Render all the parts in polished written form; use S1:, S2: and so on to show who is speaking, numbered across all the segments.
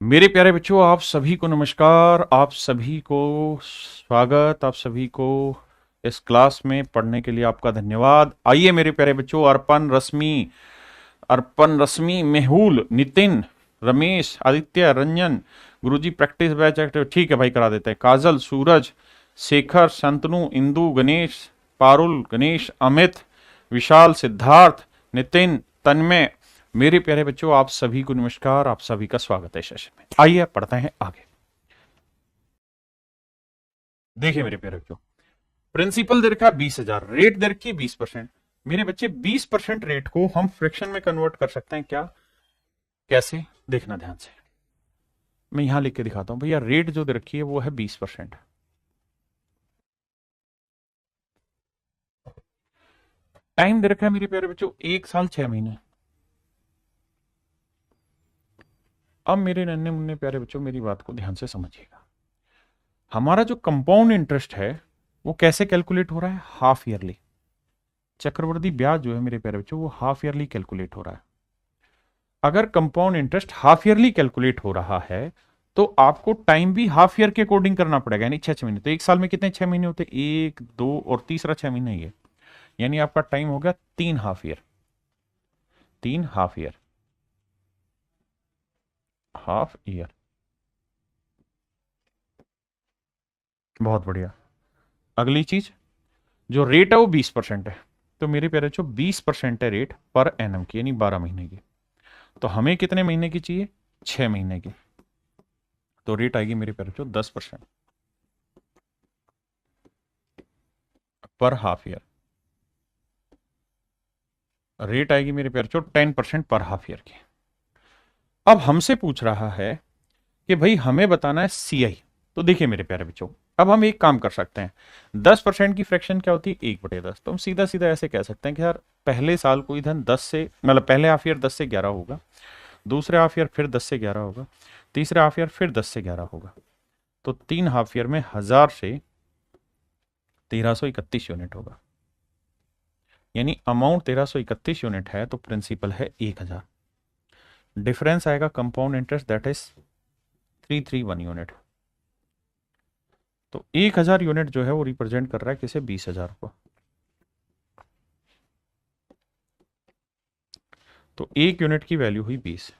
S1: मेरे प्यारे बच्चों, आप सभी को नमस्कार। आप सभी को स्वागत। आप सभी को इस क्लास में पढ़ने के लिए आपका धन्यवाद। आइए मेरे प्यारे बच्चों, अर्पण रश्मि, मेहुल, नितिन, रमेश, आदित्य, रंजन, गुरुजी प्रैक्टिस बैच एक्टिव, ठीक है भाई, करा देते हैं। काजल, सूरज, शेखर, शांतनु, इंदु, गणेश, पारुल, गणेश, अमित, विशाल, सिद्धार्थ, नितिन, तन्मय। मेरे प्यारे बच्चों, आप सभी को नमस्कार। आप सभी का स्वागत है सेशन में। आइए पढ़ते हैं आगे। देखिए मेरे प्यारे बच्चों, प्रिंसिपल दर का 20,000, रेट दर की 20%। मेरे बच्चे 20% रेट को हम फ्रैक्शन में कन्वर्ट कर सकते हैं क्या? कैसे, देखना ध्यान से। मैं यहां लिख के दिखाता हूं भैया। रेट जो दे रखी है वो है 20%। टाइम दे रखा है मेरे प्यारे बच्चों 1 साल 6 महीने। अब मेरे नन्हे मुन्ने प्यारे बच्चों, मेरी बात को ध्यान से समझिएगा। हमारा जो कंपाउंड इंटरेस्ट है वो कैसे कैलकुलेट हो रहा है? Half yearly. चक्रवृद्धि ब्याज जो है मेरे प्यारे बच्चों, वो हाफ ईयरली कैलकुलेट हो रहा है। अगर compound interest half yearly calculate हो रहा है तो आपको टाइम भी हाफ ईयर के अकॉर्डिंग करना पड़ेगा, यानी 6 6 महीने। तो 1 साल में कितने 6 महीने होते हैं? 1 2 और तीसरा 6 महीने ही है, यानी आपका टाइम हो गया 3 half year. 3 half year, half year. बहुत बढ़िया। अगली चीज, जो रेट है वो 20% है। तो मेरे प्यारे बच्चों 20% है रेट पर एनम की, यानी 12 महीने की। तो हमें कितने महीने की चाहिए? 6 महीने की। तो रेट आएगी मेरे प्यारे बच्चों 10% पर हाफ ईयर। रेट आएगी मेरे प्यारे बच्चों 10% पर हाफ ईयर की। अब हमसे पूछ रहा है कि भाई हमें बताना है सीआई। तो देखिए मेरे प्यारे बच्चों, अब हम एक काम कर सकते हैं। 10% की फ्रैक्शन क्या होती है? 1/10। तो हम सीधा सीधा ऐसे कह सकते हैं कि यार पहले साल कोई धन 10 से, मतलब पहले हाफ ईयर 10 से 11 होगा, दूसरे हाफ ईयर फिर 10 से 11 होगा, तीसरे हाफ ईयर फिर 10 से 11 होगा। तो 3 हाफ ईयर में 1000 से 1331 यूनिट होगा, यानी अमाउंट 1331 यूनिट है तो प्रिंसिपल है 1000। डिफरेंस आएगा compound interest, that is 331 unit. तो 1000 यूनिट जो है वो रिप्रेजेंट कर रहा है किसे? 20,000 को। तो 1 यूनिट की वैल्यू हुई 20।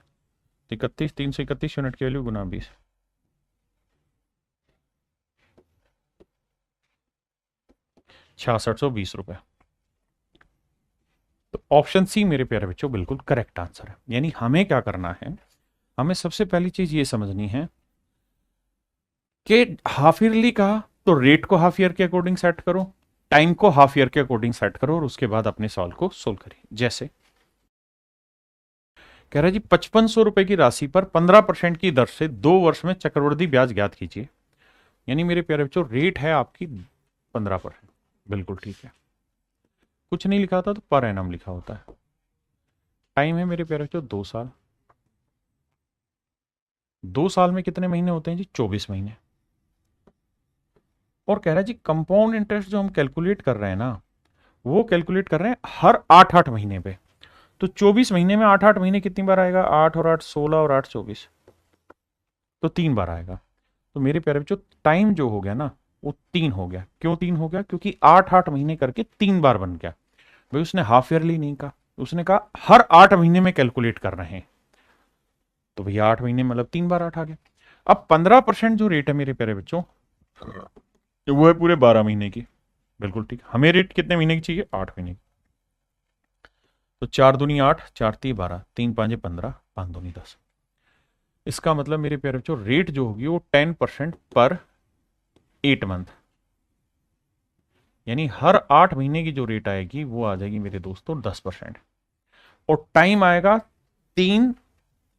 S1: 331 यूनिट की वैल्यू गुना 20, 6620 रुपए। तो ऑप्शन सी मेरे प्यारे बच्चों बिल्कुल करेक्ट आंसर है। यानी हमें क्या करना है? हमें सबसे पहली चीज ये समझनी है कि हाफ ईयरली कहा तो रेट को हाफ ईयर के अकॉर्डिंग सेट करो, टाइम को हाफ ईयर के अकॉर्डिंग सेट करो, और उसके बाद अपने सवाल को सोल्व करिए। जैसे कह रहा है जी 5500 रुपए की राशि पर 15% की दर से 2 वर्ष में चक्रवृद्धि ब्याज ज्ञात कीजिए। यानी मेरे प्यारे बच्चों रेट है आपकी 15%। बिल्कुल ठीक है। कुछ नहीं लिखा था तो पर एनम लिखा होता है। टाइम है मेरे प्यारे बच्चों 2 साल। 2 साल में कितने महीने होते हैं जी? 24 महीने। और कह रहा है जी कंपाउंड इंटरेस्ट जो हम कैलकुलेट कर रहे हैं ना, वो कैलकुलेट कर रहे हैं हर 8 8 महीने पे। तो 24 महीने में 8 8 महीने कितनी बार आएगा? 8 और 8 16 और 8 24। तो 3 बार आएगा। तो मेरे प्यारे बच्चों टाइम जो हो गया ना वो 3 हो गया। क्यों 3 हो गया? क्योंकि 8 8 महीने करके 3 बार बन गया। भाई उसने हाफ ईयरली नहीं कहा, उसने कहा हर 8 महीने में कैलकुलेट कर रहे हैं। तो भैया 8 महीने मतलब 3 बार 8 आ गया। अब 15% जो रेट है मेरे प्यारे बच्चों, वो है पूरे 12 महीने की। बिल्कुल ठीक। हमें रेट कितने महीने की चाहिए? 8 महीने की। तो 4 दूनी 8, 4 × 3 = 12, 3 × 5 = 15, 5 दूनी 10। इसका मतलब मेरे प्यारे बच्चों रेट जो होगी वो 10% पर 8 मंथ, यानी हर 8 महीने की जो रेट आएगी वो आ जाएगी मेरे दोस्तों 10%। और टाइम आएगा 3,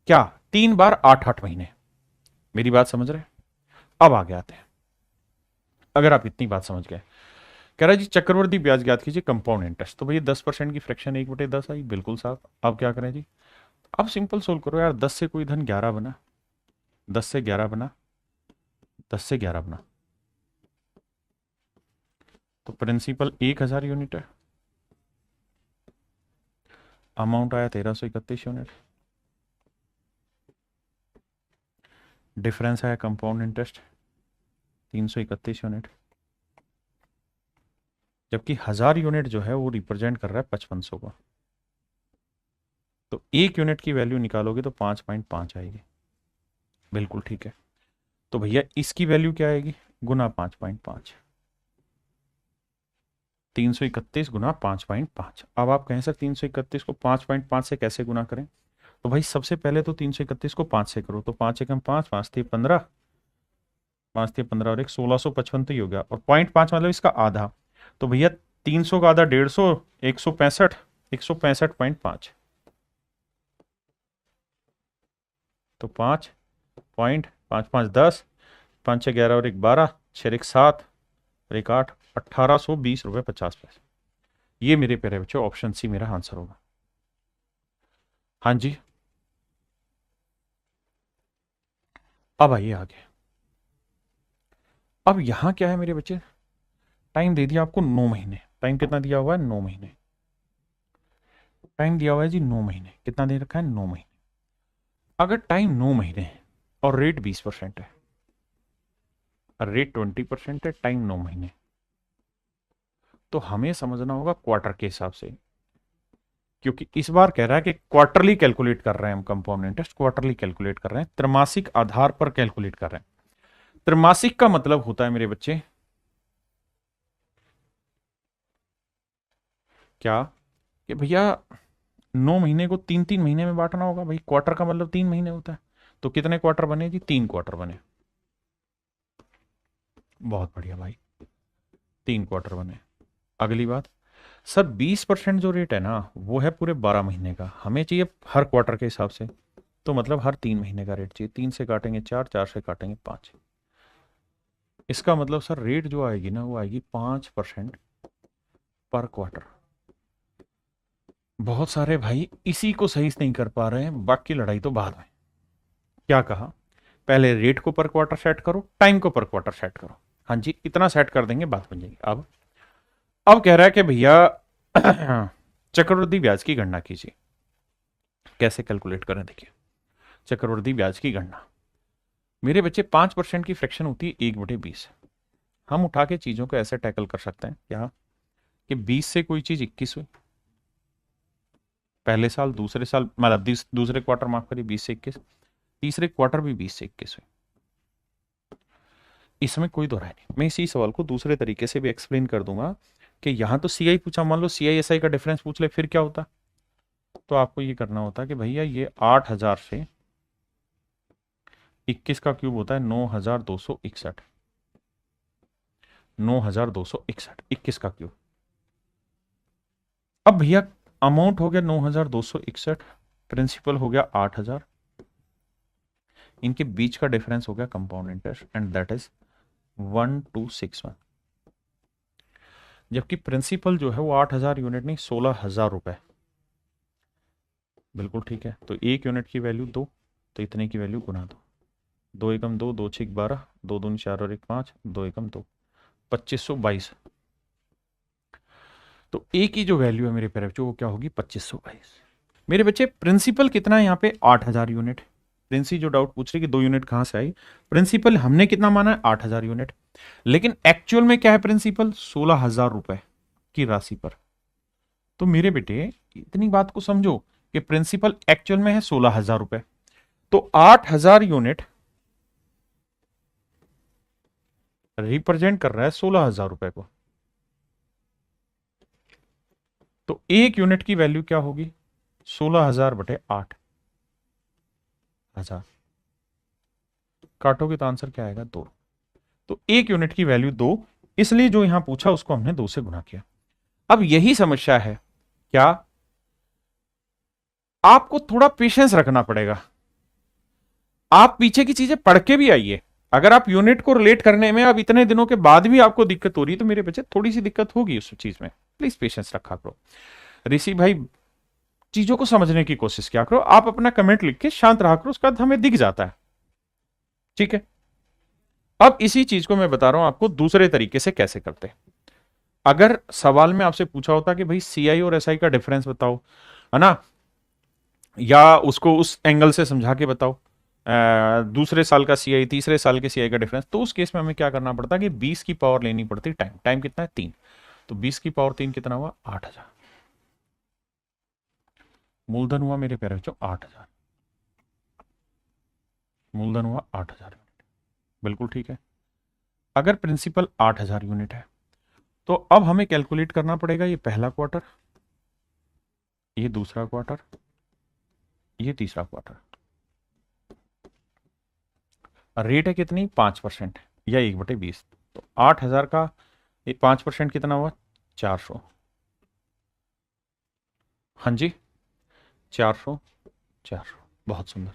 S1: क्या 3 बार 8 8 महीने। मेरी बात समझ रहे हैं? अब आगे आते हैं। अगर आप इतनी बात समझ गए, कह रहा है जी चक्रवृद्धि ब्याज ज्ञात कीजिए कंपाउंड इंटरेस्ट। तो भैया 10% की फ्रैक्शन 1/10 आई, बिल्कुल साफ। अब क्या करें जी? अब सिंपल सोल्व करो यार। 10 से कोई धन 11 बना, 10 से 11 बना, 10 से 11 बना। तो प्रिंसिपल 1000 यूनिट है, अमाउंट आया 1331 यूनिट। डिफरेंस है कंपाउंड इंटरेस्ट 331 यूनिट, जबकि 1000 यूनिट जो है वो रिप्रेजेंट कर रहा है 5500 को। तो 1 यूनिट की वैल्यू निकालोगे तो 5.5 आएगी। बिल्कुल ठीक है। तो भैया इसकी वैल्यू क्या आएगी? गुना 5.5, 331 गुना 5.5। अब आप कहें सर 331 को 5.5 से कैसे गुना करें? तो भाई सबसे पहले तो 331 को 5 से करो, तो 5 एकम 5, 5 3 15, 5 3 15 और एक 1655 तो ही हो गया, और 0.5 मतलब इसका आधा। तो भैया 300 का आधा 150, 165, 165.5। तो 5.5 10, 5 6 11 और एक 12, 6 1 7 और एक 8, 1820 रुपये 50 पैसे। ये मेरे प्यारे बच्चों ऑप्शन सी मेरा आंसर होगा। हाँ जी, अब आइए आगे। अब यहां क्या है मेरे बच्चे? टाइम दे दिया आपको 9 महीने। टाइम कितना दिया हुआ है? 9 महीने। टाइम दिया हुआ है जी 9 महीने। कितना दे रखा है? 9 महीने। अगर टाइम 9 महीने है और रेट 20% है, रेट 20% है, टाइम 9 महीने, तो हमें समझना होगा क्वार्टर के हिसाब से, क्योंकि इस बार कह रहा है कि क्वार्टरली कैलकुलेट कर रहे हैं हम कंपाउंड इंटरेस्ट, क्वार्टरली कैलकुलेट कर रहे हैं, त्रैमासिक आधार पर कैलकुलेट कर रहे हैं। त्रैमासिक का मतलब होता है मेरे बच्चे क्या? कि भैया 9 महीने को 3 महीने में बांटना होगा। भाई क्वार्टर का मतलब 3 महीने होता है, तो कितने क्वार्टर बने जी? 3 क्वार्टर बने। बहुत बढ़िया भाई, 3 क्वार्टर बने। अगली बात, सर 20% जो रेट है ना वो है पूरे 12 महीने का, हमें चाहिए हर क्वार्टर के हिसाब से, तो मतलब हर 3 महीने का रेट चाहिए। 3 से काटेंगे 4, 4 से काटेंगे 5। इसका मतलब सर रेट जो आएगी ना वो आएगी 5% पर क्वार्टर। बहुत सारे भाई इसी को सही से नहीं कर पा रहे हैं, बाकी लड़ाई तो बाद में। क्या कहा? पहले रेट को पर क्वार्टर सेट करो, टाइम को पर क्वार्टर सेट करो। हाँ जी, इतना सेट कर देंगे, बात बन जाएगी। अब कह रहा है कि भैया चक्रवृद्धि ब्याज की गणना कीजिए। कैसे कैलकुलेट करें? देखिए, चक्रवृद्धि ब्याज की गणना मेरे बच्चे 5% की फ्रैक्शन होती है 1/20। हम उठा के चीजों को ऐसे टैकल कर सकते हैं क्या कि 20 से कोई चीज 21 हुई पहले साल, दूसरे साल मतलब दूसरे क्वार्टर माफ करिए 20 से 21, तीसरे क्वार्टर भी 20 से 21 हुई। इसमें कोई दो राय नहीं। मैं इसी सवाल को दूसरे तरीके से भी एक्सप्लेन कर दूंगा कि यहां तो सीआई पूछा, मान लो सीआई एसआई का डिफरेंस पूछ ले, फिर क्या होता? तो आपको ये करना होता कि भैया ये 8000 से 21 का क्यूब होता है 9261, 9261 21 का क्यूब। अब भैया अमाउंट हो गया 9261, प्रिंसिपल हो गया 8000, इनके बीच का डिफरेंस हो गया compound interest, and that is 1261। जबकि प्रिंसिपल जो है वो 8000 यूनिट नहीं 16000 रुपए। बिल्कुल ठीक है। तो 1 यूनिट की वैल्यू 2, तो इतने की वैल्यू गुना 2, 2 एकम 2, 2 6 12, 2 दूनी 4 और 1 5, 2 एकम 2, 2522। तो ए की जो वैल्यू है मेरे प्यारे बच्चों वो क्या होगी? 2522। मेरे बच्चे प्रिंसिपल कितना है यहाँ पे? 8000 यूनिट। प्रिंसी जो डाउट पूछ रही कि 2 यूनिट कहां से आई, प्रिंसिपल हमने कितना माना है? 8000 यूनिट, लेकिन एक्चुअल में क्या है प्रिंसिपल? 16000 रुपए की राशि पर। तो मेरे बेटे इतनी बात को समझो कि प्रिंसिपल एक्चुअल में है 16000 रुपए, तो 8000 यूनिट रिप्रेजेंट कर रहा है 16000 रुपए को। तो 1 यूनिट की वैल्यू क्या होगी? 16000 बटे 8000। काटोगे तो आंसर क्या आएगा? 2। तो 1 यूनिट की वैल्यू 2, इसलिए जो यहां पूछा उसको हमने 2 से गुना किया। अब यही समस्या है क्या? आपको थोड़ा पेशेंस रखना पड़ेगा। आप पीछे की चीजें पढ़ के भी आइए। अगर आप यूनिट को रिलेट करने में अब इतने दिनों के बाद भी आपको दिक्कत हो रही है तो मेरे बच्चे थोड़ी सी दिक्कत होगी उस चीज में, प्लीज पेशेंस रखा करो। ऋषि भाई चीजों को समझने की कोशिश किया करो। आप अपना कमेंट लिख के शांत रहा करो, उसका अर्थ हमें दिख जाता है। ठीक है, अब इसी चीज को मैं बता रहा हूं आपको दूसरे तरीके से कैसे करते हैं। अगर सवाल में आपसे पूछा होता कि भाई सीआई और एसआई का डिफरेंस बताओ, है ना, या उसको उस एंगल से समझा के बताओ, दूसरे साल का सीआई, तीसरे साल के सीआई का डिफरेंस, तो उस केस में हमें क्या करना पड़ता है कि 20 की पावर लेनी पड़ती। टाइम टाइम कितना है 3, तो 20 की पावर 3 कितना हुआ 8000। मूलधन हुआ मेरे प्यारे बच्चों 8000, मूलधन हुआ 8000 यूनिट, बिल्कुल ठीक है। अगर प्रिंसिपल 8000 यूनिट है तो अब हमें कैलकुलेट करना पड़ेगा ये पहला क्वार्टर, ये दूसरा क्वार्टर, ये तीसरा क्वार्टर। रेट है कितनी 5% या 1/20, तो 8000 का 5% कितना हुआ 400। हाँ जी 400, 400, बहुत सुंदर।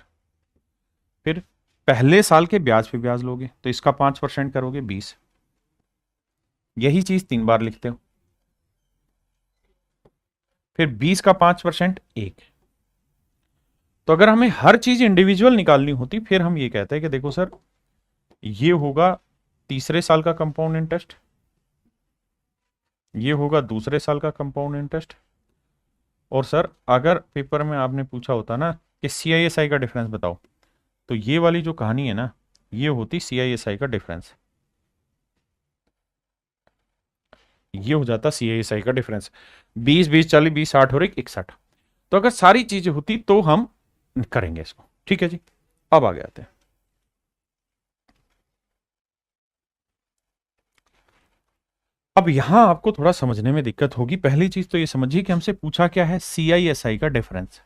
S1: फिर पहले साल के ब्याज पे ब्याज लोगे तो इसका 5% करोगे 20, यही चीज 3 बार लिखते हो। फिर 20 का 5% 1। तो अगर हमें हर चीज इंडिविजुअल निकालनी होती फिर हम ये कहते हैं कि देखो सर ये होगा तीसरे साल का कंपाउंड इंटरेस्ट, ये होगा दूसरे साल का कंपाउंड इंटरेस्ट, और सर अगर पेपर में आपने पूछा होता ना कि सीआईएसआई का डिफरेंस बताओ, तो ये वाली जो कहानी है ना ये होती सीआईएसआई का डिफरेंस, ये हो जाता सीआईएसआई का डिफरेंस। 20 20 40 20 60 और 61। तो अगर सारी चीजें होती तो हम करेंगे इसको, ठीक है जी। अब आगे आते हैं। अब यहां आपको थोड़ा समझने में दिक्कत होगी। पहली चीज तो ये समझिए कि हमसे पूछा क्या है सीआईएसआई का डिफरेंस।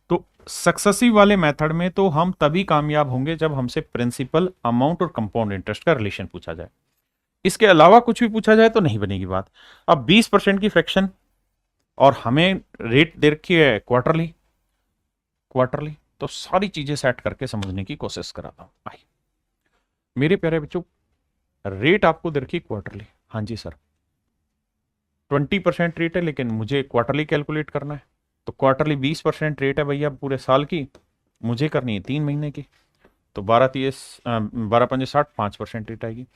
S1: तो सक्सेसिव वाले मेथड में तो हम तभी कामयाब होंगे जब हमसे प्रिंसिपल, अमाउंट और कंपाउंड इंटरेस्ट का रिलेशन पूछा जाए। इसके अलावा कुछ भी पूछा जाए तो नहीं बनेगी बात। अब 20% की फ्रैक्शन और हमें रेट दे रखी है क्वार्टरली, क्वार्टरली तो सारी चीजें सेट करके समझने की कोशिश कराता हूं। आइए मेरे प्यारे बच्चों, रेट आपको दे रखी क्वार्टरली। हाँ जी सर 20% रेट है लेकिन मुझे क्वार्टरली कैलकुलेट करना है, तो क्वार्टरली 20% रेट है भैया पूरे साल की, मुझे करनी है 3 महीने की। तो 12 पंजे 60, 5% रेट आएगी,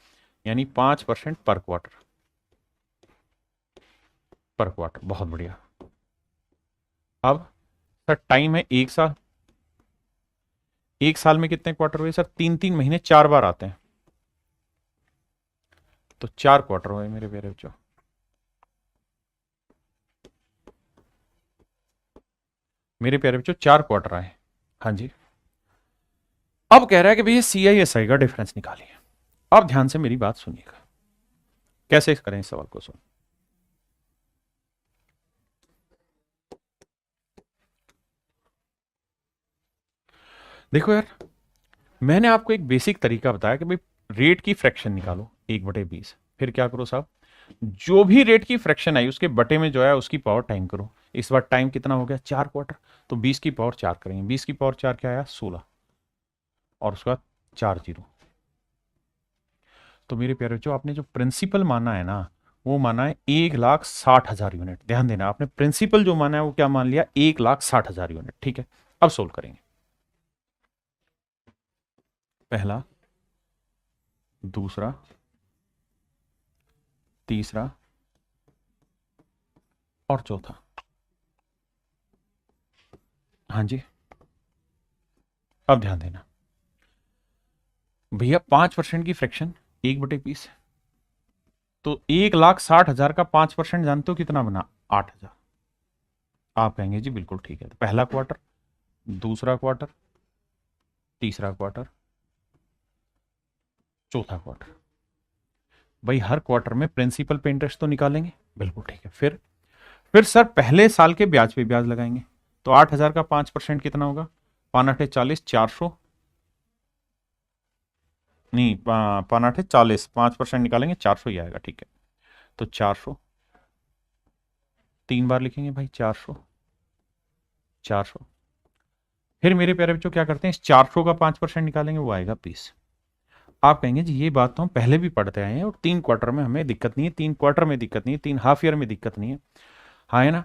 S1: यानी 5% पर क्वार्टर, पर क्वार्टर। बहुत बढ़िया। अब सर टाइम है 1 साल, 1 साल में कितने क्वार्टर हुए सर 3 महीने 4 बार आते हैं, तो 4 क्वार्टर हुए मेरे प्यारे बच्चों। मेरे प्यारे बच्चों 4 क्वार्टर आए। हाँ जी। अब कह रहा है कि भैया सीआईएसआई का डिफरेंस निकालिए। अब ध्यान से मेरी बात सुनिएगा, कैसे करें इस सवाल को। सुन देखो यार, मैंने आपको एक बेसिक तरीका बताया कि भाई रेट की फ्रैक्शन निकालो 1/20, फिर क्या करो साहब, जो भी रेट की फ्रैक्शन आई उसके बटे में जो है उसकी पावर टाइम करो। इस बार टाइम कितना हो गया 4 क्वार्टर, तो 20 की पावर 4 करेंगे, 20 की पावर 4 क्या आया 16, और उसके बाद 4 जीरो। तो मेरे प्यारे बच्चों आपने जो प्रिंसिपल माना है ना वो माना है 1,60,000 यूनिट। ध्यान देना, आपने प्रिंसिपल जो माना है वो क्या मान लिया 1,60,000 यूनिट। ठीक है, अब सोल्व करेंगे। पहला, दूसरा, तीसरा और चौथा। हाँ जी, अब ध्यान देना भैया 5% की फ्रैक्शन 1/20, तो 1,60,000 का 5% जानते हो कितना बना 8,000। आप कहेंगे जी बिल्कुल ठीक है। तो पहला क्वार्टर, दूसरा क्वार्टर, तीसरा क्वार्टर, चौथा क्वार्टर। भाई हर क्वार्टर में प्रिंसिपल पे इंटरेस्ट तो निकालेंगे, बिल्कुल ठीक है। फिर सर पहले साल के ब्याज पे ब्याज लगाएंगे, तो 8,000 का 5% कितना होगा 5 40, 400 नहीं 5 40, 5% निकालेंगे 400 ही आएगा। ठीक है, तो 400 3 बार लिखेंगे भाई 400, 400। फिर मेरे प्यारे बच्चों क्या करते हैं, इस 400 का 5% निकालेंगे, वो आएगा 20। आप कहेंगे जी ये बात तो हम पहले भी पढ़ते आए हैं और 3 क्वार्टर में हमें दिक्कत नहीं है, 3 क्वार्टर में दिक्कत नहीं है, 3 हाफ ईयर में दिक्कत नहीं है। हाँ है ना।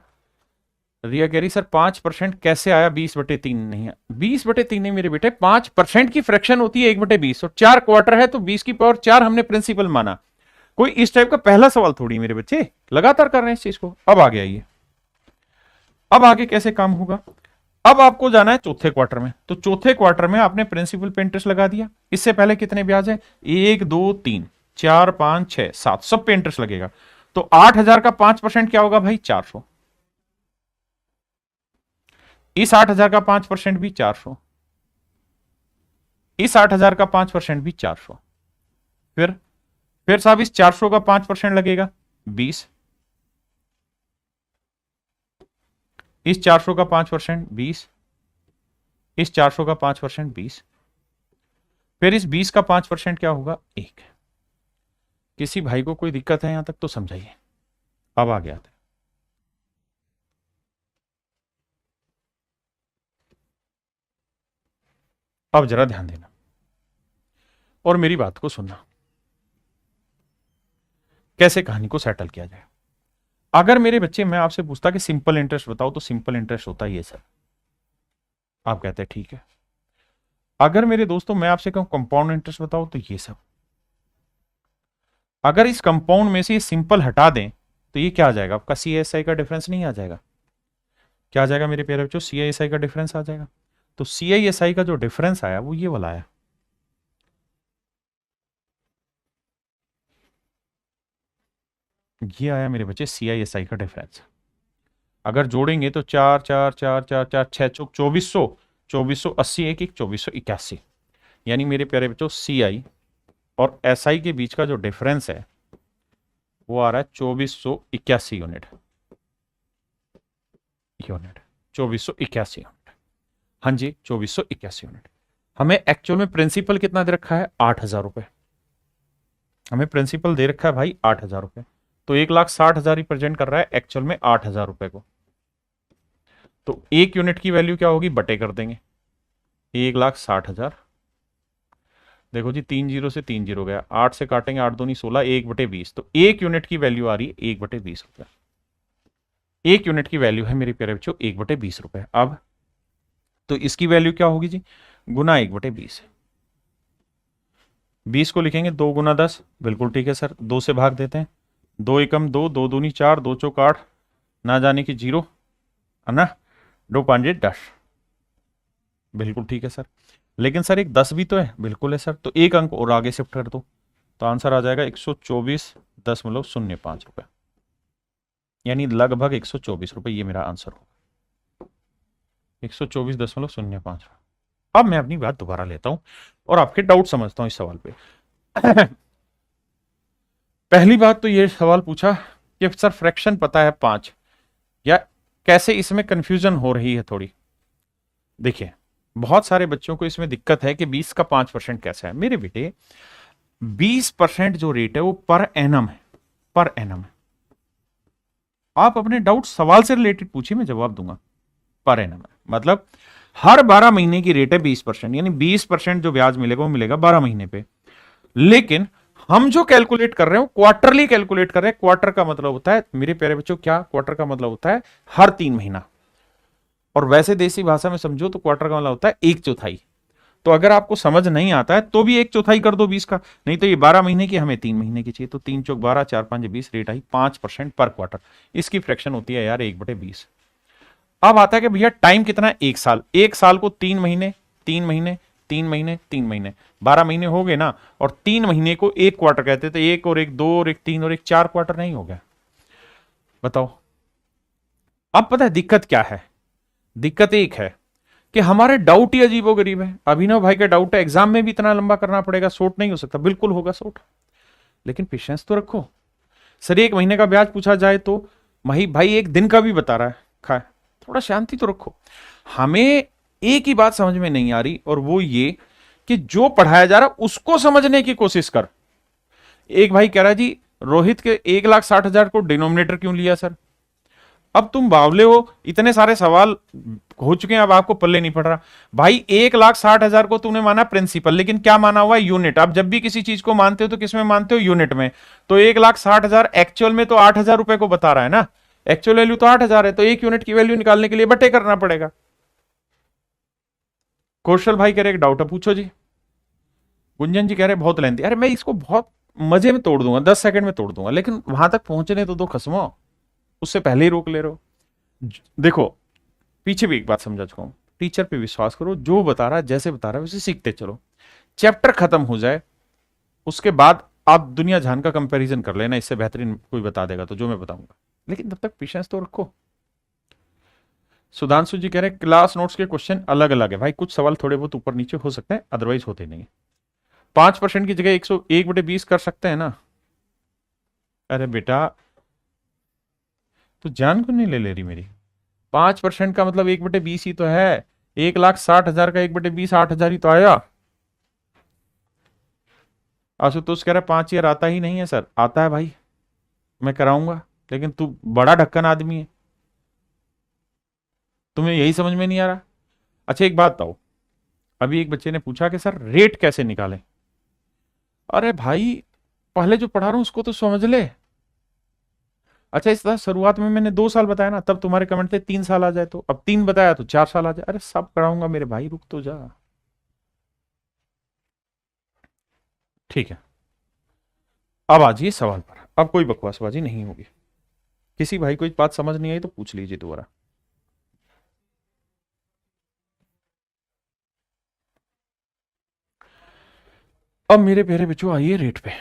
S1: रिया कह रही सर 5% कैसे आया 20/3 नहीं है, 20/3 नहीं मेरे बेटे, 5% की फ्रैक्शन होती है 1/20 और 4 क्वार्टर है तो 20 की पावर 4 हमने प्रिंसिपल माना। कोई इस टाइप का पहला सवाल थोड़ी मेरे बच्चे, लगातार कर रहे हैं इस चीज को। अब आगे आइए, अब आगे कैसे काम होगा। अब आपको जाना है चौथे क्वार्टर में, तो चौथे क्वार्टर में आपने प्रिंसिपल पे इंटरेस्ट लगा दिया। इससे पहले कितने ब्याज है, 1 2 3 4 5 6 7, सब पे इंटरेस्ट लगेगा। तो 8,000 का 5% क्या होगा भाई, 400। इस 8,000 का 5% भी 400, इस 8,000 का 5% भी 400। फिर साहब इस 400 का 5% लगेगा 20, इस 400 का 5% 20, इस 400 का 5% 20, फिर इस 20 का 5% क्या होगा, 1। किसी भाई को कोई दिक्कत है यहां तक तो समझाइए। अब आ गया था, अब जरा ध्यान देना और मेरी बात को सुनना, कैसे कहानी को सेटल किया जाए। अगर मेरे बच्चे, मैं आपसे पूछता कि सिंपल इंटरेस्ट बताओ, तो सिंपल इंटरेस्ट होता है ये सर, आप कहते हैं ठीक है। अगर मेरे दोस्तों मैं आपसे कहूं कंपाउंड इंटरेस्ट बताओ, तो ये सब। अगर इस कंपाउंड में से ये सिंपल हटा दें तो ये क्या आ जाएगा, आपका CISI का डिफरेंस नहीं आ जाएगा। क्या आ जाएगा मेरे प्यारे बच्चों, CISI का डिफरेंस आ जाएगा। तो CISI का जो डिफरेंस आया वो ये वाला आया, ये आया मेरे बच्चे CISI का डिफरेंस। अगर जोड़ेंगे तो 4 4 4 4 4 6 चौक 2400, 2480 एक 2481, यानी मेरे प्यारे बच्चों CI और SI के बीच का जो डिफरेंस है वो आ रहा है 2481 यूनिट, 2481 यूनिट। हाँ जी 2481 यूनिट। हमें एक्चुअल में प्रिंसिपल कितना दे रखा है, 8,000 रुपए। हमें प्रिंसिपल दे रखा है भाई 8,000 रुपए, तो 1,60,000 रिप्रेजेंट कर रहा है एक्चुअल में 8,000 रुपए को। तो एक यूनिट की वैल्यू क्या होगी, बटे कर देंगे 1,60,000। देखो जी 3 जीरो से 3 जीरो गया, 8 से काटेंगे 8 दूनी 16, 1/20, तो एक यूनिट की वैल्यू आ रही है 1/20 रुपए। एक यूनिट की वैल्यू है मेरे प्यारे बच्चों 1/20 रुपए। अब तो इसकी वैल्यू क्या होगी जी, गुना 1/20। 20 को लिखेंगे 2 गुना 10, बिल्कुल ठीक है सर। 2 से भाग देते हैं, 2 एकम 2, 2 दूनी 4, 2 चौक 8, ना जाने की 0 है ना, 2 5 10, बिल्कुल ठीक है सर। लेकिन सर एक 10 भी तो है, बिल्कुल है सर। तो एक अंक और आगे शिफ्ट कर दो, तो आंसर आ जाएगा 124.05 रुपए, यानी लगभग 124 रुपए, ये मेरा आंसर होगा 124.05। अब मैं अपनी बात दोबारा लेता हूं और आपके डाउट समझता हूं इस सवाल पे। पहली बात तो ये सवाल पूछा कि सर फ्रैक्शन पता है 5, या कैसे इसमें कंफ्यूजन हो रही है थोड़ी। देखिए बहुत सारे बच्चों को इसमें दिक्कत है कि 20 का 5% कैसे है। मेरे बेटे 20% जो रेट है वो पर एनम है, पर एनम है। आप अपने डाउट सवाल से रिलेटेड पूछिए, मैं जवाब दूंगा। पर एनम है मतलब हर 12 महीने की रेट है 20%, यानी 20% जो ब्याज मिलेगा वो मिलेगा 12 महीने पे। लेकिन हम जो कैलकुलेट कर रहे हैं वो क्वार्टरली कैलकुलेट कर रहे हैं। क्वार्टर का मतलब होता है मेरे प्यारे बच्चों, क्या क्वार्टर का मतलब होता है, हर 3 महीना। और वैसे देसी भाषा में समझो तो क्वार्टर का मतलब होता है 1/4। तो अगर आपको समझ नहीं आता है तो भी 1/4 कर दो 20 का, नहीं तो ये 12 महीने की, हमें 3 महीने की चाहिए। तो 3 चौक 12, 4 5 20, रेट आई 5% पर क्वार्टर। इसकी फ्रैक्शन होती है यार 1/20। अब आता है कि भैया टाइम कितना है, 1 साल। 1 साल को 3 महीने, 3 महीने, 3 महीने, 3 महीने, 12 महीने हो गए ना। और 3 महीने को 1 क्वार्टर कहते थे, 1 और 1 2 और 1 3 और 1 4 क्वार्टर नहीं हो गया। बताओ अब पता है दिक्कत क्या है। दिक्कत एक है कि हमारे डाउट ही अजीबोगरीब है। अभिनव भाई का डाउट है एग्जाम में भी इतना लंबा करना पड़ेगा, शॉर्ट नहीं हो सकता। बिल्कुल होगा शॉर्ट, लेकिन पेशेंस तो रखो। सर 1 महीने का ब्याज पूछा जाए तो भाई 1 दिन का भी बता रहा है, खाए थोड़ा शांति तो रखो। हमें एक ही बात समझ में नहीं आ रही, और वो ये कि जो पढ़ाया जा रहा उसको समझने की कोशिश कर। एक भाई कह रहा है जी रोहित के 1,60,000 को डिनोमिनेटर क्यों लिया सर। अब तुम बावले हो, इतने सारे सवाल हो चुके हैं, अब आपको पल्ले नहीं पड़ रहा। भाई 1,60,000 को तुमने माना प्रिंसिपल, लेकिन क्या माना हुआ है, यूनिट। आप जब भी किसी चीज को मानते हो तो किस में मानते हो, यूनिट में। तो 1,60,000 एक्चुअल में तो 8,000 रुपए को बता रहा है ना, एक्चुअल वैल्यू तो 8,000 है। तो एक यूनिट की वैल्यू निकालने के लिए बटे करना पड़ेगा। कौशल भाई कह रहे एक डाउट है, पूछो जी। गुंजन जी कह रहे बहुत लेंथी। अरे मैं इसको बहुत मजे में तोड़ दूंगा, 10 सेकंड में तोड़ दूंगा, लेकिन वहां तक पहुंचने तो दो खसमो, उससे पहले ही रोक ले रहे हो। देखो पीछे भी एक बात समझा चुका हूं। टीचर पे विश्वास करो, जो बता रहा है जैसे बता रहा है वैसे सीखते चलो। चैप्टर खत्म हो जाए उसके बाद आप दुनिया जहान का कंपैरिजन कर लेना, इससे बेहतरीन कोई बता देगा तो जो मैं बताऊंगा, लेकिन तब तक पेशेंस तो रखो। सुधांशु जी कह रहे हैं क्लास नोट्स के क्वेश्चन अलग अलग है। भाई कुछ सवाल थोड़े बहुत ऊपर नीचे हो सकते हैं, अदरवाइज होते नहीं। 5% की जगह 101/20 कर सकते हैं ना। अरे बेटा तू जान को नहीं ले रही मेरी। 5% का मतलब 1/20 ही तो है। 1,60,000 का 1/20 8,000 ही तो आया। आशुतोष कह रहा है 5 ईयर आता ही नहीं है सर। आता है भाई, मैं कराऊंगा, लेकिन तू बड़ा ढक्कन आदमी है, तुम्हें यही समझ में नहीं आ रहा। अच्छा एक बात बताओ, अभी एक बच्चे ने पूछा कि सर रेट कैसे निकालें। अरे भाई पहले जो पढ़ा रहा हूं उसको तो समझ ले। अच्छा इस तरह शुरुआत में मैंने 2 साल बताया ना, तब तुम्हारे कमेंट थे 3 साल आ जाए, तो अब 3 बताया तो 4 साल आ जाए। अरे सब कराऊंगा मेरे भाई, रुक तो जा। ठीक है, अब आ जाइए सवाल पर। अब कोई बकवासबाजी नहीं होगी। किसी भाई को बात समझ नहीं आई तो पूछ लीजिए दोबारा। अब मेरे प्यारे बच्चों आइए रेट पे।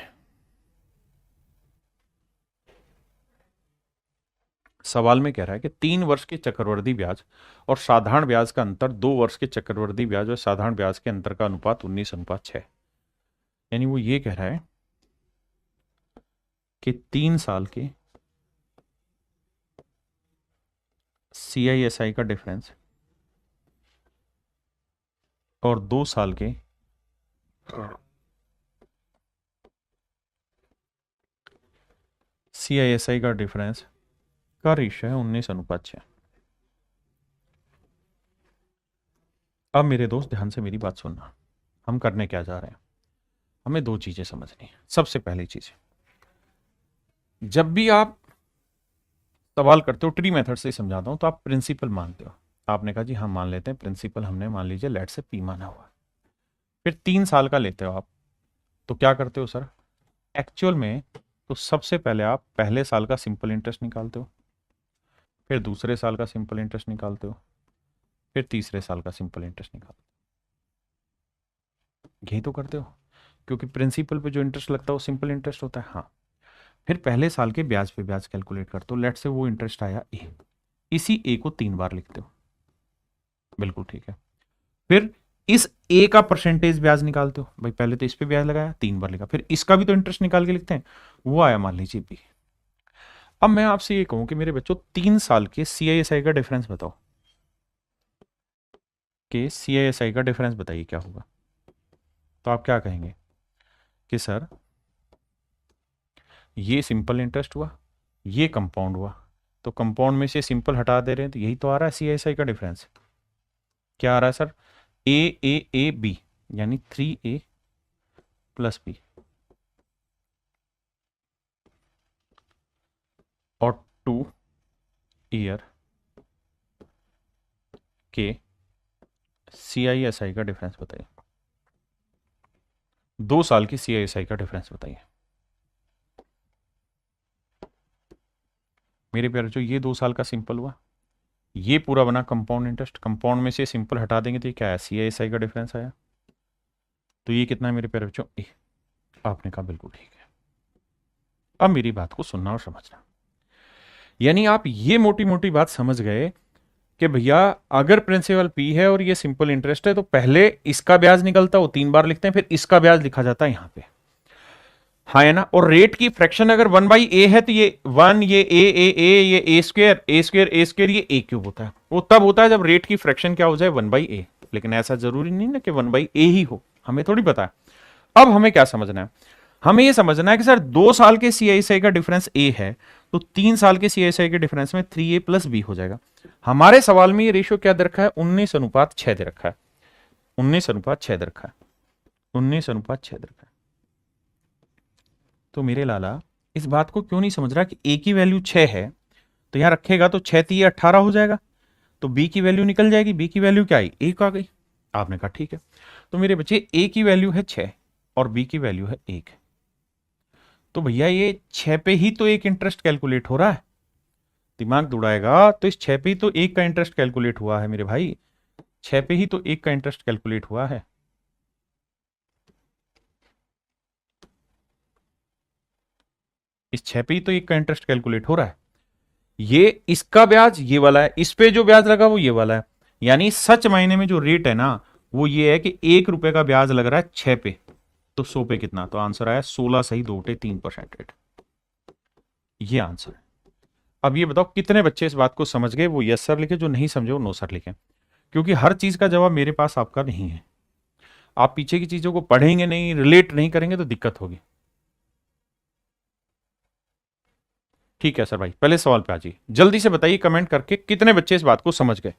S1: सवाल में कह रहा है कि 3 वर्ष के चक्रवृद्धि ब्याज और साधारण ब्याज का अंतर 2 वर्ष के चक्रवृद्धि ब्याज और साधारण ब्याज के अंतर का अनुपात 19:6। यानी वो ये कह रहा है कि 3 साल के CISI का डिफरेंस और 2 साल के CISI का डिफरेंस का रेशियो है 19:6। अब मेरे दोस्त ध्यान से मेरी बात सुनना, हम करने क्या जा रहे हैं। हमें 2 चीजें समझनी है। सबसे पहली चीज, जब भी आप सवाल करते हो, ट्री मेथड से समझाता हूं, तो आप प्रिंसिपल मानते हो। आपने कहा जी हम मान लेते हैं प्रिंसिपल, हमने मान लीजिए लेट से P माना हुआ। फिर 3 साल का लेते हो आप, तो क्या करते हो सर एक्चुअल में, तो सबसे पहले आप पहले साल का सिंपल इंटरेस्ट निकालते हो, फिर दूसरे साल का सिंपल इंटरेस्ट निकालते हो, फिर तीसरे साल का सिंपल इंटरेस्ट निकालते हो। यही तो करते हो, क्योंकि प्रिंसिपल पे जो इंटरेस्ट लगता है वो सिंपल इंटरेस्ट होता है। हाँ, फिर पहले साल के ब्याज पे ब्याज कैलकुलेट करते हो। लेट से वो इंटरेस्ट आया ए, इसी ए को 3 बार लिखते हो। बिल्कुल ठीक है। फिर इस ए का परसेंटेज ब्याज निकालते हो। भाई पहले तो इस पे ब्याज लगाया, 3 बार लिखा, फिर इसका भी तो इंटरेस्ट निकाल के लिखते हैं। वो आया मान लीजिए बी। अब मैं आपसे ये कहूं कि मेरे बच्चों 3 साल के CISI का डिफरेंस बताओ, कि CISI का डिफरेंस बताइए क्या होगा। तो आप क्या कहेंगे कि सर ये सिंपल इंटरेस्ट हुआ, ये कंपाउंड हुआ, तो कंपाउंड में से सिंपल हटा दे रहे हैं, तो यही तो आ रहा है CISI का डिफरेंस। क्या आ रहा है सर, A यानी 3A + B, और 2 ईयर के CISI का डिफरेंस बताइए। 2 साल की CISI का डिफरेंस बताइए। मेरे प्यारे जो ये 2 साल का सिंपल हुआ, ये पूरा बना कंपाउंड इंटरेस्ट, कंपाउंड में से सिंपल हटा देंगे तो ये क्या है, CISI का डिफरेंस आया। तो ये कितना है मेरे प्यारे बच्चों, ए। आपने कहा बिल्कुल ठीक है। अब मेरी बात को सुनना और समझना, यानी आप ये मोटी मोटी बात समझ गए कि भैया अगर प्रिंसिपल P है और ये सिंपल इंटरेस्ट है, तो पहले इसका ब्याज निकलता है, वो 3 बार लिखते हैं, फिर इसका ब्याज लिखा जाता है यहां पे। हाँ है ना। और रेट की फ्रैक्शन अगर 1/a है, तो ये 1, ये a, ये a² ये a³ होता है। वो तब होता है जब रेट की फ्रैक्शन क्या हो जाए, 1/a। लेकिन ऐसा जरूरी नहीं ना कि 1/a ही हो, हमें थोड़ी पता है। अब हमें क्या समझना है, हमें यह समझना है कि सर 2 साल के CISI का डिफरेंस a है, तो 3 साल के CISI के डिफरेंस में 3A + B हो जाएगा। हमारे सवाल में ये रेशियो क्या दे रखा है, 19:6 दे रखा है। 19:6 दे रखा है। 19:6 दे रखा है। तो मेरे लाला इस बात को क्यों नहीं समझ रहा कि ए की वैल्यू 6 है, तो यहां रखेगा तो 6 × 18 हो जाएगा, तो बी की वैल्यू निकल जाएगी। बी की वैल्यू क्या आई, 1 आ गई। आपने कहा ठीक है। तो मेरे बच्चे ए की वैल्यू है 6 और बी की वैल्यू है 1, तो भैया ये 6 पे ही तो एक इंटरेस्ट कैलकुलेट हो रहा है। दिमाग दौड़ाएगा तो इस 6 पे ही तो 1 का इंटरेस्ट कैलकुलेट हुआ है मेरे भाई। 6 पे ही तो एक का इंटरेस्ट कैलकुलेट हुआ है। इस 6 पे ही तो एक का इंटरेस्ट कैलकुलेट हो रहा है। ये इसका ब्याज ये वाला है, इस पे जो ब्याज लगा वो ये वाला है। यानी सच मायने में जो रेट है ना वो ये है कि 1 रुपए का ब्याज लग रहा है 6 पे, तो 100 पे कितना, तो आंसर आया 16 सही 2/3% रेट। ये आंसर है। अब ये बताओ कितने बच्चे इस बात को समझ गए, वो यस सर लिखे, जो नहीं समझे वो नो सर लिखे, क्योंकि हर चीज का जवाब मेरे पास आपका नहीं है। आप पीछे की चीजों को पढ़ेंगे नहीं, रिलेट नहीं करेंगे तो दिक्कत होगी। ठीक है सर भाई, पहले सवाल पे आ जाइए, जल्दी से बताइए कमेंट करके कितने बच्चे इस बात को समझ गए।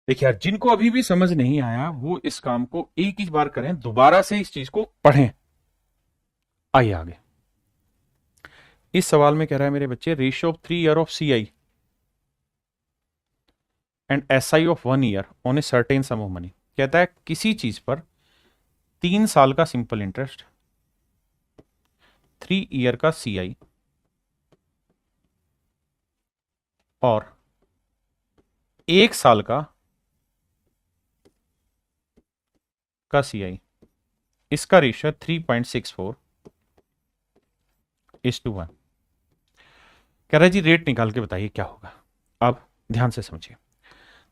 S1: देखिए यार, जिनको अभी भी समझ नहीं आया वो इस काम को एक ही बार करें, दोबारा से इस चीज को पढ़ें। आइए आगे। इस सवाल में कह रहा है मेरे बच्चे, ratio of 3 year of CI and SI of 1 year on A certain sum of money. कहता है किसी चीज पर 3 साल का सिंपल इंटरेस्ट, 3 ईयर का सीआई और 1 साल का सीआई, इसका रेशियो 3.64:1। कह रहा है जी रेट निकाल के बताइए क्या होगा। अब ध्यान से समझिए।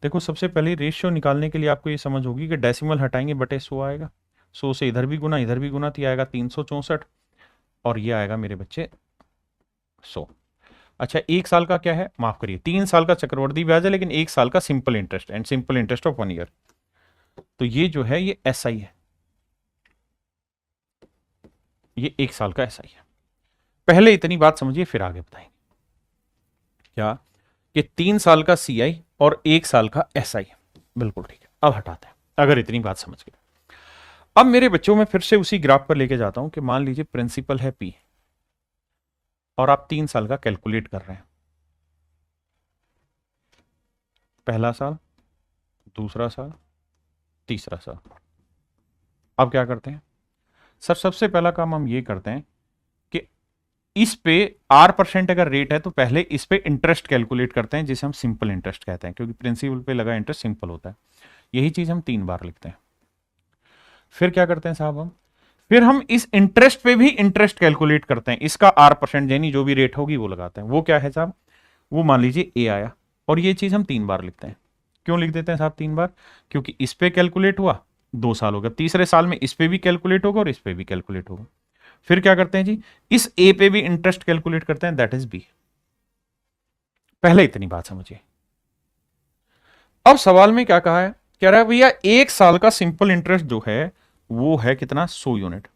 S1: देखो सबसे पहले रेशियो निकालने के लिए आपको ये समझ होगी कि डेसिमल हटाएंगे बटे 100 आएगा, 100 से इधर भी गुना इधर भी गुना, तो आएगा 364 और ये आएगा मेरे बच्चे 100। अच्छा 1 साल का क्या है, माफ करिए 3 साल का चक्रवर्ती ब्याज है, लेकिन 1 साल का simple interest and simple interest of 1 year, तो ये जो है ये एसआई है, ये 1 साल का एसआई है। पहले इतनी बात समझिए फिर आगे बताएंगे क्या, कि 3 साल का सीआई और 1 साल का एसआई। बिल्कुल ठीक है, अब हटाते हैं अगर इतनी बात समझ गए। अब मेरे बच्चों में फिर से उसी ग्राफ पर लेके जाता हूं कि मान लीजिए प्रिंसिपल है पी और आप 3 साल का कैलकुलेट कर रहे हैं, पहला साल, दूसरा साल, तीसरा साल। अब क्या करते हैं सर, सबसे पहला काम हम ये करते हैं कि इस पे R% अगर रेट है तो पहले इस पे इंटरेस्ट कैलकुलेट करते हैं, जिसे हम सिंपल इंटरेस्ट कहते हैं, क्योंकि प्रिंसिपल पे लगा इंटरेस्ट सिंपल होता है। यही चीज हम 3 बार लिखते हैं। फिर क्या करते हैं साहब, फिर हम इस इंटरेस्ट पे भी इंटरेस्ट कैलकुलेट करते हैं, इसका R% यानी जो भी रेट होगी वो लगाते हैं। वो क्या है साहब, वो मान लीजिए ए आया, और ये चीज हम 3 बार लिखते हैं। क्यों लिख देते हैं साहब 3 बार, क्योंकि इस पे कैलकुलेट हुआ 2 साल हो गया, तीसरे साल में इस पे भी कैलकुलेट होगा और इस पे भी कैलकुलेट होगा। फिर क्या करते हैं जी, इस ए पे भी इंटरेस्ट कैलकुलेट करते हैं, दैट इज बी। पहले इतनी बात समझिए। अब सवाल में क्या कहा है, कह रहा है भैया 1 साल का सिंपल इंटरेस्ट जो है वो है कितना, 100 यूनिट।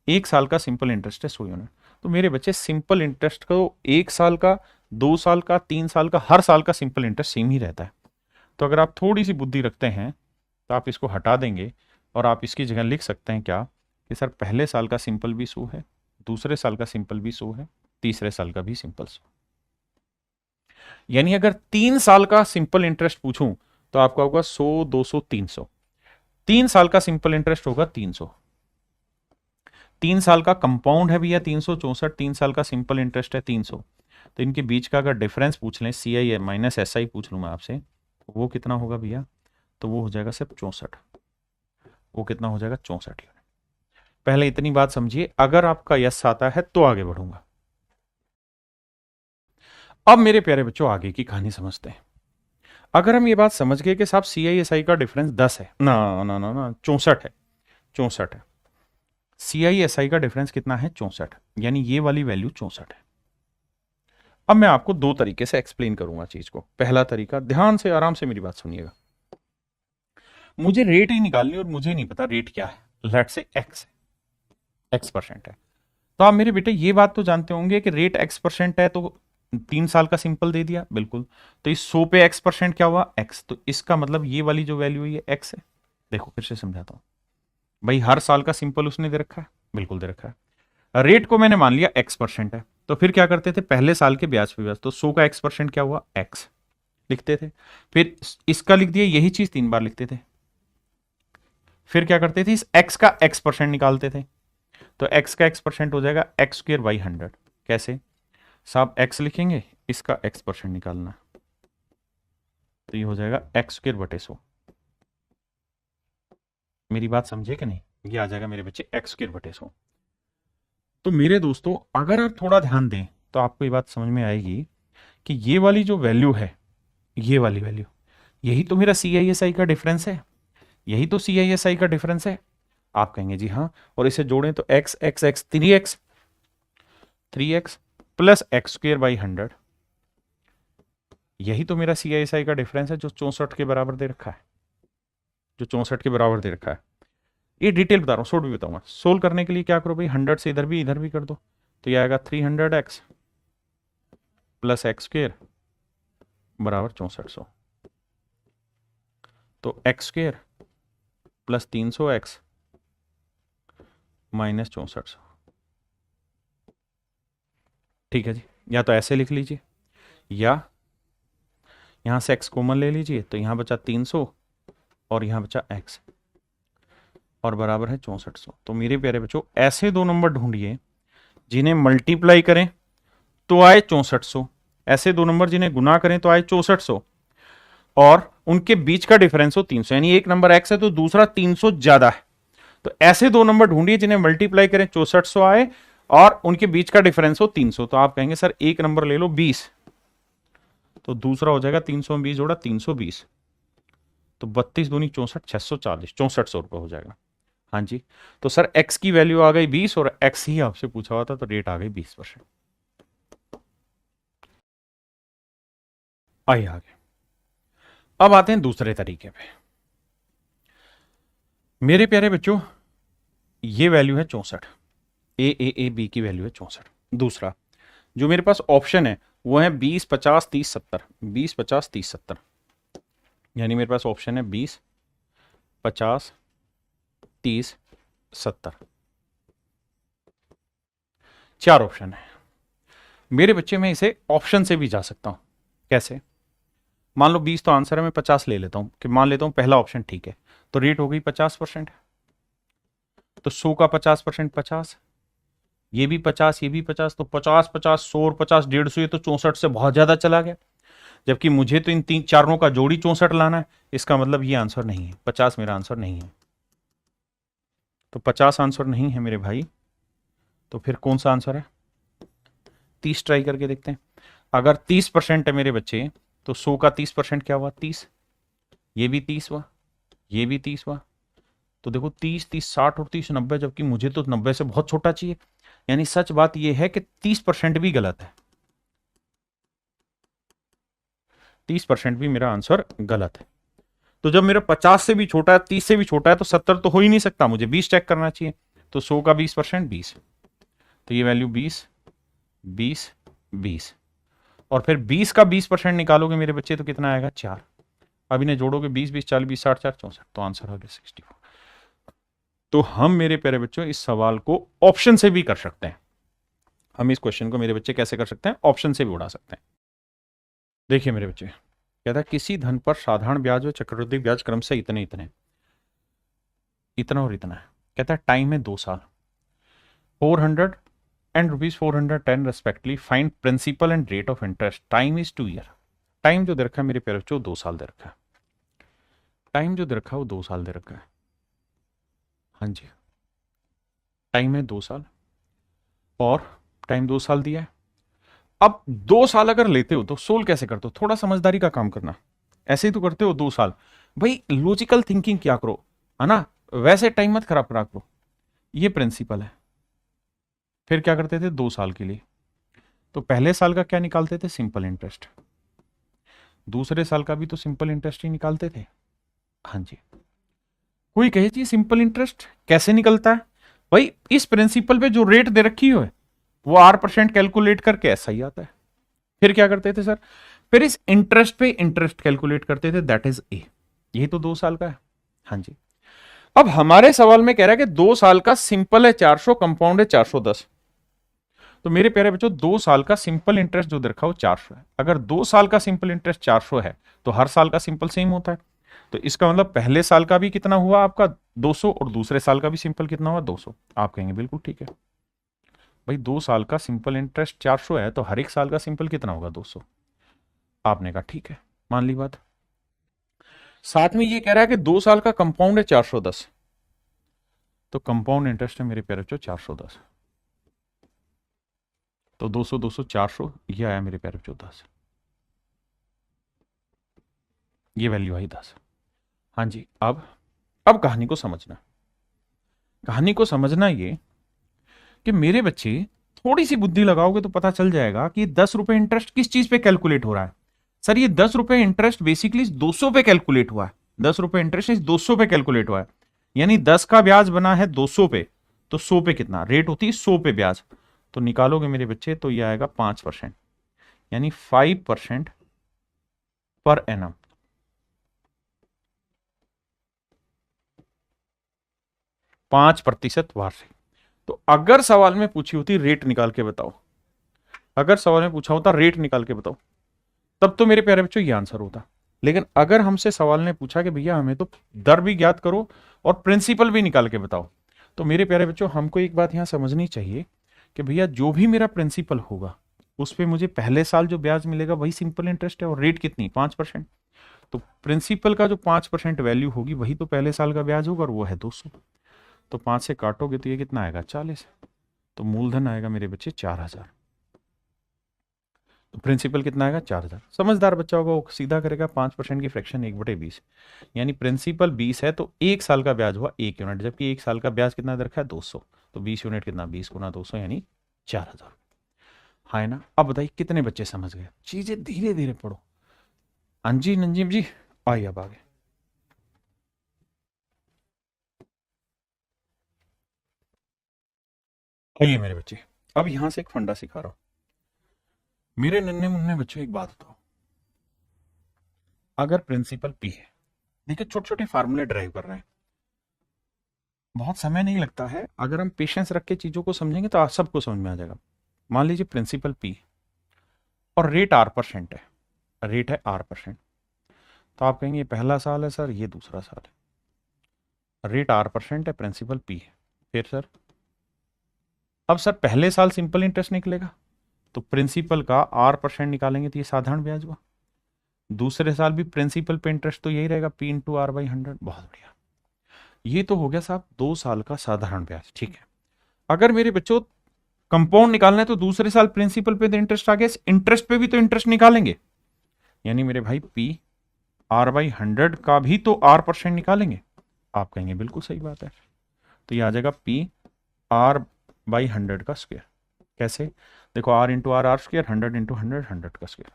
S1: 1 साल का सिंपल इंटरेस्ट है 100 यूनिट। तो मेरे बच्चे सिंपल इंटरेस्ट को 1 साल का, 2 साल का, 3 साल का, हर साल का सिंपल इंटरेस्ट सेम ही रहता है। तो अगर आप थोड़ी सी बुद्धि रखते हैं तो आप इसको हटा देंगे और आप इसकी जगह लिख सकते हैं क्या, कि सर पहले साल का सिंपल भी 100 है, दूसरे साल का सिंपल भी 100 है, तीसरे साल का भी सिंपल 100। यानी अगर 3 साल का सिंपल इंटरेस्ट पूछूं तो आपका होगा 100, 200, 300। 3 साल का सिंपल इंटरेस्ट होगा 300। 3 साल का कंपाउंड है भैया 364, 3 साल का सिंपल इंटरेस्ट है 300। तो इनके बीच का अगर डिफरेंस पूछ लें, सी आई माइनस एस आई पूछ लूँ मैं आपसे, वो कितना होगा भैया, तो वो हो जाएगा सिर्फ 64। वो कितना हो जाएगा, 64 यूनिट। पहले इतनी बात समझिए, अगर आपका यस आता है तो आगे बढ़ूंगा। अब मेरे प्यारे बच्चों आगे की कहानी समझते हैं। अगर हम ये बात समझ गए कि साहब सी आई एस आई का डिफरेंस 10 है, ना ना ना ना 64 है, 64 है। सी आई एस आई का डिफरेंस कितना है, 64, यानी ये वाली वैल्यू 64 है। अब मैं आपको दो तरीके से एक्सप्लेन करूंगा चीज को। पहला तरीका, ध्यान से आराम से मेरी बात सुनिएगा, मुझे रेट ही निकालनी और मुझे नहीं पता रेट क्या है, लेट से एक्स है, X% है। तो आप मेरे बेटे ये बात तो जानते होंगे कि रेट X% है तो 3 साल का सिंपल दे दिया, बिल्कुल। तो इस 100 पे X% क्या हुआ, X, तो इसका मतलब ये वाली जो वैल्यू है ये X है। देखो फिर से समझाता हूं भाई, हर साल का सिंपल उसने दे रखा है, बिल्कुल दे रखा है। रेट को मैंने मान लिया x% है, तो फिर क्या करते थे, पहले साल के ब्याज पे ब्याज, तो 100 का x% क्या हुआ, x लिखते थे। फिर इसका लिख दिया, यही चीज 3 बार लिखते थे। फिर क्या करते थे, इस x का x% निकालते थे, तो x का x% हो जाएगा x²/100। कैसे साहब, x लिखेंगे, इसका x% निकालना, तो ये हो जाएगा x²/100। मेरी बात समझे कि नहीं, ये आ जाएगा मेरे बच्चे x²/100। तो मेरे दोस्तों अगर आप थोड़ा ध्यान दें तो आपको ये बात समझ में आएगी कि ये वाली जो वैल्यू है, ये वाली वैल्यू, यही तो मेरा CISI का डिफरेंस है, यही तो CISI का डिफरेंस है। आप कहेंगे जी हाँ, और इसे जोड़ें तो x x x 3x plus x²/100, यही तो मेरा CISI का डिफरेंस है, जो 64 के बराबर दे रखा है, जो 64 के बराबर दे रखा है। ये डिटेल बता रहा हूँ, सोल्व भी बताऊंगा। सोल्व करने के लिए क्या करो भाई, 100 से इधर भी कर दो, तो ये आएगा 300x प्लस x² बराबर 6400। तो x² प्लस 300x माइनस 6400। ठीक है जी, या तो ऐसे लिख लीजिए, या यहां से x कॉमन ले लीजिए, तो यहां बचा 300 और यहां बचा x और बराबर है 6400। तो मेरे प्यारे बच्चों ऐसे दो नंबर ढूंढिए जिन्हें मल्टीप्लाई करें तो आए 6400, ऐसे दो नंबर जिन्हें गुना करें तो आए 6400, और उनके बीच का डिफरेंस हो 300, यानी एक नंबर x है तो दूसरा 300 ज्यादा है। तो ऐसे दो नंबर ढूंढिए जिन्हें मल्टीप्लाई करें 6400 आए और उनके बीच का डिफरेंस हो 300। तो आप कहेंगे सर एक नंबर ले लो 20, तो दूसरा हो जाएगा 300 में 20 जोड़ा 320, तो 32 दूनी 64, 640, 6400 रुपये हो जाएगा। हाँ जी, तो सर x की वैल्यू आ गई 20 और x ही आपसे पूछा हुआ था, तो रेट आ गई 20%। आइए आगे, अब आते हैं दूसरे तरीके पे। मेरे प्यारे बच्चों ये वैल्यू है 64, ए बी की वैल्यू है 64। दूसरा जो मेरे पास ऑप्शन है वो है 20 50 30 70, 20 50 30 70, यानी मेरे पास ऑप्शन है 20 50 30 70, 4 ऑप्शन है मेरे बच्चे। में इसे ऑप्शन से भी जा सकता हूं, कैसे, मान लो 20 तो आंसर है, मैं 50 ले लेता हूं, कि मान लेता हूं पहला ऑप्शन ठीक है, तो रेट हो गई 50%, तो 100 का 50% 50, ये भी 50 ये भी 50, तो 50 50 100 और 50 150, ये तो 64 से बहुत ज्यादा चला गया, जबकि मुझे तो इन तीन चारों का जोड़ी 64 लाना है। इसका मतलब ये आंसर नहीं है, 50 मेरा आंसर नहीं है, तो 50 आंसर नहीं है मेरे भाई। तो फिर कौन सा आंसर है, 30 ट्राई करके देखते हैं। अगर 30% है मेरे बच्चे, तो 100 का 30% क्या हुआ, 30, ये भी 30 हुआ, ये भी 30 हुआ, तो देखो 30 30 60 और 30 90, जबकि मुझे तो 90 से बहुत छोटा चाहिए। यानी सच बात यह है कि 30% भी गलत है, 30% भी मेरा आंसर गलत है। तो जब मेरा 50 से भी छोटा है, 30 से भी छोटा है, तो 70 तो हो ही नहीं सकता, मुझे 20 चेक करना चाहिए। तो 100 का 20% 20, तो ये वैल्यू 20 20 20, और फिर 20 का 20% निकालोगे मेरे बच्चे तो कितना आएगा, 4। अब इन्हें जोड़ोगे 20 20 40 20 60 4 64, तो आंसर आ गया 64। तो हम मेरे प्यारे बच्चों इस सवाल को ऑप्शन से भी कर सकते हैं, हम इस क्वेश्चन को मेरे बच्चे कैसे कर सकते हैं, ऑप्शन से भी उड़ा सकते हैं। देखिए मेरे बच्चे, कहता है किसी धन पर साधारण ब्याज व चक्रवृद्धि ब्याज क्रम से इतने इतने, इतना और इतना है। कहता है टाइम है 2 साल, 400 and ₹410 respectively, find principal and rate of interest, time is 2 year. Time जो दे रखा है मेरे प्यारे बच्चों 2 साल दे रखा है, टाइम जो दे रखा है वो 2 साल दे रखा है। हाँ जी, टाइम है 2 साल और टाइम 2 साल दिया है। अब 2 साल अगर लेते हो तो सोल्व कैसे करते हो, थोड़ा समझदारी का काम करना, ऐसे ही तो करते हो 2 साल, भाई लॉजिकल थिंकिंग क्या करो, है ना, वैसे टाइम मत खराब करा करो, ये प्रिंसिपल है। फिर क्या करते थे 2 साल के लिए, तो पहले साल का क्या निकालते थे, सिंपल इंटरेस्ट, दूसरे साल का भी तो सिंपल इंटरेस्ट ही निकालते थे। हाँ जी, कोई कहे जी सिंपल इंटरेस्ट कैसे निकलता है, भाई इस प्रिंसिपल पे जो रेट दे रखी हो वो R% कैलकुलेट करके ऐसा ही आता है। फिर क्या करते थे सर, फिर इस इंटरेस्ट पे इंटरेस्ट कैलकुलेट करते थे, दैट इज ए, यही तो 2 साल का है। हाँ जी, अब हमारे सवाल में कह रहा है कि 2 साल का सिंपल है 400, कंपाउंड है 410, तो मेरे प्यारे बच्चों 2 साल का सिंपल इंटरेस्ट जो दे रखा है वो 400 है। अगर 2 साल का सिंपल इंटरेस्ट 400 है तो हर साल का सिंपल सेम होता है। तो इसका मतलब पहले साल का भी कितना हुआ आपका 200 और दूसरे साल का भी सिंपल कितना हुआ 200। आप कहेंगे बिल्कुल ठीक है भाई, 2 साल का सिंपल इंटरेस्ट 400 है तो हर एक साल का सिंपल कितना होगा 200। आपने कहा ठीक है, मान ली बात। साथ में ये कह रहा है कि 2 साल का कंपाउंड है 410, तो कंपाउंड इंटरेस्ट है मेरे प्यारे बच्चों 410। तो 200 200 400 ये आया मेरे प्यारे बच्चों 10, ये वैल्यू आई 10। हाँ जी, अब कहानी को समझना। कहानी को समझना ये कि मेरे बच्चे थोड़ी सी बुद्धि लगाओगे तो पता चल जाएगा कि 10 रुपए इंटरेस्ट किस चीज पे कैलकुलेट हो रहा है। सर ये 10 रुपए इंटरेस्ट बेसिकली 200 पे कैलकुलेट हुआ है। 10 रुपए इंटरेस्ट इस 200 पे कैलकुलेट हुआ है, यानी 10 का ब्याज बना है 200 पे, तो 100 पे कितना रेट होती है 100 पे ब्याज, तो निकालोगे मेरे बच्चे तो ये आएगा 5%, यानी 5% पर एनम। पांच प्रतिशत वार्षिक। तो अगर सवाल में पूछी होती रेट निकाल के बताओ, अगर सवाल में पूछा होता रेट निकाल के बताओ, तब तो मेरे प्यारे बच्चों ये आंसर होता। लेकिन अगर हमसे सवाल ने पूछा कि भैया हमें तो दर भी ज्ञात करो और प्रिंसिपल भी निकाल के बताओ, तो मेरे प्यारे बच्चों हमको एक बात यहां समझनी चाहिए कि भैया जो भी मेरा प्रिंसिपल होगा उस पर मुझे पहले साल जो ब्याज मिलेगा वही सिंपल इंटरेस्ट है, और रेट कितनी 5%। तो प्रिंसिपल का जो 5% वैल्यू होगी वही तो पहले साल का ब्याज होगा, और वो है 200। तो 5 से काटोगे तो ये कितना आएगा 40। तो मूलधन आएगा मेरे बच्चे 4000। तो प्रिंसिपल कितना आएगा 4000। समझदार बच्चा होगा वो सीधा करेगा 5% की फ्रैक्शन 1/20, यानी प्रिंसिपल 20 है तो एक साल का ब्याज हुआ 1 यूनिट, जबकि एक साल का ब्याज कितना दे रखा है 200। तो 20 यूनिट कितना 20 गुना 200 यानी 4000। हाँ है ना। अब बताइए कितने बच्चे समझ गए। चीजें धीरे धीरे पढ़ो। अंजी नंजीम जी आइए अब आगे। आइए मेरे बच्चे, अब यहां से एक फंडा सिखा रहा हूं। मेरे नन्हे मुन्ने बच्चों एक बात बताओ, अगर प्रिंसिपल पी है, देखिए छोटे छोटे फार्मूले ड्राइव कर रहे हैं, बहुत समय नहीं लगता है, अगर हम पेशेंस रख के चीजों को समझेंगे तो सबको समझ में आ जाएगा। मान लीजिए प्रिंसिपल पी और रेट R% है, रेट है R%। तो आप कहेंगे ये पहला साल है सर, ये दूसरा साल है, रेट R% है, प्रिंसिपल पी है। फिर सर, अब सर पहले साल सिंपल इंटरेस्ट निकलेगा तो प्रिंसिपल का R% निकालेंगे तो ये साधारण ब्याज हुआ। दूसरे साल भी प्रिंसिपल पे इंटरेस्ट तो यही रहेगा P×R/100। बहुत बढ़िया, ये तो हो गया साहब 2 साल का साधारण ब्याज। ठीक है, अगर मेरे बच्चों कंपाउंड निकालना है तो दूसरे साल प्रिंसिपल पे तो इंटरेस्ट आ गया, इंटरेस्ट पे भी तो इंटरेस्ट निकालेंगे, यानी मेरे भाई P/R/100 का भी तो R% निकालेंगे। आप कहेंगे बिल्कुल सही बात है, तो ये आ जाएगा P/R/100 का स्क्वायर। कैसे देखो, R×R R स्क्वायर, 100×100 100 का स्क्वायर।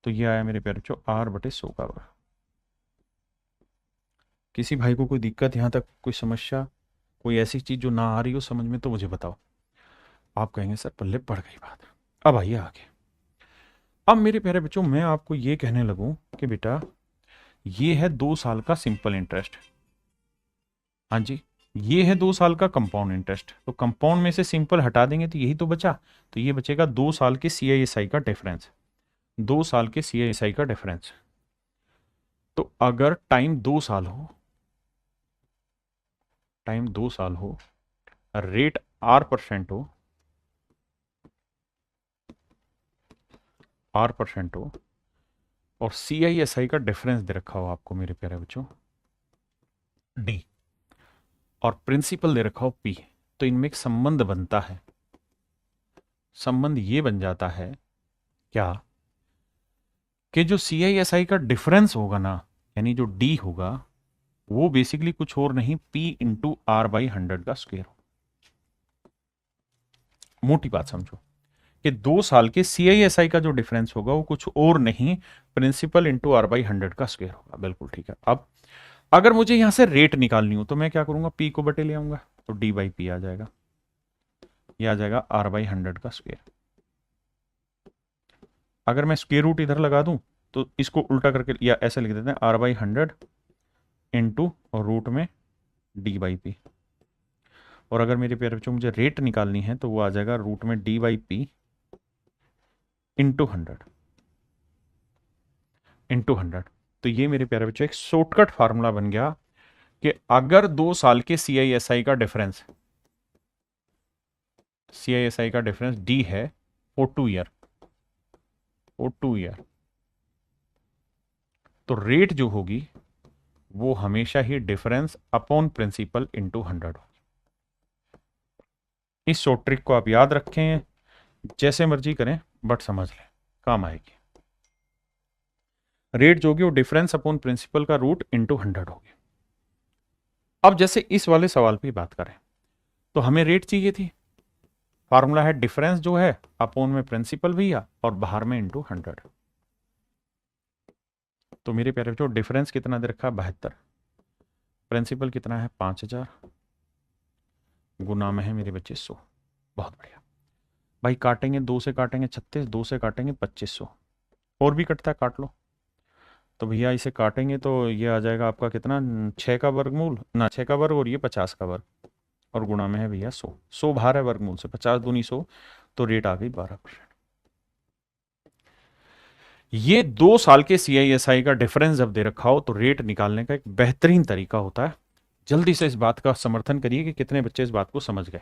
S1: तो ये आया मेरे प्यारे बच्चों R/100 का वर्ग। किसी भाई को कोई दिक्कत यहां तक, कोई समस्या, कोई ऐसी चीज जो ना आ रही हो समझ में तो मुझे बताओ। आप कहेंगे सर पल्ले पड़ गई बात। अब आइए आगे। अब मेरे प्यारे बच्चों मैं आपको ये कहने लगूं कि बेटा ये है 2 साल का सिंपल इंटरेस्ट, हाँ जी, ये है 2 साल का कंपाउंड इंटरेस्ट। तो कंपाउंड में से सिंपल हटा देंगे तो यही तो बचा, तो ये बचेगा 2 साल के CISI का डिफरेंस। 2 साल के CISI का डिफरेंस। तो अगर टाइम 2 साल हो, टाइम 2 साल हो, रेट R% हो, R% हो, और CISI का डिफरेंस दे रखा हो आपको मेरे प्यारे बच्चों D, और प्रिंसिपल दे रखा हो P, तो इनमें एक संबंध बनता है। संबंध ये बन जाता है क्या कि जो CISI का डिफरेंस होगा ना, यानी जो D होगा, वो बेसिकली कुछ और नहीं P×R/100 का स्क्वायर। मोटी बात समझो कि 2 साल के CISI का जो डिफरेंस होगा वो कुछ और नहीं प्रिंसिपल×R/100 का स्क्वायर होगा। बिल्कुल ठीक है। अब अगर मुझे यहां से रेट निकालनी हो तो मैं क्या करूंगा, P को बटे ले आऊंगा, तो D/P आ जाएगा, ये आ जाएगा R/100 का स्क्वायर। अगर मैं स्क्वायर रूट इधर लगा दूं तो इसको उल्टा करके या ऐसे लिख देते हैं R/100 इंटू और रूट में D/P। और अगर मेरे प्यारे बच्चों मुझे रेट निकालनी है तो वो आ जाएगा रूट में डी बाई पी इंटू 100। तो ये मेरे प्यारे बच्चों एक शॉर्टकट फार्मूला बन गया कि अगर 2 साल के CISI का डिफरेंस, CISI का डिफरेंस डी है फॉर 2 ईयर, तो रेट जो होगी वो हमेशा ही डिफरेंस अपॉन प्रिंसिपल इंटू 100 होगी। इस शॉर्ट ट्रिक को आप याद रखें, जैसे मर्जी करें बट समझ लें, काम आएगी। रेट जो होगी वो डिफरेंस अपॉन प्रिंसिपल का रूट इंटू 100 होगी। अब जैसे इस वाले सवाल पे बात करें तो हमें रेट चाहिए थी, फार्मूला है डिफरेंस जो है अपॉन में प्रिंसिपल भैया और बाहर में इंटू 100। तो मेरे प्यारे बच्चों डिफरेंस कितना दे रखा है 72, प्रिंसिपल कितना है 5000, गुना में है मेरे बच्चे 100। बहुत बढ़िया भाई, काटेंगे 2 से काटेंगे 36, 2 से काटेंगे 2500, और भी कटता है काट लो। तो भैया इसे काटेंगे तो ये आ जाएगा आपका कितना, 6 का वर्गमूल ना, 6 का वर्ग और ये 50 का वर्ग, और गुणा में है भैया 100, 100 बाहर है वर्गमूल से, 50 दूनी 100, तो रेट आ गई 12%। ये 2 साल के CISI का डिफरेंस जब दे रखा हो तो रेट निकालने का एक बेहतरीन तरीका होता है। जल्दी से इस बात का समर्थन करिए कि कितने बच्चे इस बात को समझ गए।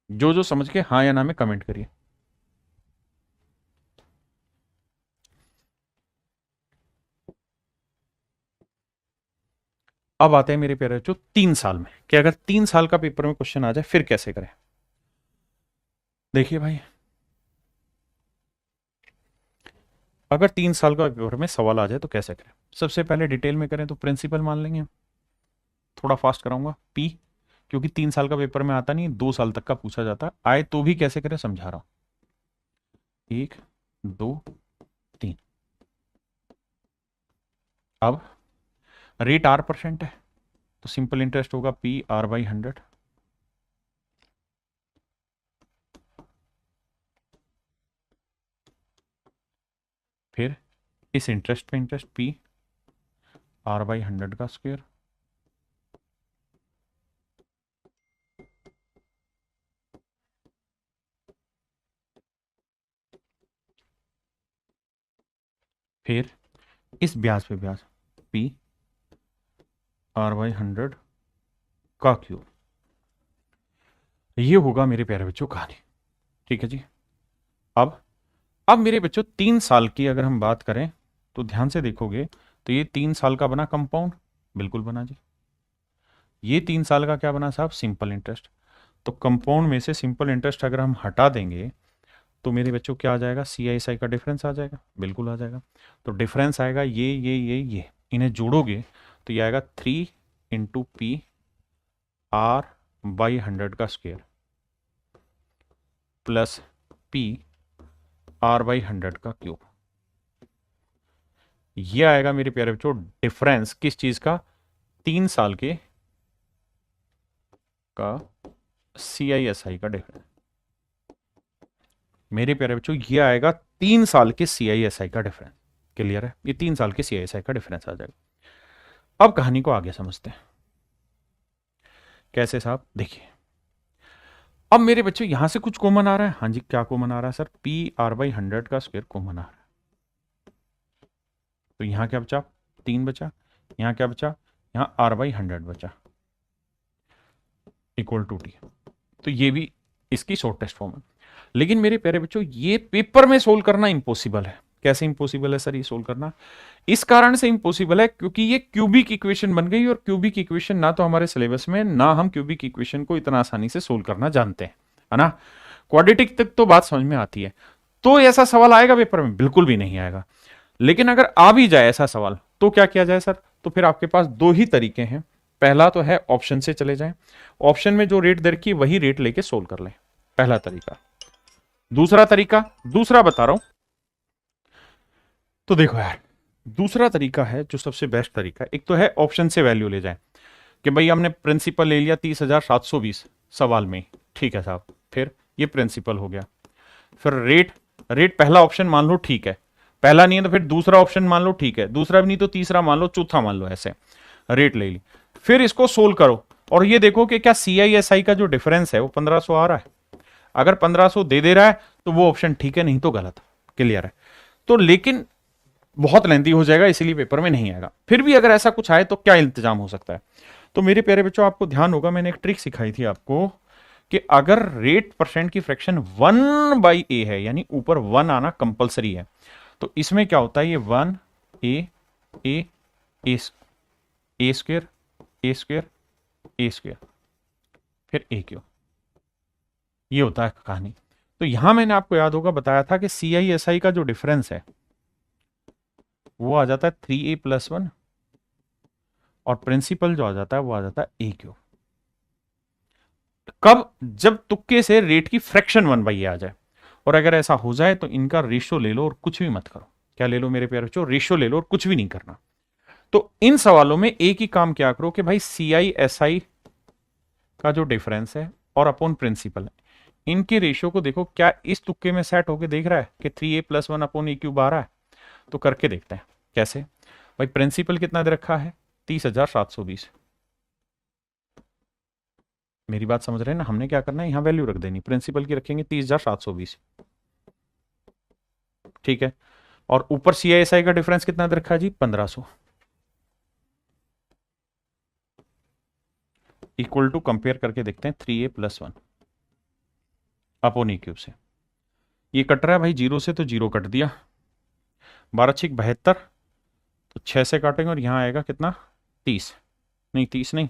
S1: जो समझ के हाँ या ना में कमेंट करिए। अब आते हैं मेरे प्यारे बच्चों 3 साल में, कि अगर 3 साल का पेपर में क्वेश्चन आ जाए फिर कैसे करें। देखिए भाई, अगर 3 साल का पेपर में सवाल आ जाए तो कैसे करें। सबसे पहले डिटेल में करें तो प्रिंसिपल मान लेंगे, थोड़ा फास्ट कराऊंगा पी, क्योंकि 3 साल का पेपर में आता नहीं, 2 साल तक का पूछा जाता है, आए तो भी कैसे करें समझा रहा हूं। 1 2 3। अब रेट R% है तो सिंपल इंटरेस्ट होगा पी R/100। फिर इस इंटरेस्ट पे इंटरेस्ट पी R/100 का स्क्वायर, फिर इस ब्याज पे ब्याज पी R/100 का क्यूब। ये होगा मेरे प्यारे बच्चों कहानी। ठीक है जी। अब मेरे बच्चों 3 साल की अगर हम बात करें तो ध्यान से देखोगे तो ये 3 साल का बना कंपाउंड, बिल्कुल बना जी। ये 3 साल का क्या बना साहब, सिंपल इंटरेस्ट। तो कंपाउंड में से सिंपल इंटरेस्ट अगर हम हटा देंगे तो मेरे बच्चों क्या आ जाएगा, CISI का डिफरेंस आ जाएगा, बिल्कुल आ जाएगा। तो डिफरेंस आएगा ये, इन्हें जोड़ोगे तो ये आएगा 3 इंटू पी R/100 का स्क्वायर प्लस पी R/100 का क्यूब। ये आएगा मेरे प्यारे बच्चों डिफरेंस किस चीज का, 3 साल के का CISI का डिफरेंस। मेरे प्यारे बच्चों ये आएगा 3 साल के CISI का डिफरेंस। क्लियर है, ये 3 साल के CISI का डिफरेंस आ जाएगा। अब कहानी को आगे समझते हैं कैसे साहब। देखिए अब मेरे बच्चों यहां से कुछ कॉमन आ रहा है, हाँ जी क्या कॉमन आ रहा है सर, पी R/100 का स्क्वायर कॉमन आ रहा है। तो यहां क्या बचा, 3 बचा, यहां क्या बचा, यहां R/100 बचा इक्वल टू टी। तो ये भी इसकी शॉर्टेस्ट फॉर्म है। लेकिन मेरे प्यारे बच्चों ये पेपर में सोल्व करना इंपॉसिबल है। कैसे इंपॉसिबल है सर ये सोल्व करना, इस कारण से इंपॉसिबल है क्योंकि ये क्यूबिक इक्वेशन बन गई, और क्यूबिक इक्वेशन ना तो हमारे सिलेबस में, ना हम क्यूबिक इक्वेशन को इतना आसानी से सोल्व करना जानते हैं, है ना। क्वाड्रेटिक तक तो बात समझ में आती है। तो ऐसा सवाल आएगा पेपर में, बिल्कुल भी नहीं आएगा। लेकिन अगर आ भी जाए ऐसा सवाल तो क्या किया जाए सर, तो फिर आपके पास 2 ही तरीके हैं। पहला तो है ऑप्शन से चले जाएं, ऑप्शन में जो रेट दे रखी वही रेट लेके सोल्व कर लें, पहला तरीका। दूसरा तरीका, दूसरा बता रहा हूं, तो देखो यार दूसरा तरीका है जो सबसे बेस्ट तरीका है। एक तो है ऑप्शन से वैल्यू ले जाए कि भाई हमने प्रिंसिपल ले लिया 30,720 सवाल में, ठीक है साहब, फिर ये प्रिंसिपल हो गया। फिर रेट पहला ऑप्शन मान लो ठीक है, पहला नहीं है तो फिर दूसरा ऑप्शन मान लो ठीक है, दूसरा भी नहीं तो तीसरा मान लो, चौथा मान लो, ऐसे रेट ले ली। फिर इसको सोल्व करो और ये देखो कि क्या CISI का जो डिफरेंस है वो 1500 आ रहा है। अगर 1500 दे रहा है तो वो ऑप्शन ठीक है, नहीं तो गलत। क्लियर है। तो लेकिन बहुत लेंथी हो जाएगा, इसीलिए पेपर में नहीं आएगा। फिर भी अगर ऐसा कुछ आए तो क्या इंतजाम हो सकता है? तो मेरे प्यारे बच्चों, आपको ध्यान होगा, मैंने एक ट्रिक सिखाई थी आपको कि अगर रेट परसेंट की फ्रैक्शन 1/a है, यानी ऊपर 1 आना कंपलसरी है, तो इसमें क्या होता है, ये 1a a square a square a square फिर a क्यू, ये होता है कहानी। तो यहां मैंने आपको याद होगा बताया था कि CISI का जो डिफरेंस है वो आ जाता है 3a+1 और प्रिंसिपल जो आ जाता है वो आ जाता है a क्यू। कब? जब तुक्के से रेट की फ्रैक्शन 1/a आ जाए। और अगर ऐसा हो जाए तो इनका रेशियो ले लो और कुछ भी मत करो। क्या ले लो मेरे प्यारे बच्चों? रेशियो ले लो और कुछ भी नहीं करना। तो इन सवालों में एक ही काम क्या करो कि भाई CISI का जो डिफरेंस है और अपॉन प्रिंसिपल है, इनके रेशियो को देखो क्या इस तुक्के में सेट होके देख रहा है कि 3a+1 अपॉन a³ आ रहा है। तो करके देखते हैं कैसे। भाई प्रिंसिपल कितना दे रखा है? 30,720। मेरी बात समझ रहे हैं ना? हमने क्या करना है, यहां वैल्यू रख देनी, प्रिंसिपल की रखेंगे 30,720। ठीक है। और ऊपर CISI का डिफरेंस कितना दे रखा है जी? 1500। इक्वल टू कंपेयर करके देखते हैं 3a+1 अपॉन a³ से। ये कट रहा है भाई जीरो से, तो जीरो कट दिया। 12×6 = 72, तो 6 से काटेंगे और यहां आएगा कितना? 30। नहीं 30 नहीं,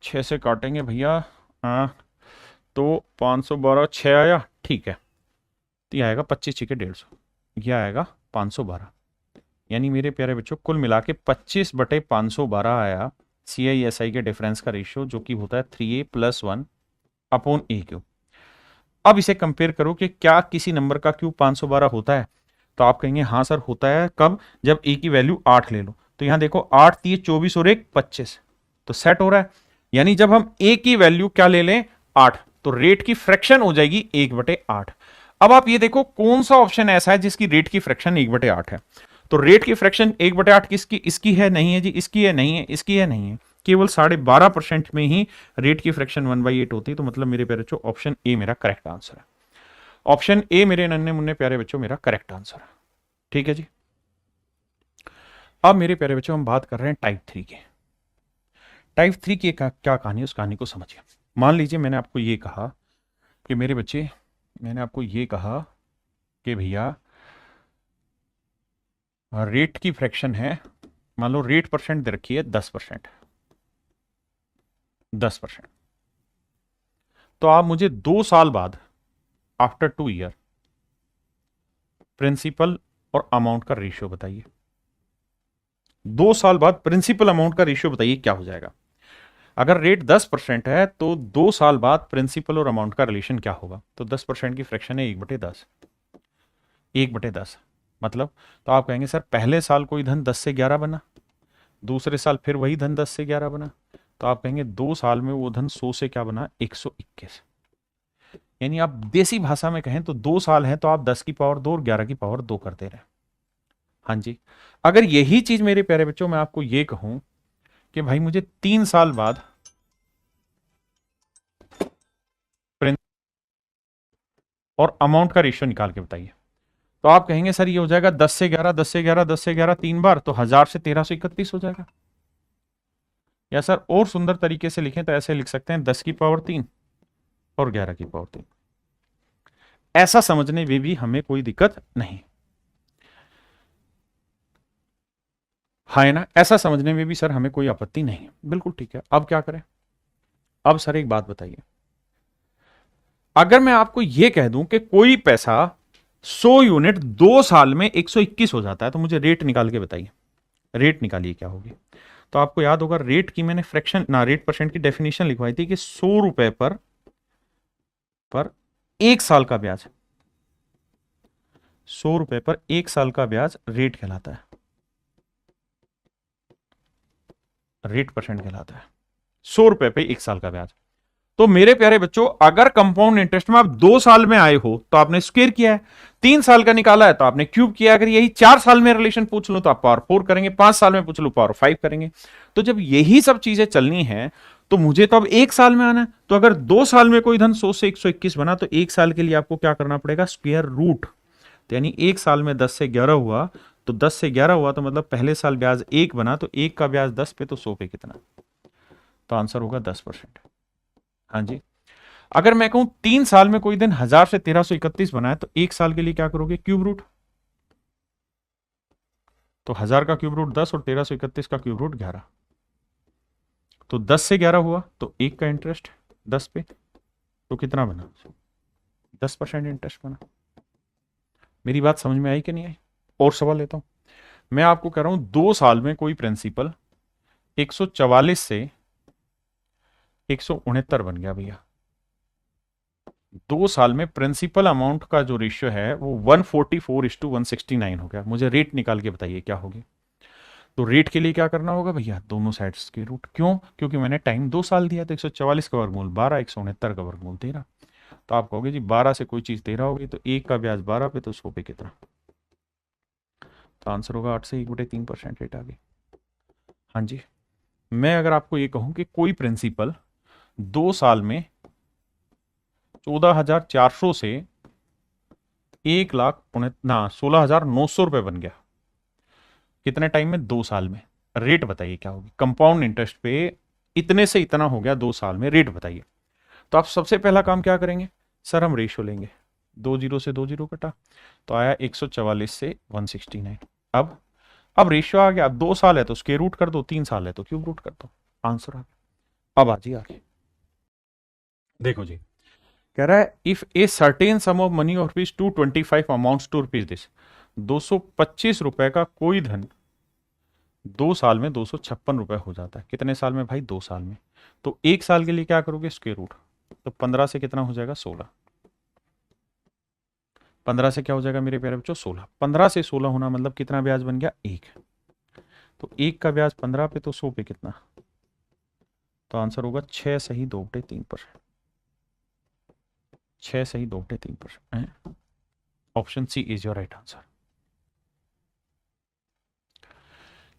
S1: 6 से काटेंगे भैया। हाँ, तो 512, 6 आया, ठीक है। तो यह आएगा 25×150, यह आएगा 512। यानी मेरे प्यारे बच्चों कुल मिला के 25/512 आया CISI के डिफरेंस का रेशियो, जो कि होता है 3a+1 अपॉन a³। अब इसे कंपेयर करो कि क्या किसी नंबर का क्यूब 512 होता है? तो आप कहेंगे हाँ सर होता है। कब? जब a की वैल्यू 8 ले लो। तो यहां देखो 8 3 24 और 1 25, तो सेट हो रहा है। यानी जब हम a की वैल्यू क्या ले लें? 8, तो रेट की फ्रैक्शन हो जाएगी 1/8। अब आप ये देखो कौन सा ऑप्शन ऐसा है जिसकी रेट की फ्रैक्शन 1/8 है। तो रेट की फ्रैक्शन 1/8 किसकी? इसकी है? नहीं है जी। इसकी है? नहीं है। इसकी है? नहीं है। केवल 12.5% में ही रेट की फ्रैक्शन 1/8 होती है। तो मतलब मेरे प्यारे बच्चों ऑप्शन ए मेरा करेक्ट आंसर है। ऑप्शन ए मेरे नन्हे मुन्ने प्यारे बच्चों मेरा करेक्ट आंसर है। ठीक है जी। अब मेरे प्यारे बच्चों हम बात कर रहे हैं टाइप 3 की। टाइप 3 की क्या कहानी है, उस कहानी को समझिए। मान लीजिए मैंने आपको ये कहा कि मेरे बच्चे, मैंने आपको ये कहा कि भैया रेट की फ्रैक्शन है, मान लो रेट परसेंट दे रखी है 10%। 10%। तो आप मुझे 2 साल बाद, आफ्टर 2 ईयर, प्रिंसिपल और अमाउंट का रेशियो बताइए। 2 साल बाद प्रिंसिपल अमाउंट का रेशियो बताइए क्या हो जाएगा। अगर रेट 10% है तो 2 साल बाद प्रिंसिपल और अमाउंट का रिलेशन क्या होगा? तो 10% की फ्रैक्शन है 1/10। 1/10 मतलब, तो आप कहेंगे सर पहले साल कोई धन 10 से 11 बना, दूसरे साल फिर वही धन 10 से 11 बना, तो आप कहेंगे 2 साल में वो धन 100 से क्या बना? 121। यानी आप देसी भाषा में कहें तो 2 साल है तो आप 10 की पावर 2 और 11 की पावर 2 करते रहे। हाँ जी। अगर यही चीज मेरे प्यारे बच्चों मैं आपको ये कहूं कि भाई मुझे 3 साल बाद और अमाउंट का रेशियो निकाल के बताइए, तो आप कहेंगे सर ये हो जाएगा 10 से 11, 10 से 11, 10 से 11 3 बार, तो 1000 से 1331 हो जाएगा। या सर और सुंदर तरीके से लिखें तो ऐसे लिख सकते हैं 10 की पावर 3 और 11 की पावर 3। ऐसा समझने में भी हमें कोई दिक्कत नहीं, हाँ है ना? ऐसा समझने में भी सर हमें कोई आपत्ति नहीं है, बिल्कुल ठीक है। अब क्या करें? अब सर एक बात बताइए, अगर मैं आपको यह कह दूं कि कोई पैसा 100 यूनिट 2 साल में 121 हो जाता है, तो मुझे रेट निकाल के बताइए। रेट निकालिए क्या होगी। तो आपको याद होगा रेट की मैंने फ्रैक्शन ना रेट परसेंट की डेफिनेशन लिखवाई थी कि 100 रुपए पर 1 साल का ब्याज, 100 रुपए पर 1 साल का ब्याज रेट कहलाता है, रेट परसेंट कहलाता है। 100 रुपए पे 1 साल का ब्याज। तो मेरे प्यारे बच्चों अगर कंपाउंड इंटरेस्ट में आप 2 साल में आए हो तो आपने स्क्वायर किया है, 3 साल का निकाला है तो आपने क्यूब किया। अगर यही 4 साल में रिलेशन पूछ लो तो आप पावर 4 करेंगे, 5 साल में पूछ लो पावर 5 करेंगे। तो जब यही सब चीजें चलनी है तो मुझे तो अब 1 साल में आना है। तो अगर 2 साल में कोई धन 100 से 121 बना तो 1 साल के लिए आपको क्या करना पड़ेगा, स्क्वायर रूट। तो यानी 1 साल में 10 से 11 हुआ, तो 10 से 11 हुआ तो मतलब पहले साल ब्याज 1 बना, तो 1 का ब्याज 10 पे, तो 100 पे कितना, तो आंसर होगा 10%। हाँ जी। अगर मैं कहूं 3 साल में कोई दिन 1000 से 1331 बनाए तो 1 साल के लिए क्या करोगे, क्यूब रूट। तो 1000 का क्यूब रूट 10 और 1331 का क्यूब रूट 11, तो 10 से 11 हुआ तो 1 का इंटरेस्ट 10 पे, तो कितना बना, 10% इंटरेस्ट बना। मेरी बात समझ में आई कि नहीं आई? और सवाल लेता हूं। मैं आपको कह रहा हूं 2 साल में कोई प्रिंसिपल 144 से 169 बन गया भैया। 2 साल में प्रिंसिपल अमाउंट का जो रेशियो है वो 144:169 हो गया। मुझे रेट निकाल के बताइए क्या होगी। तो रेट के लिए क्या करना होगा भैया, दोनों साइड्स के रूट। क्यों? क्योंकि मैंने टाइम 2 साल दिया, तो 144 का वर्गमूल 12, 169 का वर्गमूल 13। तो आप कहोगे जी 12 से कोई चीज 13 होगी, तो 1 का ब्याज 12 पे, तो 100 पे कितना, तो आंसर होगा 8 से 1/3% रेट आ गई। हाँ जी। मैं अगर आपको ये कहूं कि कोई प्रिंसिपल 2 साल में 14,400 से 16,900 रुपए बन गया, कितने टाइम में, 2 साल में। रेट बताइए क्या होगी, कंपाउंड इंटरेस्ट पे इतने से इतना हो गया 2 साल में, रेट बताइए। तो आप सबसे पहला काम क्या करेंगे, सर हम रेशियो लेंगे, 2 जीरो से 2 जीरो कटा, तो आया 144 से 169। अब रेशियो आ गया, अब 2 साल है तो स्क्वायर रूट कर दो, 3 साल है तो क्यूब रूट कर दो, आंसर आ गया। अब आजिए आगे, देखो जी, कह रहा है if a certain sum of money of rupees 225 amounts to rupees this, 225 रुपए का कोई धन 2 साल में 256 रुपए हो जाता है। कितने साल में भाई, 2 साल में। तो 1 साल के लिए क्या करोगे, स्क्वायर रूट। तो 15 से कितना हो जाएगा, 16। 15 से क्या हो जाएगा मेरे प्यारे बच्चों, 16। 15 से 16 होना मतलब कितना ब्याज बन गया, 1। तो 1 का ब्याज 15 पे, तो 100 पे कितना, तो आंसर होगा 6 सही 2/3%। 6 सही 2/3%। Option C is your right answer.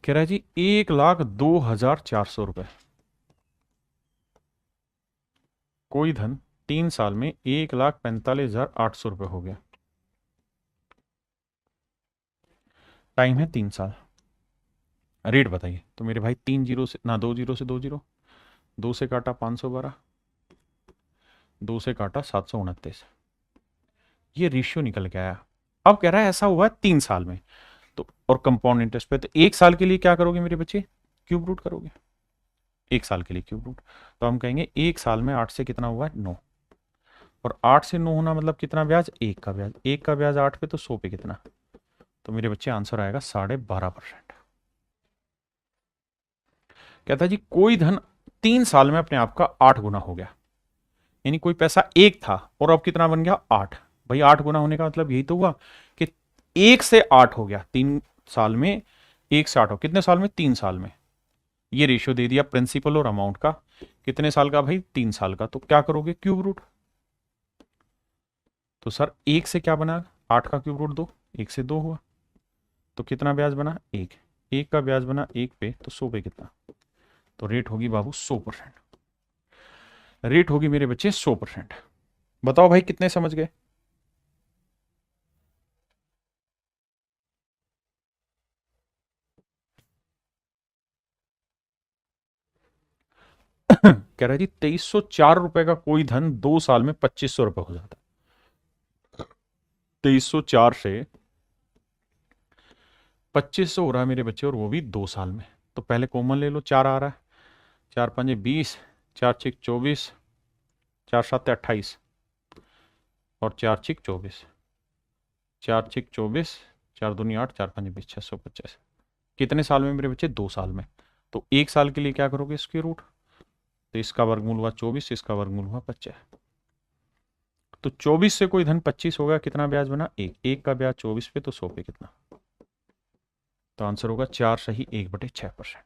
S1: कह रहा है जी 1,02,400 रुपए, कोई धन 3 साल में 1,45,800 रुपए हो गया, टाइम है 3 साल, रेट बताइए। तो मेरे भाई 3 जीरो से ना, 2 जीरो से 2 जीरो, 2 से काटा 512, 2 से काटा 729, ये रेशियो निकल के आया। अब कह रहा है ऐसा हुआ है 3 साल में, तो और कंपाउंड इंटरेस्ट पे, तो 1 साल के लिए क्या करोगे मेरे बच्चे, क्यूब रूट करोगे। 1 साल के लिए क्यूब रूट, तो हम कहेंगे 1 साल में 8 से कितना हुआ है, 9, और 8 से 9 होना मतलब कितना ब्याज, 1 का ब्याज। 1 का ब्याज 8 पे, तो 100 पे कितना, तो मेरे बच्चे आंसर आएगा 12.5%। कहता है जी कोई धन 3 साल में अपने आप का 8 गुना हो गया, यानी कोई पैसा 1 था और अब कितना बन गया, 8। भाई 8 गुना होने का मतलब यही तो हुआ कि 1 से 8 हो गया 3 साल में, 1 से 8 हो, कितने साल में, 3 साल में। ये रेशियो दे दिया प्रिंसिपल और अमाउंट का, कितने साल का भाई, 3 साल का। तो क्या करोगे, क्यूब रूट। तो सर 1 से क्या बना, 8 का क्यूब रूट 2, 1 से 2 हुआ, तो कितना ब्याज बना, 1। 1 का ब्याज बना 1 पे, तो 100 पे कितना, तो रेट होगी बाबू 100%। रेट होगी मेरे बच्चे 100%। बताओ भाई कितने समझ गए। कह रहा है जी 2304 रुपए का कोई धन 2 साल में 2500 रुपए हो जाता है। 2304 से 2500 हो रहा है मेरे बच्चे, और वो भी 2 साल में। तो पहले कॉमन ले लो, 4 आ रहा है, 4 पंजे 20, 4 छिक 24, 4 सात 28, और 4 छिक 24, 4 छिक 24, 4 दूनी 8, 4 पंजे 20, 650। कितने साल में मेरे बच्चे, 2 साल में। तो 1 साल के लिए क्या करोगे, इसके रूट। तो इसका वर्गमूल हुआ 24, इसका वर्गमूल हुआ 50। तो 24 से कोई धन 25 होगा, कितना ब्याज बना, 1। 1 का ब्याज 24 पे, तो 100 पे कितना, तो आंसर होगा 4 सही 1/6%।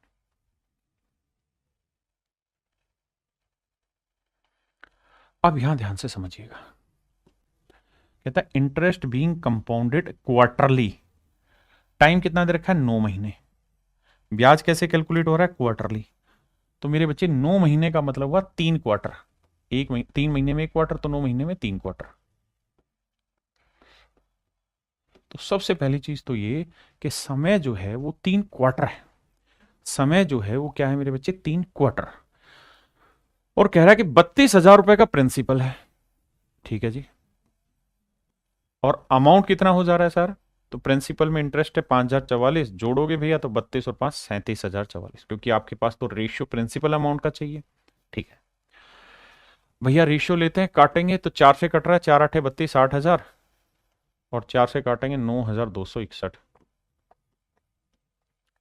S1: अब यहां ध्यान से समझिएगा, कहता है interest being compounded quarterly, time कितना दे रखा है, 9 महीने। ब्याज कैसे कैलकुलेट हो रहा है, क्वार्टरली। तो मेरे बच्चे 9 महीने का मतलब हुआ 3 क्वार्टर। 3 महीने में 1 क्वार्टर, तो 9 महीने में 3 क्वार्टर। तो सबसे पहली चीज तो ये कि समय जो है वो 3 क्वार्टर है। समय जो है वो क्या है मेरे बच्चे, 3 क्वार्टर। और कह रहा है कि 32,000 रुपए का प्रिंसिपल है। ठीक है जी। और अमाउंट कितना हो जा रहा है सर? तो प्रिंसिपल में इंटरेस्ट है 5,044, जोड़ोगे भैया तो 32 और 5 37,044, क्योंकि आपके पास तो रेशियो प्रिंसिपल अमाउंट का चाहिए। ठीक है भैया, रेशियो लेते हैं, काटेंगे तो 4 से कट रहा है, 4 8 32, 60,000, और 4 से काटेंगे 9,261।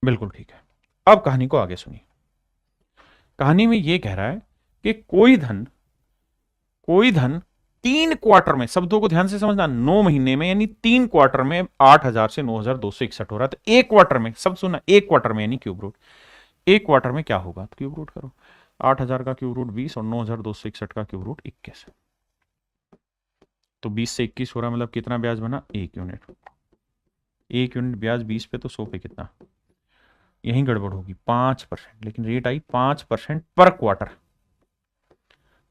S1: बिल्कुल ठीक है। अब कहानी को आगे सुनिए। कहानी में यह कह रहा है कि कोई धन 3 क्वार्टर में, शब्दों को ध्यान से समझना, 9 महीने में यानी 3 क्वार्टर में 8,000 से 9,261 हो रहा है। तो एक क्वार्टर में, सब सुना, एक क्वार्टर में यानी क्यूब रूट, एक क्वार्टर में क्या होगा? तो क्यूब रूट करो, 8,000 का क्यूब रूट 20 और 9,261 का क्यूब रूट 21। तो 20 से 21 हो रहा, मतलब कितना ब्याज बना? 1 यूनिट। 1 यूनिट ब्याज 20 पे, तो 100 पे कितना? यही गड़बड़ होगी, 5%। लेकिन रेट आई 5% पर क्वार्टर,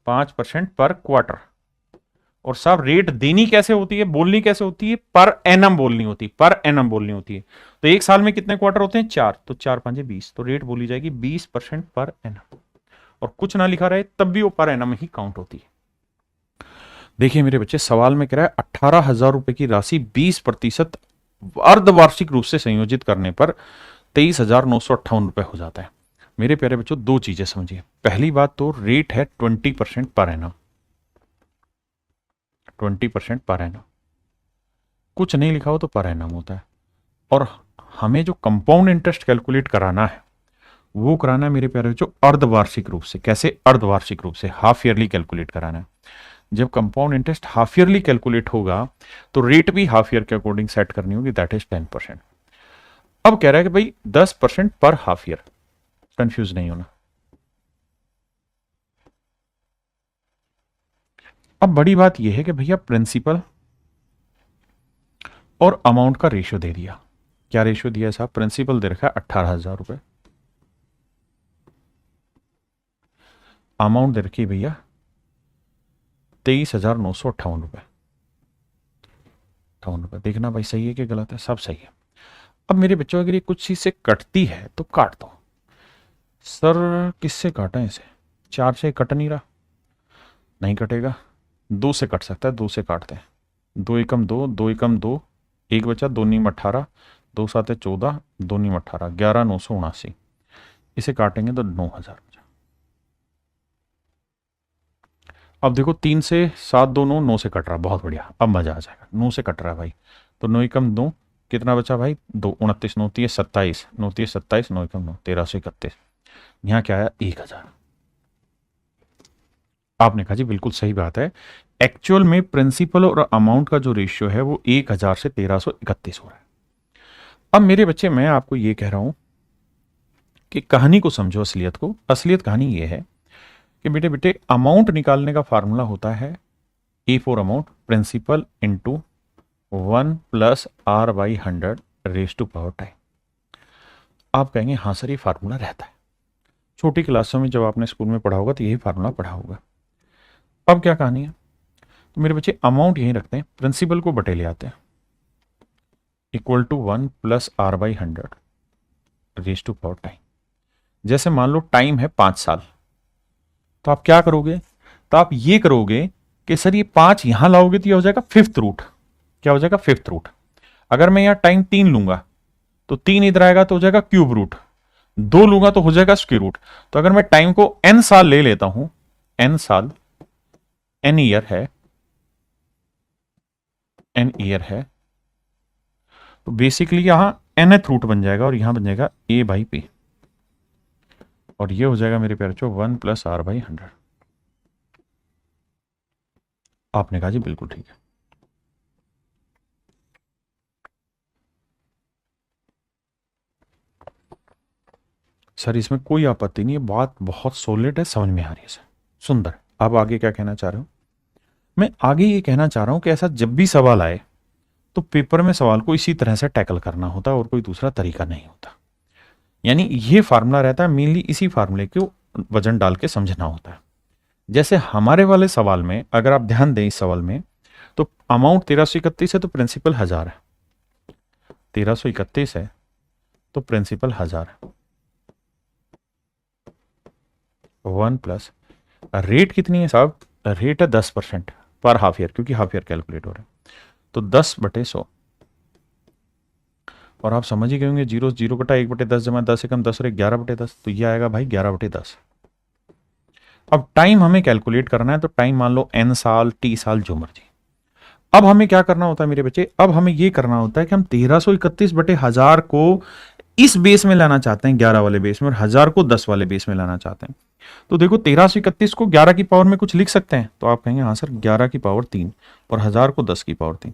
S1: 5% पर क्वार्टर। और साहब रेट देनी कैसे होती है, बोलनी कैसे होती है? पर एनम बोलनी होती है, पर एनम बोलनी होती है। तो एक साल में कितने क्वार्टर होते हैं? 4, तो 4 5 20, तो रेट बोली जाएगी 20% पर एनम। और कुछ ना लिखा रहे तब भी वो पर एनम ही काउंट होती है। देखिए मेरे बच्चे, सवाल में कह रहा है 18,000 रुपए की राशि 20% अर्धवार्षिक रूप से संयोजित करने पर 23,958 रुपए हो जाता है। मेरे प्यारे बच्चों, दो चीजें समझिए। पहली बात तो रेट है 20% पर एनम, 20% पर एनम। कुछ नहीं लिखा हो तो पर एनम होता है। और हमें जो कंपाउंड इंटरेस्ट कैलकुलेट कराना है वो कराना है मेरे प्यारे बच्चों अर्धवार्षिक रूप से। कैसे? अर्धवार्षिक रूप से, हाफ ईयरली कैलकुलेट कराना है। जब compound interest half yearly calculate होगा तो रेट भी हाफ ईयर के अकॉर्डिंग सेट करनी होगी, दैट इज 10%। अब कह रहा है कि भाई 10% पर हाफ ईयर, कंफ्यूज नहीं होना। अब बड़ी बात यह है कि भैया प्रिंसिपल और अमाउंट का रेशियो दे दिया। क्या रेशियो दिया है साहब? प्रिंसिपल दे रखा है 18,000 रुपए, अमाउंट दे रखी है भैया 23,958 रुपए। 58 रुपए। देखना भाई सही है कि गलत है? सब सही है। अब मेरे बच्चों, अगर ये कुछ चीज से कटती है तो काट दो। सर किससे काटा इसे? 4 से कट नहीं रहा, नहीं कटेगा। 2 से कट सकता है, 2 से काटते हैं। 2 एकम 2, 2 एकम 2, 1 बचा, 2 नीम 18, 2 7 14, 2 नीम 18, 11,979। इसे काटेंगे तो 9,000 बचा। अब देखो 3 से 7 2 9, 9 से कट रहा, बहुत बढ़िया, अब मजा आ जाएगा। 9 से कट रहा है भाई, तो 9 एकम 2, कितना बचा भाई? 2 29, 9 30 27, 9 30 27, 9 एकम 9 1331। यहाँ क्या आया? 1,000। आपने कहा जी बिल्कुल सही बात है, एक्चुअल में प्रिंसिपल और अमाउंट का जो रेशियो है वो 1,000 से 1,331 हो रहा है। अब मेरे बच्चे, मैं आपको ये कह रहा हूं कि कहानी को समझो, असलियत को। असलियत कहानी ये है कि बेटे बेटे अमाउंट निकालने का फार्मूला होता है A for amount, principal into 1 plus R by 100 raise to power time. आप कहेंगे हाँ सर ये फार्मूला रहता है, छोटी क्लासों में जब आपने स्कूल में पढ़ा होगा तो यही फार्मूला पढ़ा होगा। अब क्या कहानी है? तो मेरे बच्चे अमाउंट यहीं रखते हैं, प्रिंसिपल को बटे ले आते हैं, equal to 1 plus R by 100 raise to power time. जैसे मान लो टाइम है 5 साल, तो आप क्या करोगे? तो आप ये करोगे कि सर ये 5 यहां लाओगे तो यह हो जाएगा 5th रूट। क्या हो जाएगा? 5th root. अगर मैं यहां टाइम 3 लूंगा तो 3 इधर आएगा तो हो जाएगा क्यूब रूट, 2 लूंगा तो हो जाएगा स्क्वायर रूट। तो अगर मैं टाइम को n साल ले लेता हूं, n साल, n ईयर है, n ईयर है, तो बेसिकली यहां nth रूट बन जाएगा और यहां बन जाएगा a बाई पी, और ये हो जाएगा मेरे प्यारे बच्चों 1 प्लस आर बाई 100। आपने कहा जी बिल्कुल ठीक है। सर इसमें कोई आपत्ति नहीं है, बात बहुत सॉलिड है, समझ में आ रही है सर, सुंदर। अब आगे क्या कहना चाह रहे हो? मैं आगे ये कहना चाह रहा हूं कि ऐसा जब भी सवाल आए तो पेपर में सवाल को इसी तरह से टैकल करना होता है और कोई दूसरा तरीका नहीं होता। यानी ये फार्मूला रहता है, मेनली इसी फार्मूले को वजन डाल के समझना होता है। जैसे हमारे वाले सवाल में अगर आप ध्यान दें, इस सवाल में तो अमाउंट 1331 है तो प्रिंसिपल 1000 है, 1331 है तो प्रिंसिपल 1000 है। 1 प्लस रेट कितनी है साहब? रेट है 10% पर हाफ ईयर, क्योंकि हाफ ईयर कैलकुलेट हो रहा है, तो 10/100। और आप समझ ही गए होंगे, 0 0 कटा 1/10 जमा 10 से कम 10 और 11/10, तो ये आएगा भाई 11/10। अब टाइम हमें कैलकुलेट करना है, तो टाइम मान लो n साल, t साल, जो मर्जी। अब हमें क्या करना होता है मेरे बच्चे? अब हमें ये करना होता है कि हम 1331/1000 को इस बेस में लाना चाहते हैं, 11 वाले बेस में, और 1000 को 10 वाले बेस में लाना चाहते हैं। तो देखो 1331 को 11 की पावर में कुछ लिख सकते हैं, तो आप कहेंगे हाँ सर 11 की पावर 3, और 1000 को 10 की पावर 3,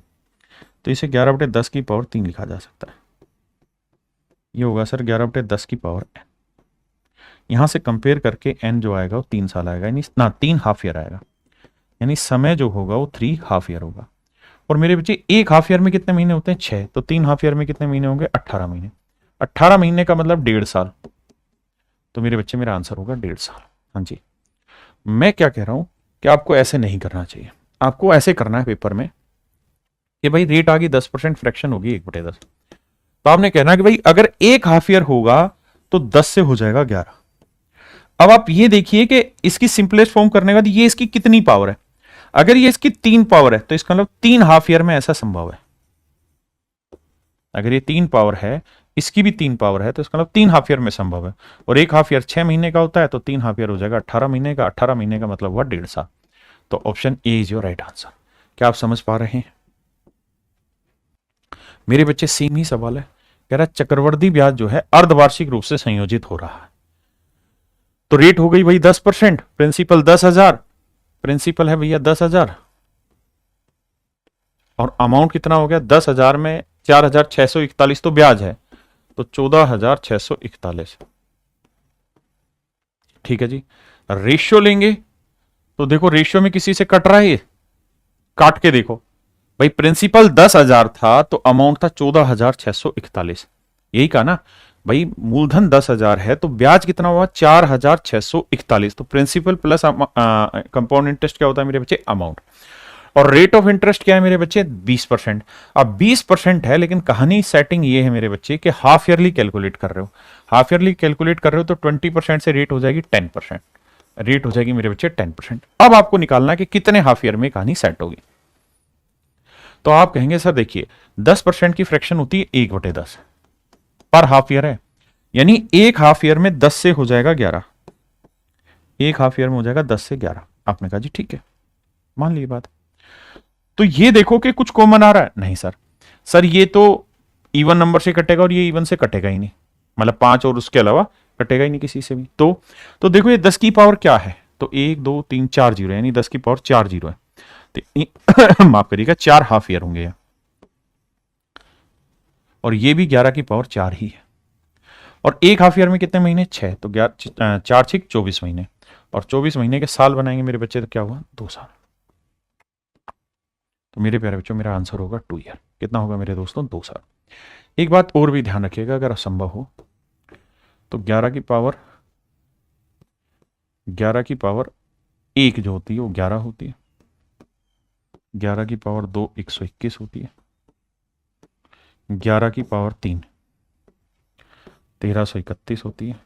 S1: तो इसे 11/10 की पावर 3 लिखा जा सकता है। ये होगा सर 11/10 की पावर n। यहां से कंपेयर करके n जो आएगा वो 3 साल आएगा, यानी ना 3 हाफ ईयर आएगा, यानी समय जो होगा वो 3 हाफ ईयर होगा। और मेरे बच्चे एक हाफ ईयर में कितने महीने होते हैं? 6, तो 3 हाफ ईयर में कितने महीने होंगे? 18 महीने। 18 महीने का मतलब 1.5 साल, तो मेरे बच्चे मेरा आंसर होगा 1.5 साल। हाँ जी, मैं क्या कह रहा हूं कि आपको ऐसे नहीं करना चाहिए, आपको ऐसे करना है पेपर में कि भाई रेट आ गई 10%, फ्रैक्शन होगी 1/10, तो आपने कहना कि भाई अगर एक हाफ ईयर होगा तो 10 से हो जाएगा 11। अब आप ये देखिए कि इसकी सिंपलेस्ट फॉर्म करने के बाद ये इसकी कितनी पावर है? अगर ये इसकी 3 पावर है तो इसका मतलब 3 हाफ ईयर में ऐसा संभव है। अगर ये 3 पावर है, इसकी भी 3 पावर है, तो इसका मतलब 3 हाफ ईयर में संभव है। और एक हाफ ईयर 6 महीने का होता है, तो 3 हाफ ईयर हो जाएगा 18 महीने का। 18 महीने का मतलब हुआ 1.5 साल। तो option A is your right answer. क्या आप समझ पा रहे हैं मेरे बच्चे? सेम ही सवाल है, कह रहा है चक्रवर्ती ब्याज जो है अर्धवार्षिक रूप से संयोजित हो रहा है, तो रेट हो गई भाई 10%, प्रिंसिपल 10,000, प्रिंसिपल है भैया 10,000, और अमाउंट कितना हो गया? 10,000 में 4,641 तो ब्याज है, तो 14,641। ठीक है जी। रेशियो लेंगे तो देखो रेशियो में किसी से कट रहा है, ये काट के देखो भाई, प्रिंसिपल 10,000 था तो अमाउंट था 14,641, यही कहा ना भाई, मूलधन 10,000 है तो ब्याज कितना हुआ? 4,641। तो प्रिंसिपल प्लस कंपाउंड इंटरेस्ट क्या होता है मेरे बच्चे? अमाउंट। और रेट ऑफ इंटरेस्ट क्या है मेरे बच्चे? 20%। अब 20% है, लेकिन कहानी सेटिंग ये है मेरे बच्चे कि हाफ ईयरली कैलकुलेट कर रहे हो, हाफ ईयरली कैलकुलेट कर रहे हो तो 20% से रेट हो जाएगी 10%, रेट हो जाएगी मेरे बच्चे 10%। अब आपको निकालना है कि कितने हाफ ईयर में कहानी सेट होगी। तो आप कहेंगे सर देखिए 10% की फ्रैक्शन होती है 1/10 पर हाफ ईयर है, यानी एक हाफ ईयर में 10 से हो जाएगा 11, एक हाफ ईयर में हो जाएगा 10 से 11। आपने कहा जी ठीक है, मान ली बात। तो ये देखो कि कुछ कॉमन आ रहा है? नहीं सर, सर ये तो इवन नंबर से कटेगा और ये इवन से कटेगा ही नहीं, मतलब 5 और उसके अलावा कटेगा ही नहीं किसी से भी। तो देखो ये 10 की पावर क्या है? तो 1 2 3 4 जीरो, यानी 10 की पावर 4 जीरो है, तो माफ करिएगा 4 हाफ ईयर होंगे यहाँ। और ये भी 11 की पावर 4 ही है। और एक हाफ ईयर में कितने महीने? 6, तो 4 6 24 महीने, और 24 महीने के साल बनाएंगे मेरे बच्चे, तो क्या हुआ? 2 साल। तो मेरे प्यारे बच्चों मेरा आंसर होगा 2 ईयर। कितना होगा मेरे दोस्तों? 2 साल। एक बात और भी ध्यान रखिएगा, अगर असंभव हो तो 11 की पावर 1 जो होती है वो 11 होती है, 11 की पावर 2 121 होती है, 11 की पावर 3 1331 होती है,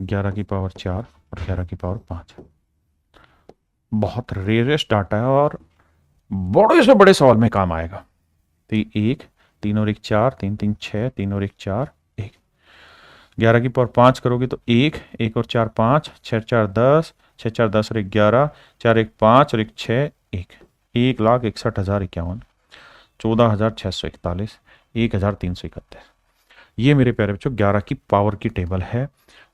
S1: 11 की पावर 4 और 11 की पावर 5। बहुत रेयरेस्ट डाटा है और बड़े से बड़े सवाल में काम आएगा। तो 1 3 और 1 4, 3 3 6, 3 और 1 4, 1। 11 की पावर 5 करोगे तो 1 1 और 4 5, 6 4 10, 6 4 10 और 1 11, 4 1 5 और 1 6 1, 1,61,051, 14,641, 1,331। ये मेरे प्यारे बच्चों 11 की पावर की टेबल है।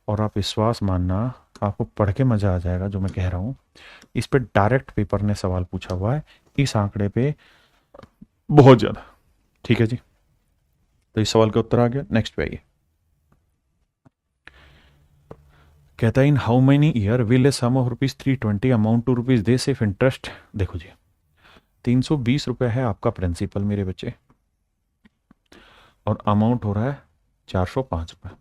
S1: और आप विश्वास मानना, आपको पढ़ के मजा आ जाएगा जो मैं कह रहा हूँ। इस पे डायरेक्ट पेपर ने सवाल पूछा हुआ है, इस आंकड़े पे बहुत ज्यादा। ठीक है जी, तो इस सवाल का उत्तर आ गया। नेक्स्ट पे आइए। कहता है in how many year will a sum of ₹320 amount to ₹this if interest. देखो जी 320 रुपए है आपका प्रिंसिपल मेरे बच्चे, और अमाउंट हो रहा है 405 रुपए।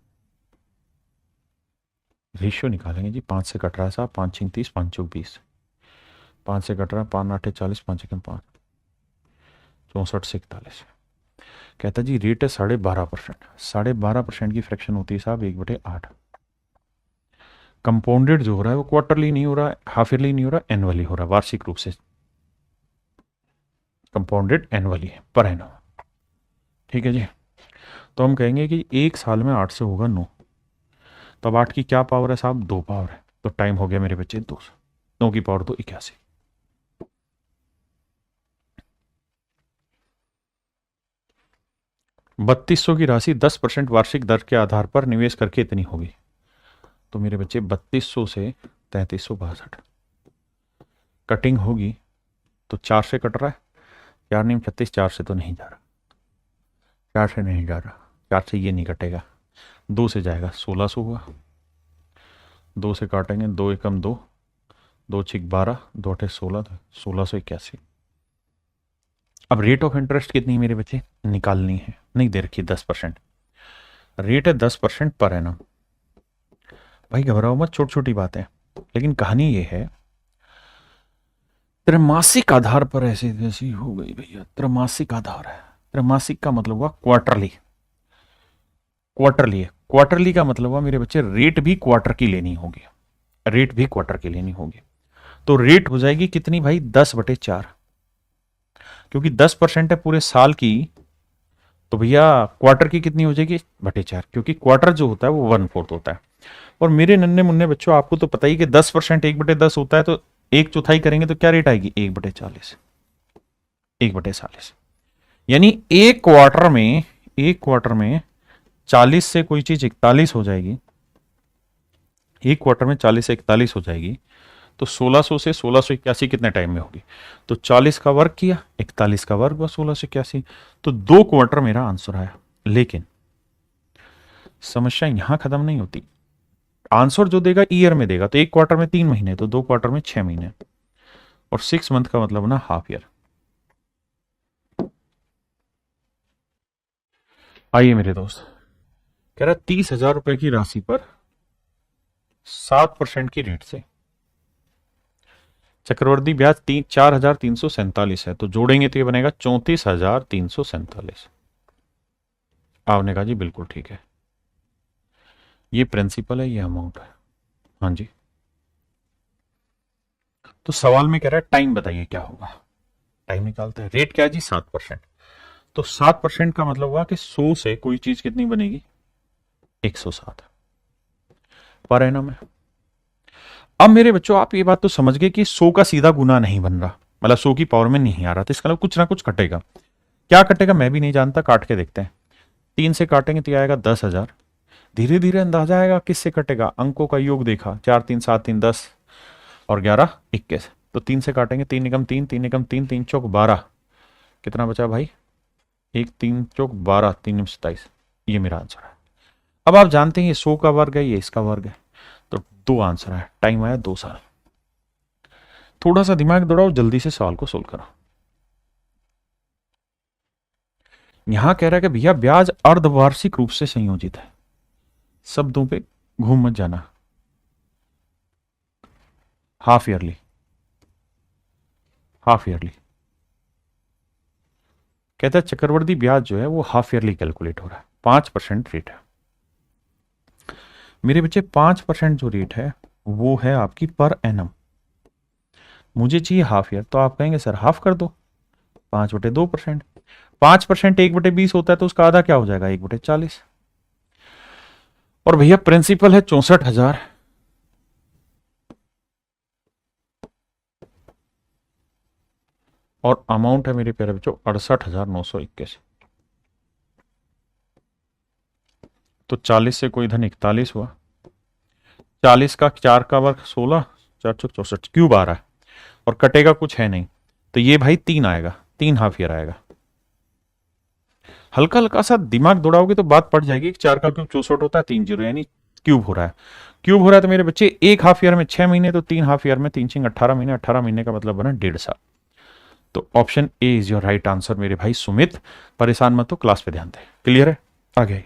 S1: रेशियो निकालेंगे जी। 5 से कट रहा है साहब, 5 6 30, 5 चौक 20, 5 से कट रहा है, 5 8 40, 5 1 5, 64 से 41। कहता जी रेट है 12.5%। 12.5% की फ्रैक्शन होती है साहब 1/8। कंपाउंडेड जो हो रहा है वो क्वार्टरली नहीं हो रहा है, हाफ ईयरली नहीं हो रहा, एनुअली हो रहा है, वार्षिक रूप से कंपाउंडेड एनुअली है, पर एनम। ठीक है जी। तो हम कहेंगे कि एक साल में 8 से होगा 9। तो अब 8 की क्या पावर है साहब? 2 पावर है। तो टाइम हो गया मेरे बच्चे 200। 9 की पावर तो 81। ₹3200 की राशि 10% वार्षिक दर के आधार पर निवेश करके इतनी होगी। तो मेरे बच्चे 3200 से 3362 कटिंग होगी। तो 4 से कट रहा है, 4 नहीं 36, 4 से तो नहीं जा रहा, 4 से नहीं जा रहा, 4 से ये नहीं कटेगा, 2 से जाएगा, 1600 हुआ। 2 से काटेंगे, 2 एकम 2, 2 छिक 12, 2 अठे 16, 1681। अब रेट ऑफ इंटरेस्ट कितनी मेरे बच्चे निकालनी है? नहीं दे रखी 10%। रेट है 10% पर एनम। भाई घबराओ मत, छोटी छोटी बातें। लेकिन कहानी ये है, त्रैमासिक आधार पर ऐसी वैसी हो गई भैया। त्रैमासिक आधार है, त्रैमासिक का मतलब हुआ क्वार्टरली। क्वार्टरली है, क्वार्टरली का मतलब हुआ मेरे बच्चे रेट भी क्वार्टर की लेनी होगी, रेट भी क्वार्टर की लेनी होगी। तो रेट हो जाएगी कितनी भाई? 10/4, क्योंकि 10% है पूरे साल की। तो भैया क्वार्टर की कितनी हो जाएगी? 4/4, क्योंकि क्वार्टर जो होता है वो 1/4 होता है। और मेरे नन्हे मुन्ने बच्चों, आपको तो पता ही कि 10% 1/10 होता है, तो 1/4 करेंगे तो क्या रेट आएगी? 1/40, 1/40। यानी एक क्वार्टर में 40 से कोई चीज 41 हो जाएगी, एक क्वार्टर में 40 से 41 हो जाएगी। तो 1600 से 1681 कितने टाइम में होगी? तो 40 का वर्ग किया, 41 का वर्ग हुआ 1681। तो 2 क्वार्टर मेरा आंसर आया। लेकिन समस्या यहां खत्म नहीं होती। आंसर जो देगा ईयर में देगा, तो एक क्वार्टर में 3 महीने, तो 2 क्वार्टर में 6 महीने, और 6 मंथ का मतलब ना हाफ ईयर। आइए मेरे दोस्त, कह रहा 30,000 रुपए की राशि पर 7% की रेट से चक्रवर्ती ब्याज 4,347 है। तो जोड़ेंगे तो ये बनेगा 34,347। आपने कहा जी बिल्कुल ठीक है, ये प्रिंसिपल है, ये अमाउंट है। हाँ जी। तो सवाल में कह रहा है टाइम बताइए क्या होगा। टाइम निकालते हैं। रेट क्या है जी? 7%। तो 7% का मतलब हुआ कि 100 से कोई चीज कितनी बनेगी? 107 पर एनम है। अब मेरे बच्चों आप ये बात तो समझ गए कि 100 का सीधा गुना नहीं बन रहा, मतलब 100 की पावर में नहीं आ रहा, तो इसका मतलब कुछ ना कुछ कटेगा। क्या कटेगा मैं भी नहीं जानता, काट के देखते हैं। 3 से काटेंगे तो आएगा 10,000। धीरे धीरे अंदाजा आएगा किससे कटेगा। अंकों का योग देखा, 4 3 7 3 10 और 11 21। तो 3 से काटेंगे, 3 एकम 3, 3 एकम 3, 3 चौक 12, कितना बचा भाई? 1 3 चौक 12, 3 27। ये मेरा आंसर है। अब आप जानते हैं ये 100 का वर्ग है, ये इसका वर्ग है, तो 2 आंसर है। टाइम आया 2 साल। थोड़ा सा दिमाग दौड़ाओ, जल्दी से सवाल को सोल्व करो। यहां कह रहा है कि भैया ब्याज अर्धवार्षिक रूप से संयोजित है। शब्दों पे घूम मत जाना। Half yearly, half yearly. कहता है चक्रवर्ती ब्याज जो है वो हाफ ईयरली कैलकुलेट हो रहा है, 5% रेट है। मेरे बच्चे 5% जो रेट है वो है आपकी पर एनम। मुझे चाहिए हाफ ईयर, तो आप कहेंगे सर हाफ कर दो, 5/2%। 5% 1/20 होता है, तो उसका आधा क्या हो जाएगा? 1/40। और भैया प्रिंसिपल है 64,000, और अमाउंट है मेरे प्यारे बच्चों 68,921। तो 40 से कोई धन 41 हुआ, 40 का 4 का वर्ग 16, 4 चौक 64, क्यूब आ रहा है, और कटेगा कुछ है नहीं, तो ये भाई 3 आएगा, 3 हाफ ईयर आएगा। हल्का हल्का सा दिमाग दौड़ाओगे तो बात पड़ जाएगी। 4 का क्यूब 64 होता है, 3 जीरो, यानी क्यूब हो रहा है। क्यूब हो रहा है तो मेरे बच्चे एक हाफ ईयर में 6 महीने, तो 3 हाफ ईयर में 3 6 18 महीने, 18 महीने का मतलब बना 1.5 साल। तो option A is your right answer मेरे भाई सुमित। परेशान मत हो, क्लास पे ध्यान दे। क्लियर है? आ गया।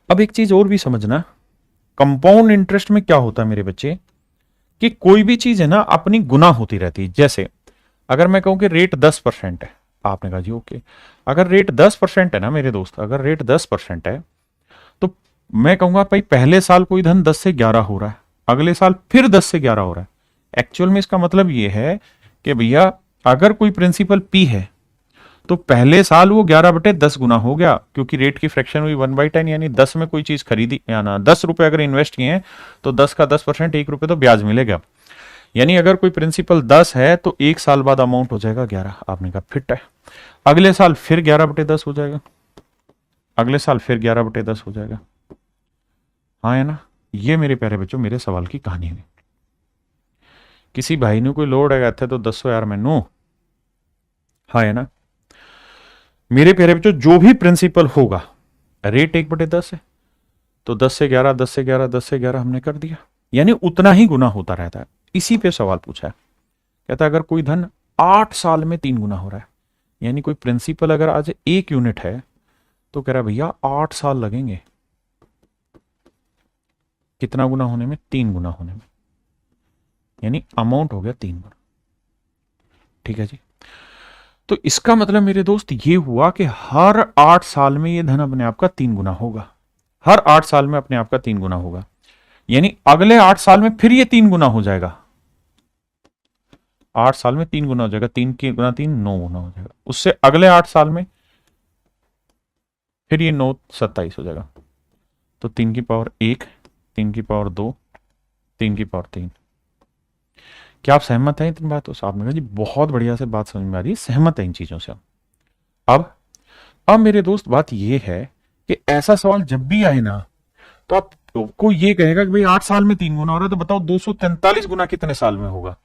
S1: अब एक चीज और भी समझना, कंपाउंड इंटरेस्ट में क्या होता है मेरे बच्चे कि कोई भी चीज है ना अपनी गुना होती रहती है। जैसे अगर मैं कहूं कि रेट 10% है, आपने कहा जी ओके, अगर रेट 10% है ना मेरे दोस्त, अगर रेट 10% है तो मैं कहूंगा भाई पहले साल कोई धन 10 से 11 हो रहा है, अगले साल फिर 10 से 11 हो रहा है। एक्चुअल में इसका मतलब ये है कि भैया अगर कोई प्रिंसिपल पी है तो पहले साल वो 11/10 गुना हो गया, क्योंकि रेट की फ्रैक्शन हुई 1/10, यानी 10 में कोई चीज खरीदी या ना 10 रुपए अगर इन्वेस्ट किए हैं तो 10 का 10%, 1 रुपए तो ब्याज मिलेगा। यानी अगर कोई प्रिंसिपल 10 है तो एक साल बाद अमाउंट हो जाएगा 11। आपने कहा फिट है, अगले साल फिर 11/10 हो जाएगा, अगले साल फिर 11/10 हो जाएगा। हाँ है ना, ये मेरे प्यारे बच्चों मेरे सवाल की कहानी है। किसी भाई ने कोई लोड है तो 10 यार मैनू, हाँ है ना। मेरे प्यारे बच्चों जो भी प्रिंसिपल होगा, रेट 1/10 है तो 10 से 11, 10 से 11, 10 से 11 हमने कर दिया, यानी उतना ही गुना होता रहता है। इसी पे सवाल पूछा है, कहता है अगर कोई धन 8 साल में 3 गुना हो रहा है, यानी कोई प्रिंसिपल अगर आज 1 यूनिट है तो कह रहा है भैया 8 साल लगेंगे कितना गुना होने में, 3 गुना होने में, यानी अमाउंट हो गया 3 गुना। ठीक है जी, तो इसका मतलब मेरे दोस्त ये हुआ कि हर 8 साल में ये धन अपने आप का 3 गुना होगा, हर 8 साल में अपने आप का 3 गुना होगा, यानी अगले 8 साल में फिर ये 3 गुना हो जाएगा। 8 साल में 3 गुना हो जाएगा, 3 की गुना 3 9 गुना हो जाएगा, उससे अगले 8 साल में फिर ये 9 27 हो जाएगा। तो 3 की पावर 1, 3 की पावर 2, 3 की पावर 3। क्या आप सहमत हैं इन बातों से? आपने कहा जी बहुत बढ़िया से बात समझ में आ रही है, सहमत है इन चीजों से। अब मेरे दोस्त बात ये है कि ऐसा सवाल जब भी आए ना तो आपको ये कहेगा कि भाई 8 साल में 3 गुना हो रहा है, तो बताओ 243 गुना कितने साल में होगा।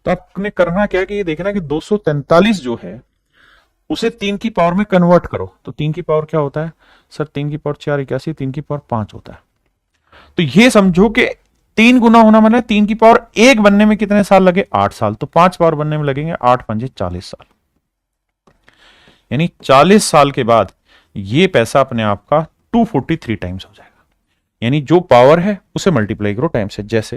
S1: तो आपने करना क्या है कि ये देखना कि 243 जो है उसे 3 की पावर में कन्वर्ट करो। तो 3 की पावर क्या होता है सर? 3 की पावर 4 81, 3 की पावर 5 होता है। तो ये समझो कि 3 गुना होना मतलब 3 की पावर 1 बनने में कितने साल लगे? 8 साल। तो 5 पावर बनने में लगेंगे 8 पंजे 40 साल, यानी 40 साल के बाद ये पैसा अपने आप का 243 टाइम्स हो जाएगा। यानी जो पावर है उसे मल्टीप्लाई करो टाइम से। जैसे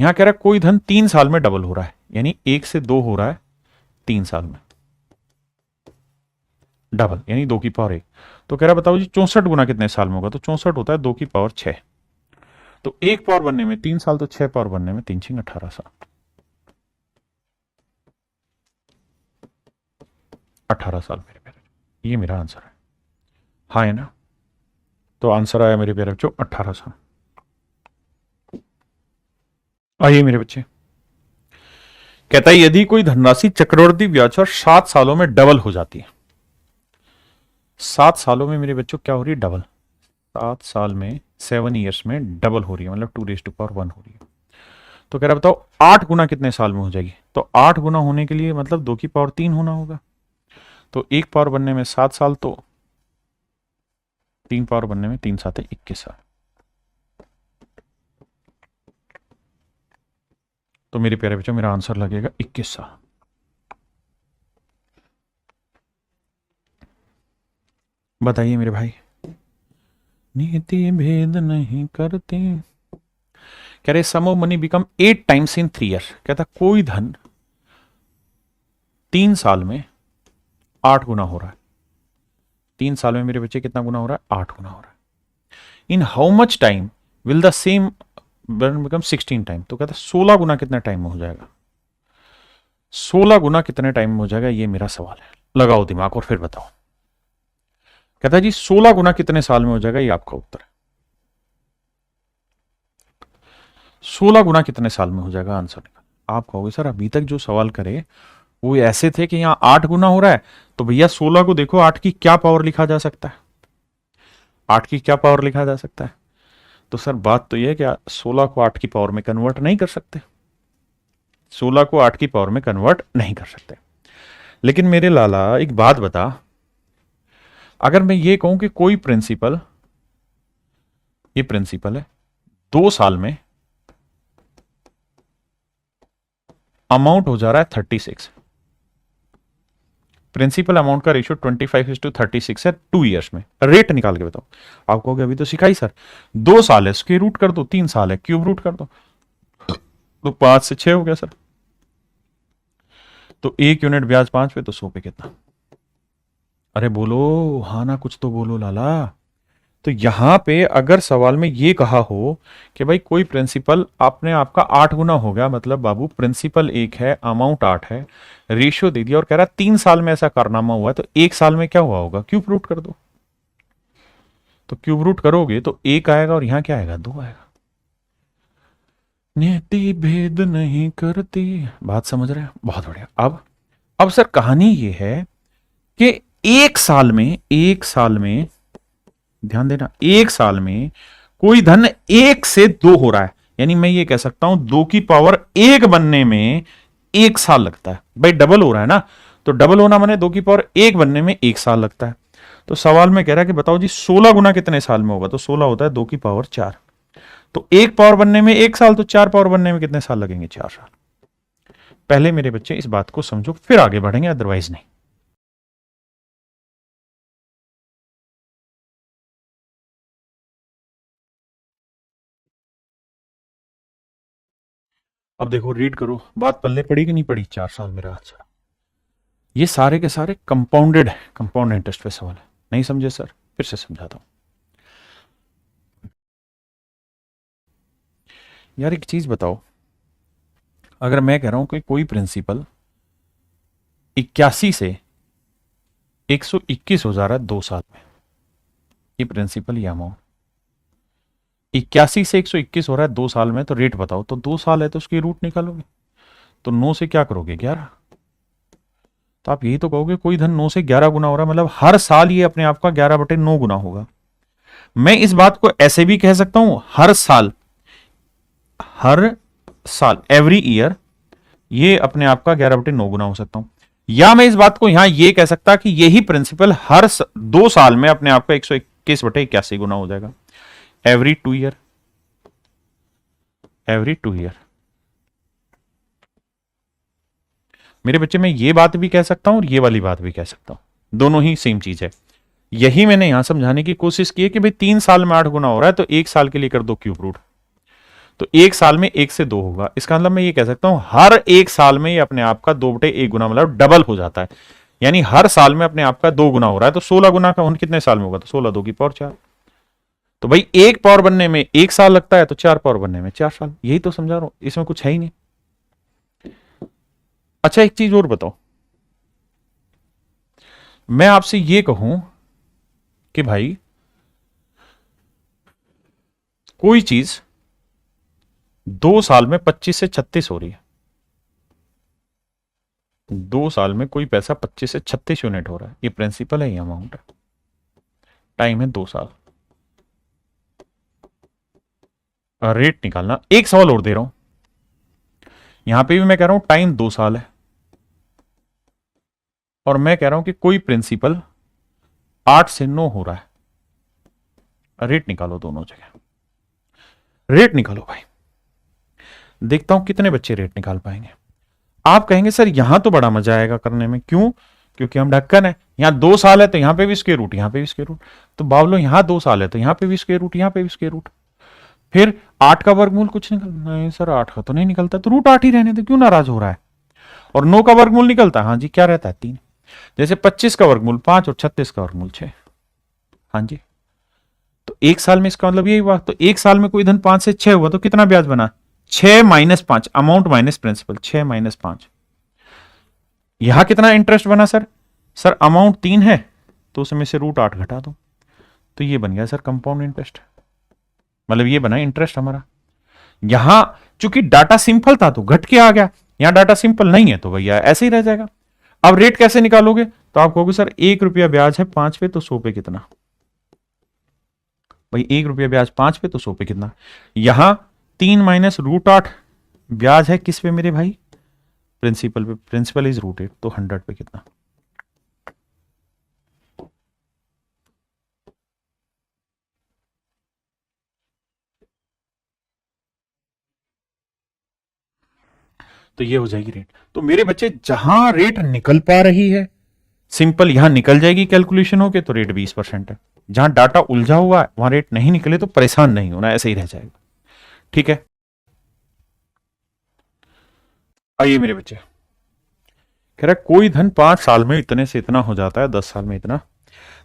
S1: यहां कह रहा है कोई धन 3 साल में डबल हो रहा है, यानी 1 से 2 हो रहा है 3 साल में डबल, यानी 2 की पावर 1। तो कह रहा बताओ जी 64 गुना कितने साल में होगा? तो 64 होता है 2 की पावर 6। तो 1 पावर बनने में 3 साल, तो 6 पावर बनने में 3 18 साल, 18 साल मेरे प्यारे। ये मेरा आंसर है, हाँ है ना। तो आंसर आया मेरे प्यारे बच्चों 18 साल। आइए मेरे बच्चे, कहता है यदि कोई धनराशि चक्रवृद्धि ब्याज पर 7 सालों में डबल हो जाती है, 7 सालों में मेरे बच्चों क्या हो रही है? डबल। 7 साल में 7 ईयर्स में डबल हो रही है, मतलब 2⁻1 हो रही है। तो कह रहा बताओ 8 गुना कितने साल में हो जाएगी? तो 8 गुना होने के लिए मतलब 2 की पावर 3 होना होगा। तो 1 पावर बनने में 7 साल, तो 3 पावर बनने में 3 7 है 21 साल। तो मेरे प्यारे बच्चों मेरा आंसर लगेगा 21 साल। बताइए मेरे भाई, नीति भेद नहीं करते। कह रहे sum of money become 8 times in 3 year. कहता कोई धन 3 साल में 8 गुना हो रहा है। 3 साल में मेरे बच्चे कितना गुना हो रहा है? 8 गुना हो रहा है। In how much time will the same become 16 time. तो कहता 16 गुना कितने टाइम में हो जाएगा? 16 गुना कितने टाइम में हो जाएगा, ये मेरा सवाल है। लगाओ दिमाग और फिर बताओ। कहता है जी 16 गुना कितने साल में हो जाएगा, ये आपका उत्तर है। 16 गुना कितने साल में हो जाएगा, आंसर निकाल। आप कहोगे सर अभी तक जो सवाल करे वो ऐसे थे कि यहां 8 गुना हो रहा है, तो भैया 16 को देखो 8 की क्या पावर लिखा जा सकता है? 8 की क्या पावर लिखा जा सकता है? तो सर बात तो यह है कि 16 को 8 की पावर में कन्वर्ट नहीं कर सकते, 16 को 8 की पावर में कन्वर्ट नहीं कर सकते। लेकिन मेरे लाला एक बात बता, अगर मैं ये कहूं कि कोई प्रिंसिपल, ये प्रिंसिपल है 2 साल में अमाउंट हो जा रहा है 36, प्रिंसिपल अमाउंट का रेशियो 25:36 है 2 ईयर्स में। रेट निकाल के बताओ। आप कहोगे अभी तो सिखाई सर, 2 साल है स्क्वायर रूट कर दो, 3 साल है क्यूब रूट कर दो, तो 5 से 6 हो गया सर। तो 1 यूनिट ब्याज 5 पे तो 100 पे कितना? अरे बोलो हाँ ना, कुछ तो बोलो लाला। तो यहां पे अगर सवाल में ये कहा हो कि भाई कोई प्रिंसिपल आपने आपका 8 गुना हो गया, मतलब बाबू प्रिंसिपल 1 है, अमाउंट 8 है, रेशियो दे दिया और कह रहा 3 साल में ऐसा कारनामा हुआ है, तो 1 साल में क्या हुआ होगा? क्यूब रूट कर दो। तो क्यूब रूट करोगे तो 1 आएगा और यहां क्या आएगा? 2 आएगा। नियति भेद नहीं करती, बात समझ रहे हैं? बहुत बढ़िया। अब सर कहानी ये है कि 1 साल में ध्यान देना, 1 साल में कोई धन 1 से 2 हो रहा है, यानी मैं ये कह सकता हूं 2 की पावर 1 बनने में 1 साल लगता है। भाई डबल हो रहा है ना, तो डबल होना माने 2 की पावर 1 बनने में 1 साल लगता है। तो सवाल में कह रहा है कि बताओ जी 16 गुना कितने साल में होगा? तो 16 होता है 2 की पावर 4। तो 1 पावर बनने में 1 साल, तो 4 पावर बनने में कितने साल लगेंगे? 4 साल। पहले मेरे बच्चे इस बात को समझो, फिर आगे बढ़ेंगे, अदरवाइज नहीं। अब देखो रीड करो, बात पल्ले पड़ी कि नहीं पड़ी? 4 साल मेरा आंसर। ये सारे के सारे कंपाउंडेड है, कंपाउंड इंटरेस्ट पे सवाल है। नहीं समझे सर? फिर से समझाता हूं। यार एक चीज बताओ, अगर मैं कह रहा हूं कि कोई प्रिंसिपल 81 से 121 हो जा रहा है 2 साल में, ये प्रिंसिपल या अमाउंट 81 से 121 हो रहा है 2 साल में, तो रेट बताओ। तो 2 साल है तो उसकी रूट निकालोगे, तो 9 से क्या करोगे? 11। तो आप यही तो कहोगे कोई धन 9 से 11 गुना हो रहा है, मतलब हर साल ये अपने आप का 11/9 गुना होगा। मैं इस बात को ऐसे भी कह सकता हूं, हर साल एवरी ईयर ये अपने आप का 11/9 गुना हो सकता हूं। या मैं इस बात को यहां ये कह सकता कि यही प्रिंसिपल 2 साल में अपने आप का 121/81 गुना हो जाएगा। Every 2 year, every 2 year. मेरे बच्चे में ये बात भी कह सकता हूं और ये वाली बात भी कह सकता हूं, दोनों ही सेम चीज है। यही मैंने यहां समझाने की कोशिश की है कि भाई 3 साल में 8 गुना हो रहा है, तो 1 साल के लिए कर दो क्यूब रूट, तो 1 साल में 1 से 2 होगा। इसका मतलब मैं ये कह सकता हूं हर 1 साल में ये अपने आप का 2/1 गुना, मतलब डबल हो जाता है, यानी हर साल में अपने आप का 2 गुना हो रहा है। तो 16 गुना का कितने साल में होगा? तो 16 2 की पावर 4। तो भाई 1 पावर बनने में 1 साल लगता है, तो 4 पावर बनने में 4 साल। यही तो समझा रहा हूं, इसमें कुछ है ही नहीं। अच्छा एक चीज और बताओ, मैं आपसे ये कहूं कि भाई कोई चीज 2 साल में 25 से 36 हो रही है, 2 साल में कोई पैसा 25 से 36 यूनिट हो रहा है, ये प्रिंसिपल है, ये अमाउंट है, टाइम है 2 साल। रेट निकालना। एक सवाल और दे रहा हूं, यहां पे भी मैं कह रहा हूं टाइम 2 साल है, और मैं कह रहा हूं कि कोई प्रिंसिपल 8 से 9 हो रहा है। रेट निकालो दोनों जगह, रेट निकालो भाई। देखता हूं कितने बच्चे रेट निकाल पाएंगे। आप कहेंगे सर यहां तो बड़ा मजा आएगा करने में, क्यों? क्योंकि हम ढक्कन है, यहां 2 साल है तो यहां पे भी स्क्वायर रूट, यहां पे भी स्क्वायर रूट। तो बावलो यहां 2 साल है तो यहां पे भी स्क्वायर रूट, यहां पे भी स्क्वायर रूट। फिर 8 का वर्गमूल कुछ निकल, नहीं सर 8 का तो नहीं निकलता, तो रूट 8 ही रहने दो, क्यों नाराज हो रहा है? और 9 का वर्गमूल निकलता है, हाँ जी, क्या रहता है? 3। जैसे 25 का वर्गमूल 5 और 36 का वर्गमूल 6। हाँ जी, तो 1 साल में इसका मतलब यही हुआ। तो 1 साल में कोई धन 5 से 6 हुआ तो कितना ब्याज बना? 6 minus 5, amount minus principal, 6 minus 5। यहां कितना इंटरेस्ट बना सर? सर अमाउंट 3 है तो उसमें से रूट 8 घटा दो, तो ये बन गया सर कंपाउंड इंटरेस्ट, मतलब ये बना इंटरेस्ट हमारा। यहां चूंकि डाटा सिंपल था तो घट के आ गया, यहां डाटा सिंपल नहीं है तो भैया ऐसे ही रह जाएगा। अब रेट कैसे निकालोगे? तो आप कहोगे सर 1 रुपया ब्याज है 5 पे, तो 100 पे कितना? भाई 1 रुपया ब्याज 5 पे तो 100 पे कितना? यहां 3 माइनस रूट 8 ब्याज है किस पे मेरे भाई? प्रिंसिपल पे। प्रिंसिपल इज रूट 8, तो 100 पे कितना? तो ये हो जाएगी रेट। तो मेरे बच्चे जहां रेट निकल पा रही है सिंपल यहां निकल जाएगी कैलकुलेशन होके तो रेट 20% है। जहां डाटा उलझा हुआ है वहां रेट नहीं निकले तो परेशान नहीं होना, ऐसे ही रह जाएगा। ठीक है, आइए मेरे बच्चे, कह रहा है कोई धन 5 साल में इतने से इतना हो जाता है, 10 साल में इतना।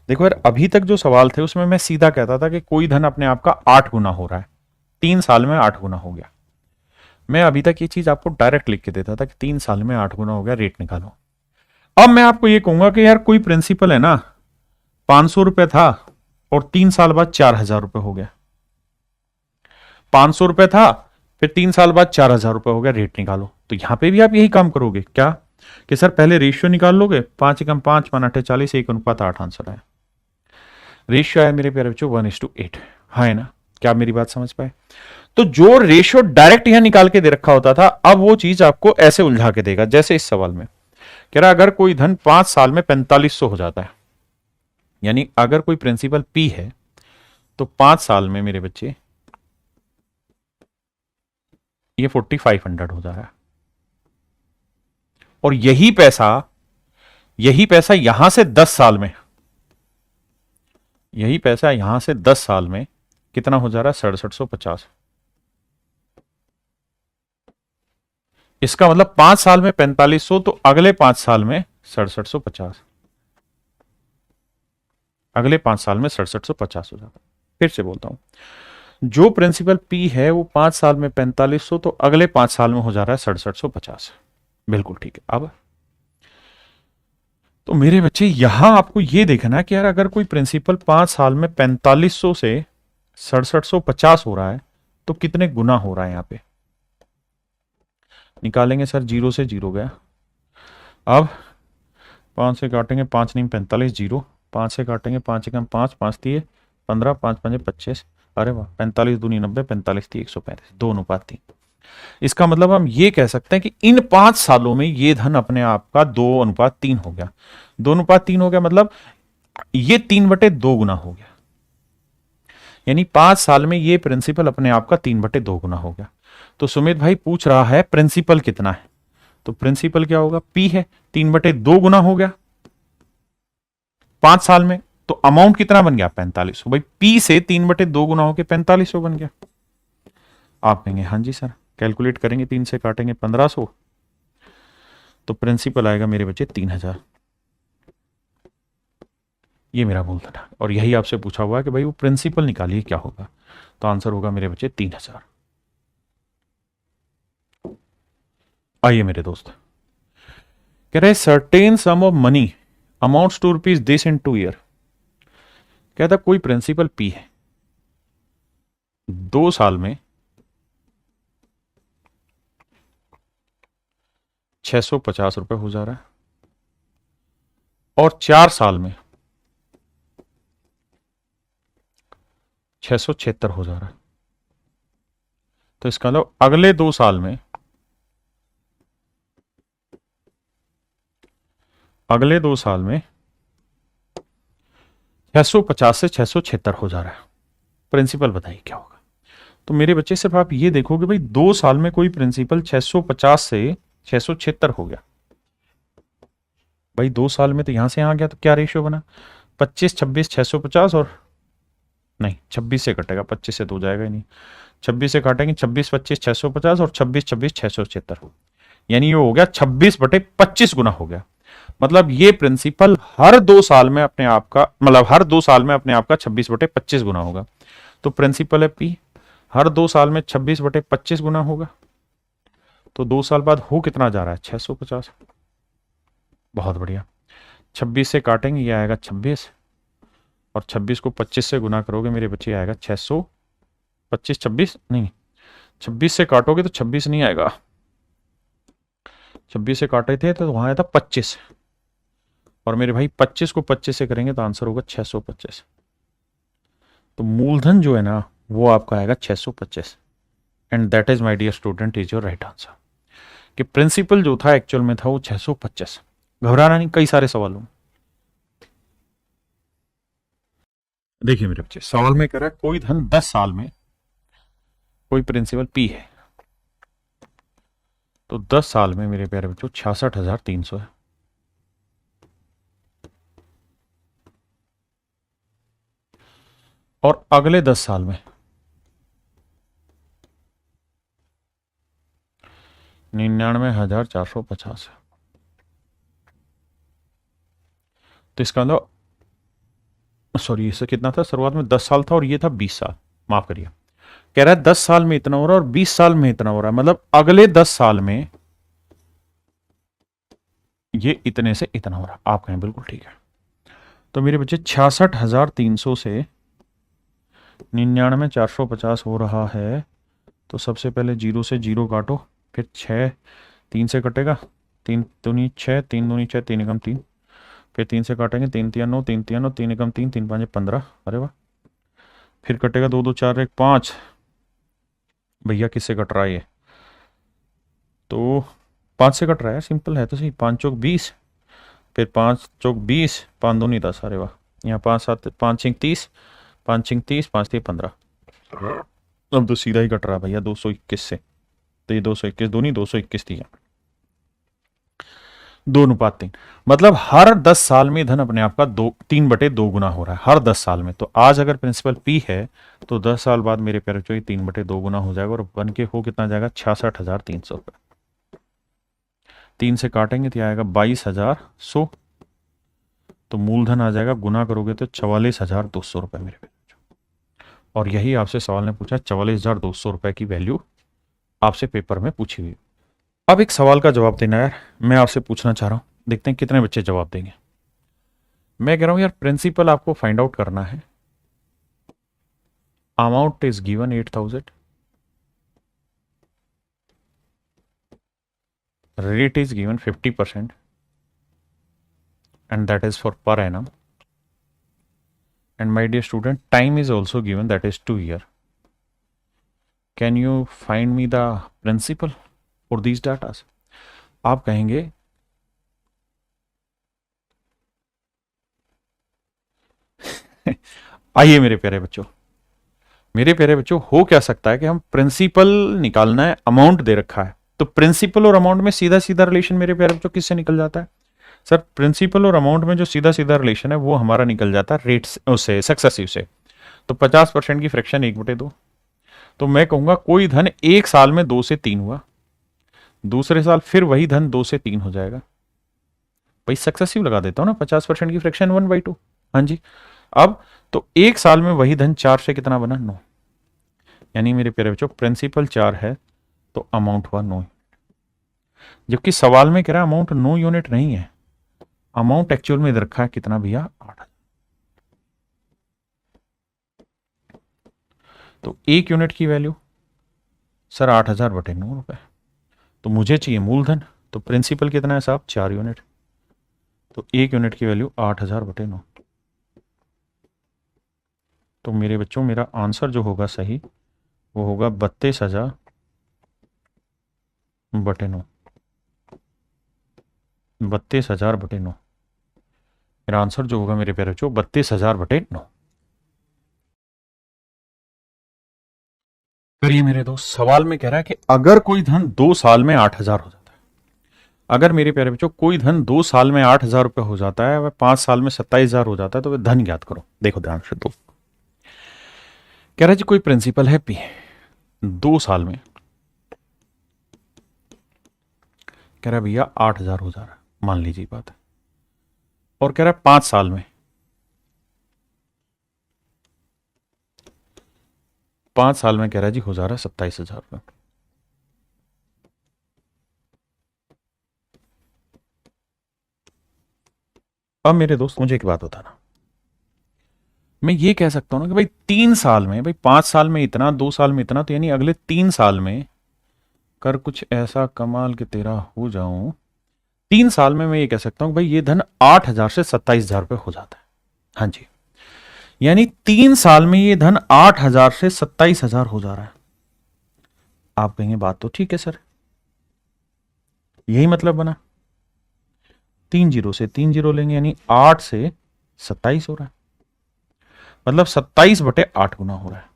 S1: देखो यार, अभी तक जो सवाल थे उसमें मैं सीधा कहता था कि कोई धन अपने आप का 8 गुना हो रहा है, 3 साल में 8 गुना हो गया। मैं अभी तक ये चीज आपको डायरेक्ट लिख के देता था कि 3 साल में 8 गुना हो गया, रेट निकालो। अब मैं आपको ये कहूंगा कि यार कोई प्रिंसिपल है ना, 500 रुपए था और 3 साल बाद 4000 रुपए हो गया। 500 रुपए था, फिर 3 साल बाद 4000 रुपए हो गया, रेट निकालो। तो यहां पे भी आप यही काम करोगे क्या कि सर पहले रेशियो निकाल लोगे, 5 एकम 5 वन 8 40 1:8 आंसर है। रेशियो है मेरे प्यारे बच्चों 1:8, हाँ है ना? क्या आप मेरी बात समझ पाए? तो जो रेशियो डायरेक्ट यहां निकाल के दे रखा होता था, अब वो चीज आपको ऐसे उलझा के देगा। जैसे इस सवाल में कह रहा अगर कोई धन 5 साल में 4500 हो जाता है, यानी अगर कोई प्रिंसिपल पी है तो 5 साल में मेरे बच्चे ये 4500 हो जा रहा है। और यही पैसा यहां से 10 साल में, यही पैसा यहां से 10 साल में कितना हो जा रहा है? 6750। इसका मतलब 5 साल में 4500, तो अगले 5 साल में 6750, अगले 5 साल में 6750 हो जाता है। फिर से बोलता हूं, जो प्रिंसिपल पी है वो 5 साल में 4500, तो अगले 5 साल में हो जा रहा है 6750। बिल्कुल ठीक है। अब तो मेरे बच्चे यहां आपको ये देखना है कि यार अगर कोई प्रिंसिपल 5 साल में 4500 से 6750 हो रहा है तो कितने गुना हो रहा है? यहां पे निकालेंगे सर, 0 से 0 गया। अब 5 से काटेंगे, 5 नहीं 45, 0। 5 से काटेंगे, 5 एकम 5, 5 दिए 15, 5 पंजे 25, अरे वाह, 45 दूनी 90, 45 थी 135, 2:3। इसका मतलब हम ये कह सकते हैं कि इन 5 सालों में ये धन अपने आप का 2:3 हो गया। 2:3 हो गया मतलब ये 3/2 गुना हो गया, यानी 5 साल में ये प्रिंसिपल अपने आप का 3/2 गुना हो गया। तो सुमित भाई पूछ रहा है प्रिंसिपल कितना है, तो प्रिंसिपल क्या होगा? पी है, 3/2 गुना हो गया 5 साल में, तो अमाउंट कितना बन गया? 4500। भाई पी से 3/2 गुना होकर 4500 बन गया। आप कहेंगे हाँ जी सर, कैलकुलेट करेंगे, 3 से काटेंगे 1500, तो प्रिंसिपल आएगा मेरे बच्चे 3000। ये मेरा बोलता था, और यही आपसे पूछा हुआ है कि भाई वो प्रिंसिपल निकालिए क्या होगा, तो आंसर होगा मेरे बच्चे 3000। आइए मेरे दोस्त, कह रहे certain sum of money amounts to rupees this in 2 year. कहता कोई प्रिंसिपल पी है, 2 साल में 650 रुपए हो जा रहा है और 4 साल में 676 हो जा रहा है। तो इसका मतलब अगले 2 साल में, अगले 2 साल में 650 से 676 हो जा रहा है। प्रिंसिपल बताइए क्या होगा? तो मेरे बच्चे सिर्फ आप ये देखोगे भाई 2 साल में कोई प्रिंसिपल 650 से 676 हो गया। भाई 2 साल में तो यहां से यहां आ गया, तो क्या रेशियो बना? 25 26 650, और नहीं 26 से कटेगा, 25 से तो जाएगा ही नहीं। 26 से काटेंगे, 26 25 650 और 26 26 676, यानी ये हो गया 26/25 गुना हो गया। मतलब ये प्रिंसिपल हर 2 साल में अपने आप का, मतलब हर 2 साल में अपने आप का 26/25 गुना होगा। तो प्रिंसिपल है पी, हर 2 साल में 26/25 गुना होगा। तो 2 साल बाद हो कितना जा रहा है? 650। बहुत बढ़िया, 26 से काटेंगे, ये आएगा 26, और 26 को 25 से गुना करोगे मेरे बच्चे आएगा 625, 26 नहीं, 26 से काटोगे तो 26 नहीं आएगा, 26 से काटे थे तो वहां आया था 25, और मेरे भाई 25 को 25 से करेंगे तो आंसर होगा 625। तो मूलधन जो है ना वो आपका आएगा 625, and that is my dear student is your right answer. कि प्रिंसिपल जो था एक्चुअल में था वो 625। घबराना नहीं, कई सारे सवालों में। देखिए मेरे बच्चे, सवाल में कह रहा है कोई धन 10 साल में, कोई प्रिंसिपल पी है, तो 10 साल में मेरे प्यारे बच्चों 66,300 है। और अगले 10 साल में 99,450 है। तो इसका मतलब सॉरी, इससे कितना था शुरुआत में? 10 साल था और ये था 20 साल, माफ करिए। कह रहा है 10 साल में इतना हो रहा है और 20 साल में इतना हो रहा है, मतलब अगले 10 साल में ये इतने से इतना हो रहा है। आप कहें बिल्कुल ठीक है। तो मेरे बच्चे 66,300 से 99,450 हो रहा है। तो सबसे पहले 0 से 0 काटो, फिर 6 3 से कटेगा, 3 दूनी 6, 3 दूनी 6, 3 एकम 3, फिर 3 से काटेंगे, 3 तिया 9, 3 तिया 9, 3 एकम 3, 3 5 15। अरे वाह। फिर कटेगा 2 2 4 1 5। भैया किससे कट रहा है ये? तो 5 से कट रहा है, सिंपल है तो सही। 5 चौक 20, फिर 5 चौक 20, 5 दूनी 10। अरे वाह। यहाँ 5 7 5 6 30, 5 6 30, 5 3 15। अब तो सीधा ही कट रहा है भैया 221 से। तो ये 221 दूनी 221 थी, 2:3। मतलब हर 10 साल में धन अपने आप का 3/2 गुना हो रहा है, हर 10 साल में। तो आज अगर प्रिंसिपल पी है तो 10 साल बाद मेरे प्यारे बच्चों 3/2 गुना हो जाएगा और बन के हो कितना जाएगा? 66,300 रुपये। 3 से काटेंगे तो आएगा 22,100। तो मूलधन आ जाएगा, गुना करोगे तो 44,200 रुपये मेरे प्यारे बच्चों। और यही आपसे सवाल ने पूछा, 44,200 रुपये की वैल्यू आपसे पेपर में पूछी हुई। अब एक सवाल का जवाब देना यार, मैं आपसे पूछना चाह रहा हूं, देखते हैं कितने बच्चे जवाब देंगे। मैं कह रहा हूं यार, प्रिंसिपल आपको फाइंड आउट करना है। Amount is given 8,000, rate is given 50%, and that is for per annum. And my dear student, time is also given, that is 2 years. Can you find me the principal for these data? आप कहेंगे आइए मेरे प्यारे बच्चों, मेरे प्यारे बच्चों, हो क्या सकता है कि हम प्रिंसिपल निकालना है, अमाउंट दे रखा है, तो प्रिंसिपल और अमाउंट में सीधा सीधा रिलेशन मेरे प्यारे बच्चों किससे निकल जाता है? सर प्रिंसिपल और अमाउंट में जो सीधा सीधा रिलेशन है वो हमारा निकल जाता है रेट से, सक्सेसिव से। तो 50% की फ्रैक्शन 1/2। तो मैं कहूंगा कोई धन एक साल में 2 से 3 हुआ, दूसरे साल फिर वही धन 2 से 3 हो जाएगा। भाई सक्सेसिव लगा देता हूं ना, 50% की फ्रैक्शन 1/2। हाँ जी। अब तो एक साल में वही धन 4 से कितना बना? 9। यानी मेरे प्यारे बच्चों प्रिंसिपल 4 है तो अमाउंट हुआ 9। जबकि सवाल में कह रहा है अमाउंट 9 यूनिट नहीं है, अमाउंट एक्चुअल में इधर रखा है कितना भैया? 8। तो 1 यूनिट की वैल्यू सर 8,000/9 रुपए। तो मुझे चाहिए मूलधन, तो प्रिंसिपल कितना है साहब? 4 यूनिट। तो 1 यूनिट की वैल्यू 8,000/9। तो मेरे बच्चों मेरा आंसर जो होगा सही वो होगा 32,000/9। 32,000/9 मेरा आंसर जो होगा मेरे प्यारे बच्चों, 32,000/9। करिए मेरे दोस्त, सवाल में कह रहा है कि अगर कोई धन 2 साल में 8,000 हो जाता है, अगर मेरे प्यारे बच्चों कोई धन 2 साल में 8,000 रुपये हो जाता है, वह 5 साल में 27,000 हो जाता है, तो वह धन ज्ञात करो। देखो ध्यान से दोस्त, कह रहा है जी कोई प्रिंसिपल है पी, 2 साल में कह रहा है भैया 8,000 हो जा रहा है, मान लीजिए बात है, और कह रहा है 5 साल में 5 साल में कह रहा है जी हो जा रहा है 27,000 रुपये। अब मेरे दोस्त मुझे एक बात बताना, मैं ये कह सकता हूं ना कि भाई 3 साल में, भाई 5 साल में इतना, 2 साल में इतना, तो यानी अगले 3 साल में कर कुछ ऐसा कमाल कि तेरा हो जाऊं। 3 साल में मैं ये कह सकता हूं कि भाई ये धन 8,000 से 27,000 रुपये हो जाता है। हाँ जी, यानी 3 साल में ये धन 8,000 से 27,000 हो जा रहा है। आप कहेंगे बात तो ठीक है सर, यही मतलब बना। 3 जीरो से 3 जीरो लेंगे यानी 8 से 27 हो रहा है, मतलब 27/8 गुना हो रहा है।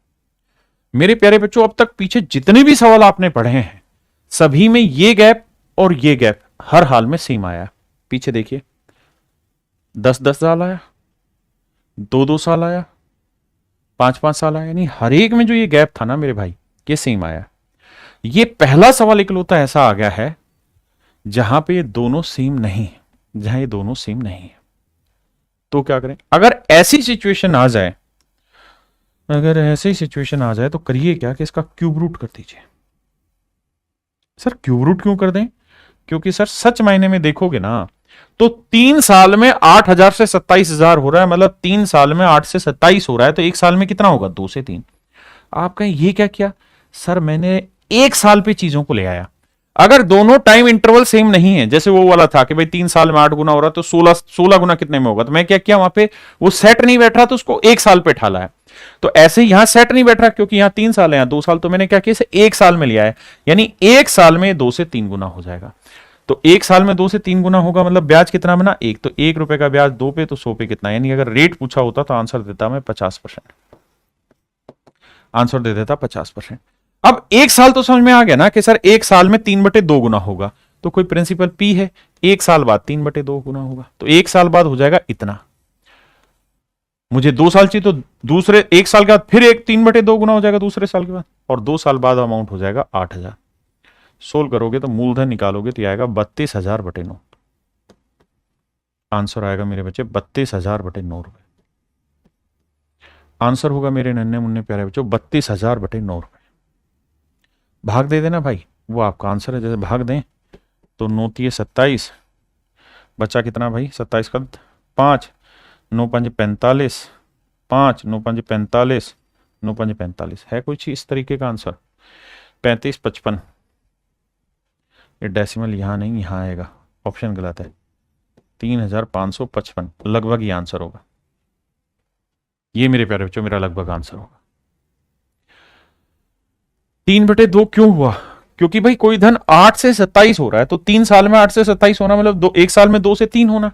S1: मेरे प्यारे बच्चों, अब तक पीछे जितने भी सवाल आपने पढ़े हैं सभी में ये गैप और ये गैप हर हाल में सेम आया। पीछे देखिए, 10-10 साल आया, 2-2 साल आया, 5-5 साल आया, यानी हर एक में जो ये गैप था ना मेरे भाई, ये सेम आया। ये पहला सवाल इकलौता ऐसा आ गया है जहां पे ये दोनों सेम नहीं है, जहां ये दोनों सेम नहीं है। तो क्या करें? अगर ऐसी सिचुएशन आ जाए, अगर ऐसी सिचुएशन आ जाए तो करिए क्या कि इसका क्यूब रूट कर दीजिए। सर क्यूब रूट क्यों कर दें? क्योंकि सर सच मायने में देखोगे ना तो 3 साल में 8,000 से 27,000 हो रहा है, मतलब 3 साल में 8 से 27 हो रहा है, तो 1 साल में कितना होगा? 2 से 3। आप कहें ये क्या किया? सर मैंने 1 साल पे चीजों को ले आया। अगर दोनों टाइम इंटरवल सेम नहीं है, जैसे वो वाला था कि भाई 3 साल में 8 गुना हो रहा है तो 16 गुना कितने में होगा, तो मैं क्या किया, वहां पे वो सेट नहीं बैठ रहा तो उसको 1 साल पे ठाला है। तो ऐसे ही यहां सेट नहीं बैठ रहा क्योंकि यहां 3 साल है, यहां 2 साल, तो मैंने क्या किया, इसे 1 साल में लिया है, यानी 1 साल में 2 से 3 गुना हो जाएगा। तो 1 साल में 2 से 3 गुना होगा, मतलब ब्याज कितना बना? 1। तो 1 रुपए का ब्याज 2 पे, तो 100 पे कितना, यानी अगर रेट पूछा होता तो आंसर देता मैं 50%, आंसर दे देता 50%। अब 1 साल तो समझ में आ गया ना कि सर 1 साल में 3/2 गुना होगा, तो कोई प्रिंसिपल पी है, 1 साल बाद 3/2 गुना होगा, तो 1 साल बाद हो जाएगा इतना। मुझे 2 साल चाहिए, तो दूसरे 1 साल के बाद फिर एक 3/2 गुना हो जाएगा दूसरे साल के बाद, और 2 साल बाद अमाउंट हो जाएगा 8,000। सोल्व करोगे तो मूलधन निकालोगे तो आएगा 32,000/9। आंसर आएगा मेरे बच्चे 32,000/9 रुपए। आंसर होगा मेरे नन्हे मुन्ने प्यारे बच्चों 32,000/9 रुपए। भाग दे देना भाई, वो आपका आंसर है। जैसे भाग दें तो 9 × 27, बचा कितना भाई? 27 का 5, 9 × 5 = 45, 5, 9 × 5 = 45, 9 × 5 = 45। है कोई चीज इस तरीके का आंसर? 35, 55। ये डेसिमल यहां नहीं, यहां आएगा, ऑप्शन गलत है। 3,555 लगभग ये आंसर होगा। ये मेरे प्यारे बच्चों मेरा लगभग आंसर होगा। 3/2 क्यों हुआ? क्योंकि भाई कोई धन 8 से 27 हो रहा है, तो 3 साल में 8 से 27 होना मतलब 1 साल में 2 से 3 होना।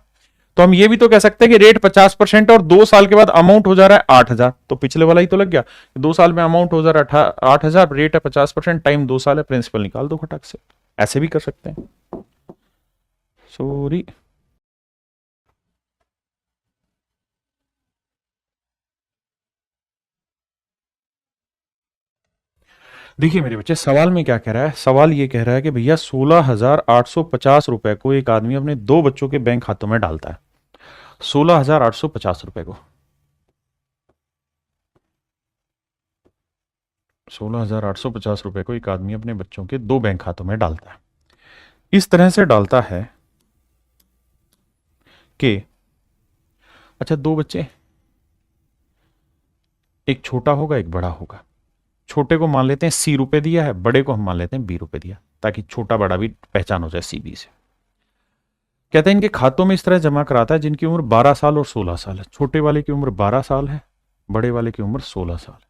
S1: तो हम ये भी तो कह सकते हैं कि रेट 50% और 2 साल के बाद अमाउंट हो जा रहा है 8,000, तो पिछले वाला ही तो लग गया। 2 साल में अमाउंट हो जा रहा है 8,000, रेट है 50%, टाइम 2 साल है, प्रिंसिपल निकाल दो खटक से। ऐसे भी कर सकते हैं। सॉरी, देखिए मेरे बच्चे सवाल में क्या कह रहा है? सवाल ये कह रहा है कि भैया 16,850 रुपए को एक आदमी अपने 2 बच्चों के बैंक खातों में डालता है। 16,850 रुपए को, 16,850 रुपए को एक आदमी अपने बच्चों के 2 बैंक खातों में डालता है। इस तरह से डालता है कि अच्छा 2 बच्चे, एक छोटा होगा एक बड़ा होगा। छोटे को मान लेते हैं C रुपए दिया है, बड़े को हम मान लेते हैं B रुपए दिया, ताकि छोटा बड़ा भी पहचान हो जाए CB से। कहते हैं इनके खातों में इस तरह जमा कराता है जिनकी उम्र 12 साल और 16 साल है। छोटे वाले की उम्र 12 साल है, बड़े वाले की उम्र 16 साल है,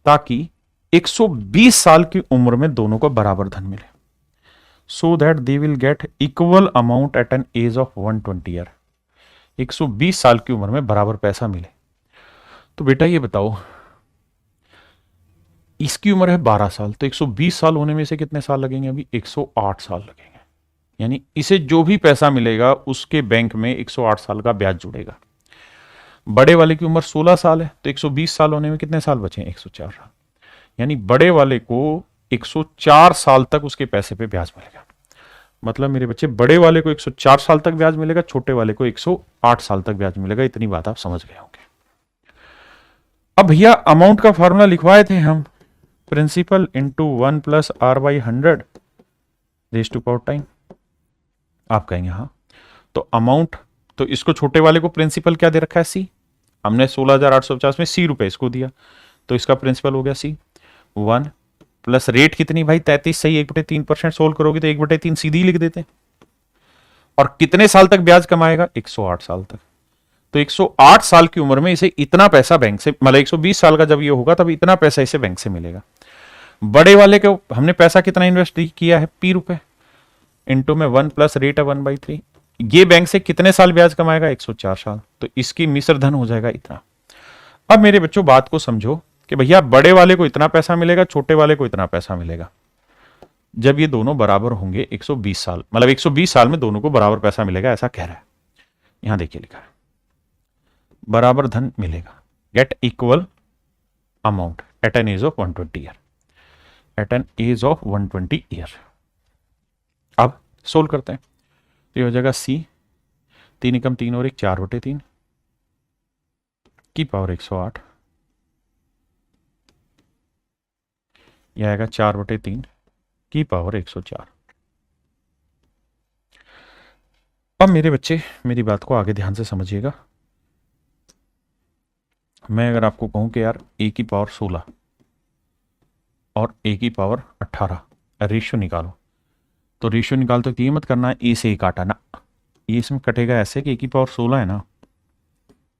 S1: ताकि 120 साल की उम्र में दोनों को बराबर धन मिले, so that they will get equal amount at an age of 120 year. 120 साल की उम्र में बराबर पैसा मिले। तो बेटा ये बताओ, इसकी उम्र है 12 साल, तो 120 साल होने में से कितने साल लगेंगे? अभी 108 साल लगेंगे। यानी इसे जो भी पैसा मिलेगा उसके बैंक में 108 साल का ब्याज जुड़ेगा। बड़े वाले की उम्र 16 साल है, तो 120 साल होने में कितने साल बचे? 104 साल। यानी बड़े वाले को 104 साल तक उसके पैसे पे ब्याज मिलेगा। मतलब मेरे बच्चे बड़े वाले को 104 साल तक ब्याज मिलेगा, छोटे वाले को 108 साल तक ब्याज मिलेगा। इतनी बात आप समझ गए होंगे। अब भैया अमाउंट का फॉर्मूला लिखवाए थे हम, principal into 1 + R/100 raise to power time. आप कहेंगे हाँ, तो अमाउंट, तो इसको छोटे वाले को प्रिंसिपल क्या दे रखा है? C। हमने 16,850 में C रुपए इसको दिया, तो इसका प्रिंसिपल हो गया C 1 प्लस रेट कितनी भाई? 33 सही, 1/3% सोल्व करोगे तो 1/3 सीधी लिख देते। और कितने साल तक ब्याज कमाएगा? 108 साल तक। तो 108 साल की उम्र में इसे इतना पैसा बैंक से, मतलब 120 साल का जब ये होगा तब इतना पैसा इसे बैंक से मिलेगा। बड़े वाले को हमने पैसा कितना इन्वेस्ट किया है? P रुपए, इंटू में 1 प्लस रेट है 1/3। ये बैंक से कितने साल ब्याज कमाएगा? 104 साल। तो इसकी मिश्र धन हो जाएगा इतना। अब मेरे बच्चों बात को समझो कि भैया बड़े वाले को इतना पैसा मिलेगा, छोटे वाले को इतना पैसा मिलेगा, जब ये दोनों बराबर होंगे 120 साल, मतलब 120 साल में दोनों को बराबर पैसा मिलेगा, ऐसा कह रहा है। यहां देखिए लिखा है बराबर धन मिलेगा, get equal amount at an age of 120 year, at an age of 120 year. अब सोल्व करते हैं, तो ये हो जाएगा सी 3 एकम 3 और 1 4/3 की पावर 108, यह आएगा 4/3 की पावर 104। अब मेरे बच्चे मेरी बात को आगे ध्यान से समझिएगा। मैं अगर आपको कहूं कि यार a की पावर 16 और a की पावर 18 रेशियो निकालो, तो रेशियो निकालते तो ये मत करना a से a काटा ना, ये इसमें कटेगा ऐसे कि a की पावर 16 है ना,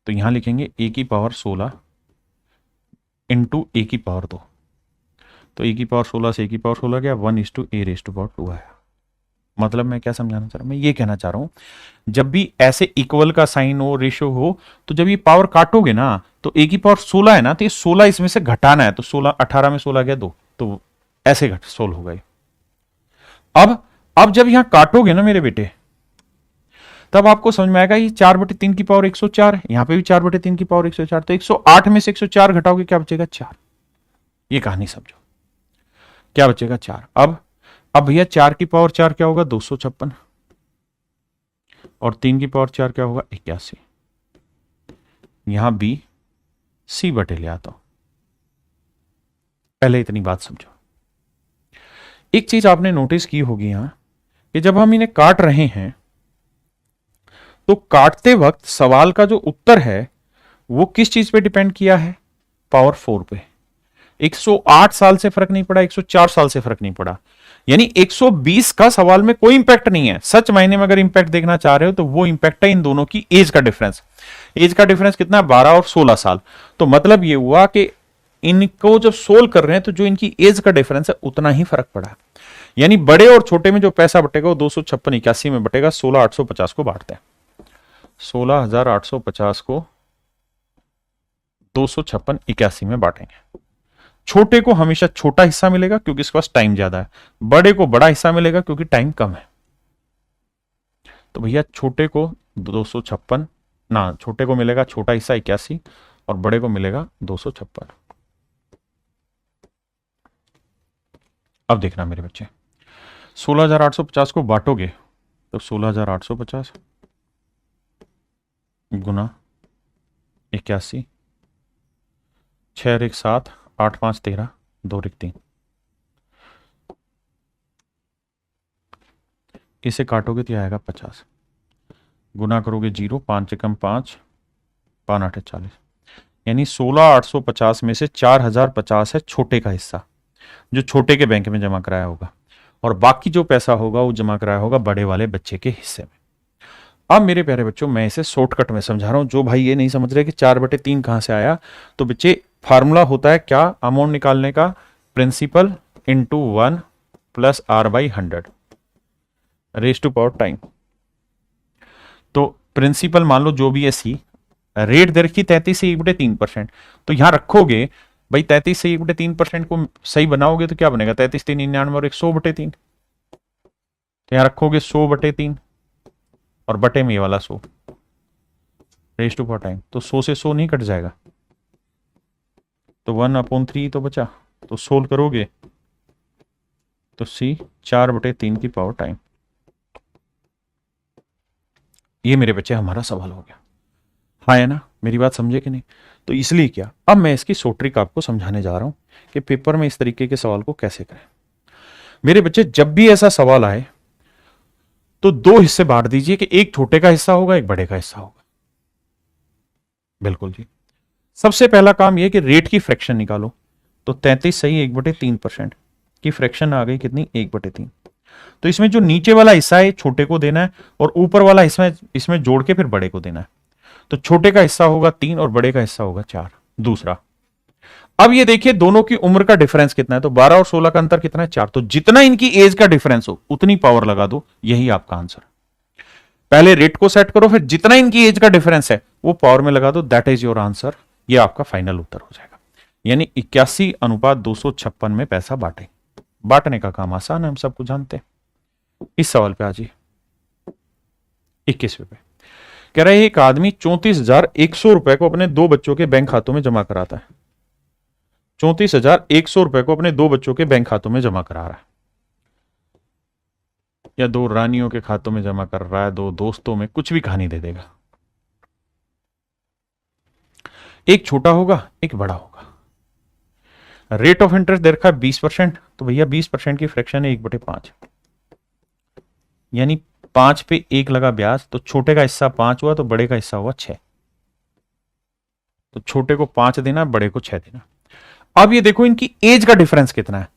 S1: तो यहां लिखेंगे a की पावर 16 इंटू a की पावर 2, तो a की पावर 16 से a की पावर 16 गया 1:a⁻²2 आया। मतलब मैं क्या समझाना चाह रहा हूं, मैं ये कहना चाह रहा हूं जब भी ऐसे इक्वल का साइन हो, रेशियो हो, तो जब ये पावर काटोगे ना तो a की पावर 16 है ना, तो ये 16 इसमें से घटाना है, तो 16 18 में 16 गया 2, तो ऐसे घट सोल्व हो गए। अब जब यहां काटोगे ना मेरे बेटे, तब आपको समझ में आएगा ये 4/3 की पावर 104 है, यहां पे भी 4/3 की पावर 104, तो 108 में से 104 घटाओगे क्या बचेगा 4। ये कहानी समझो, क्या बचेगा 4। अब भैया 4 की पावर 4 क्या होगा 256, और 3 की पावर 4 क्या होगा 81। यहां बी सी बटे ले आता हूं, पहले इतनी बात समझो। एक चीज आपने नोटिस की होगी यहां कि जब हम इन्हें काट रहे हैं तो काटते वक्त सवाल का जो उत्तर है वो किस चीज पे डिपेंड किया है, पावर 4 पे। 108 साल से फर्क नहीं पड़ा, 104 साल से फर्क नहीं पड़ा, यानी 120 का सवाल में कोई इंपैक्ट नहीं है। सच मायने में अगर इंपैक्ट देखना चाह रहे हो तो वो इंपैक्ट है इन दोनों की एज का डिफरेंस। एज का डिफरेंस कितना, 12 और 16 साल। तो मतलब ये हुआ कि इनको जब सोल्व कर रहे हैं तो जो इनकी एज का डिफरेंस है उतना ही फर्क पड़ा, यानी बड़े और छोटे में जो पैसा बटेगा वो 256 81 में बटेगा। 16,850 को बांटते हैं, 16,850 को 256 81 में बांटेंगे। छोटे को हमेशा छोटा हिस्सा मिलेगा क्योंकि इसके पास टाइम ज्यादा है, बड़े को बड़ा हिस्सा मिलेगा क्योंकि टाइम कम है। तो भैया छोटे को 256 ना, छोटे को मिलेगा छोटा हिस्सा 81 और बड़े को मिलेगा 256। अब देखना मेरे बच्चे, 16,850 को बांटोगे तो 16,850 गुना 81, 6 और 1 7, 8 5 13, 2 और 1 3, इसे काटोगे तो आएगा 50, गुना करोगे 0, 5 एकम 5, 5 8 40, यानी 16,850 में से 4,050 है छोटे का हिस्सा जो छोटे के बैंक में जमा कराया होगा, और बाकी जो पैसा होगा वो जमा कराया होगा बड़े वाले बच्चे के हिस्से में। अब मेरे प्यारे बच्चों मैं इसे शॉर्टकट में समझा रहा हूं, जो भाई ये नहीं समझ रहे कि 4/3 कहां से आया, तो बच्चे फार्मूला होता है क्या अमाउंट निकालने का, principal into 1 plus r/100 raise to power time. तो प्रिंसिपल मान लो जो भी है सी, रेट दे रखी 33 से 1/3%, तो यहां रखोगे भाई 33 से 1/3% को सही बनाओगे तो क्या बनेगा 33 3 99 और 100/3, तो यहां रखोगे 100/3 और बटे में ये वाला 100 रेज टू पावर टाइम, तो 100 से 100 नहीं कट जाएगा, तो 1/3 तो बचा, तो सोल्व करोगे तो सी 4/3 की पावर टाइम। ये मेरे बच्चे हमारा सवाल हो गया, हाँ है ना, मेरी बात समझे कि नहीं। तो इसलिए क्या, अब मैं इसकी शॉर्ट ट्रिक आपको समझाने जा रहा हूं कि पेपर में इस तरीके के सवाल को कैसे करें। मेरे बच्चे जब भी ऐसा सवाल आए तो 2 हिस्से बांट दीजिए कि एक छोटे का हिस्सा होगा एक बड़े का हिस्सा होगा। बिल्कुल जी, सबसे पहला काम यह कि रेट की फ्रैक्शन निकालो, तो 33 सही 1/3% की फ्रैक्शन आ गई कितनी 1/3। तो इसमें जो नीचे वाला हिस्सा है छोटे को देना है और ऊपर वाला हिस्सा इसमें जोड़ के फिर बड़े को देना है, तो छोटे का हिस्सा होगा 3 और बड़े का हिस्सा होगा 4। दूसरा, अब ये देखिए दोनों की उम्र का डिफरेंस कितना है, तो 12 और 16 का अंतर कितना है 4, तो जितना इनकी एज का डिफरेंस हो उतनी पावर लगा दो, यही आपका आंसर। पहले रेट को सेट करो, फिर जितना इनकी एज का डिफरेंस है वो पावर में लगा दो, दैट इज योर आंसर। ये आपका फाइनल उत्तर हो जाएगा, यानी 81:256 में पैसा बांटे। बांटने का काम आसान है, हम सबको जानते हैं। इस सवाल पे आ जाइए 21वें पे, कह रहा है एक आदमी 34,100 रुपए को अपने 2 बच्चों के बैंक खातों में जमा कराता है। 34,100 रुपए को अपने 2 बच्चों के बैंक खातों में जमा करा रहा है, या 2 रानियों के खातों में जमा कर रहा है, 2 दोस्तों में, कुछ भी कहानी दे देगा। एक छोटा होगा, एक बड़ा होगा। रेट ऑफ इंटरेस्ट दे रखा है 20%, तो भैया 20% की फ्रैक्शन है 1/5, यानी 5 पे 1 लगा ब्याज, तो छोटे का हिस्सा 5 हुआ, तो बड़े का हिस्सा हुआ 6। तो छोटे को 5 देना, बड़े को 6 देना। अब ये देखो इनकी एज का डिफरेंस कितना है।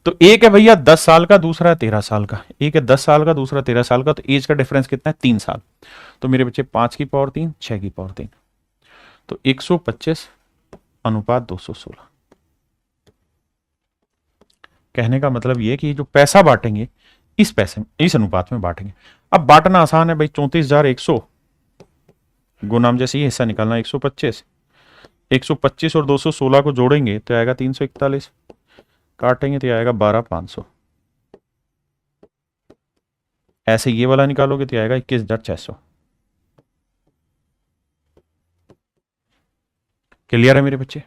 S1: तो एक है भैया 10 साल का, दूसरा है 13 साल का। एक है 10 साल का, दूसरा 13 साल का, तो एज का डिफरेंस कितना है? 3 साल। तो मेरे बच्चे 5 की पावर 3, 6 की पावर 3, तो 125 अनुपात 216। कहने का मतलब ये कि जो पैसा बांटेंगे इस अनुपात में बांटेंगे। अब बांटना आसान है भाई, 34,100 गुना, जैसे ये हिस्सा निकालना 125, 125 और 216 को जोड़ेंगे तो आएगा 341, काटेंगे तो आएगा 12,500। ऐसे ये वाला निकालोगे तो आएगा 21,600। क्लियर है मेरे बच्चे?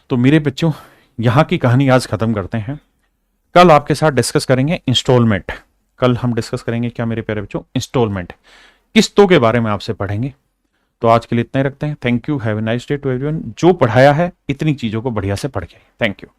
S1: तो मेरे बच्चों यहां की कहानी आज खत्म करते हैं। कल आपके साथ डिस्कस करेंगे इंस्टॉलमेंट। कल हम डिस्कस करेंगे क्या मेरे प्यारे बच्चों? इंस्टॉलमेंट, किस्तों के बारे में आपसे पढ़ेंगे। तो आज के लिए इतना ही रखते हैं। Thank you, have a nice day to everyone. जो पढ़ाया है इतनी चीजों को बढ़िया से पढ़ के, थैंक यू।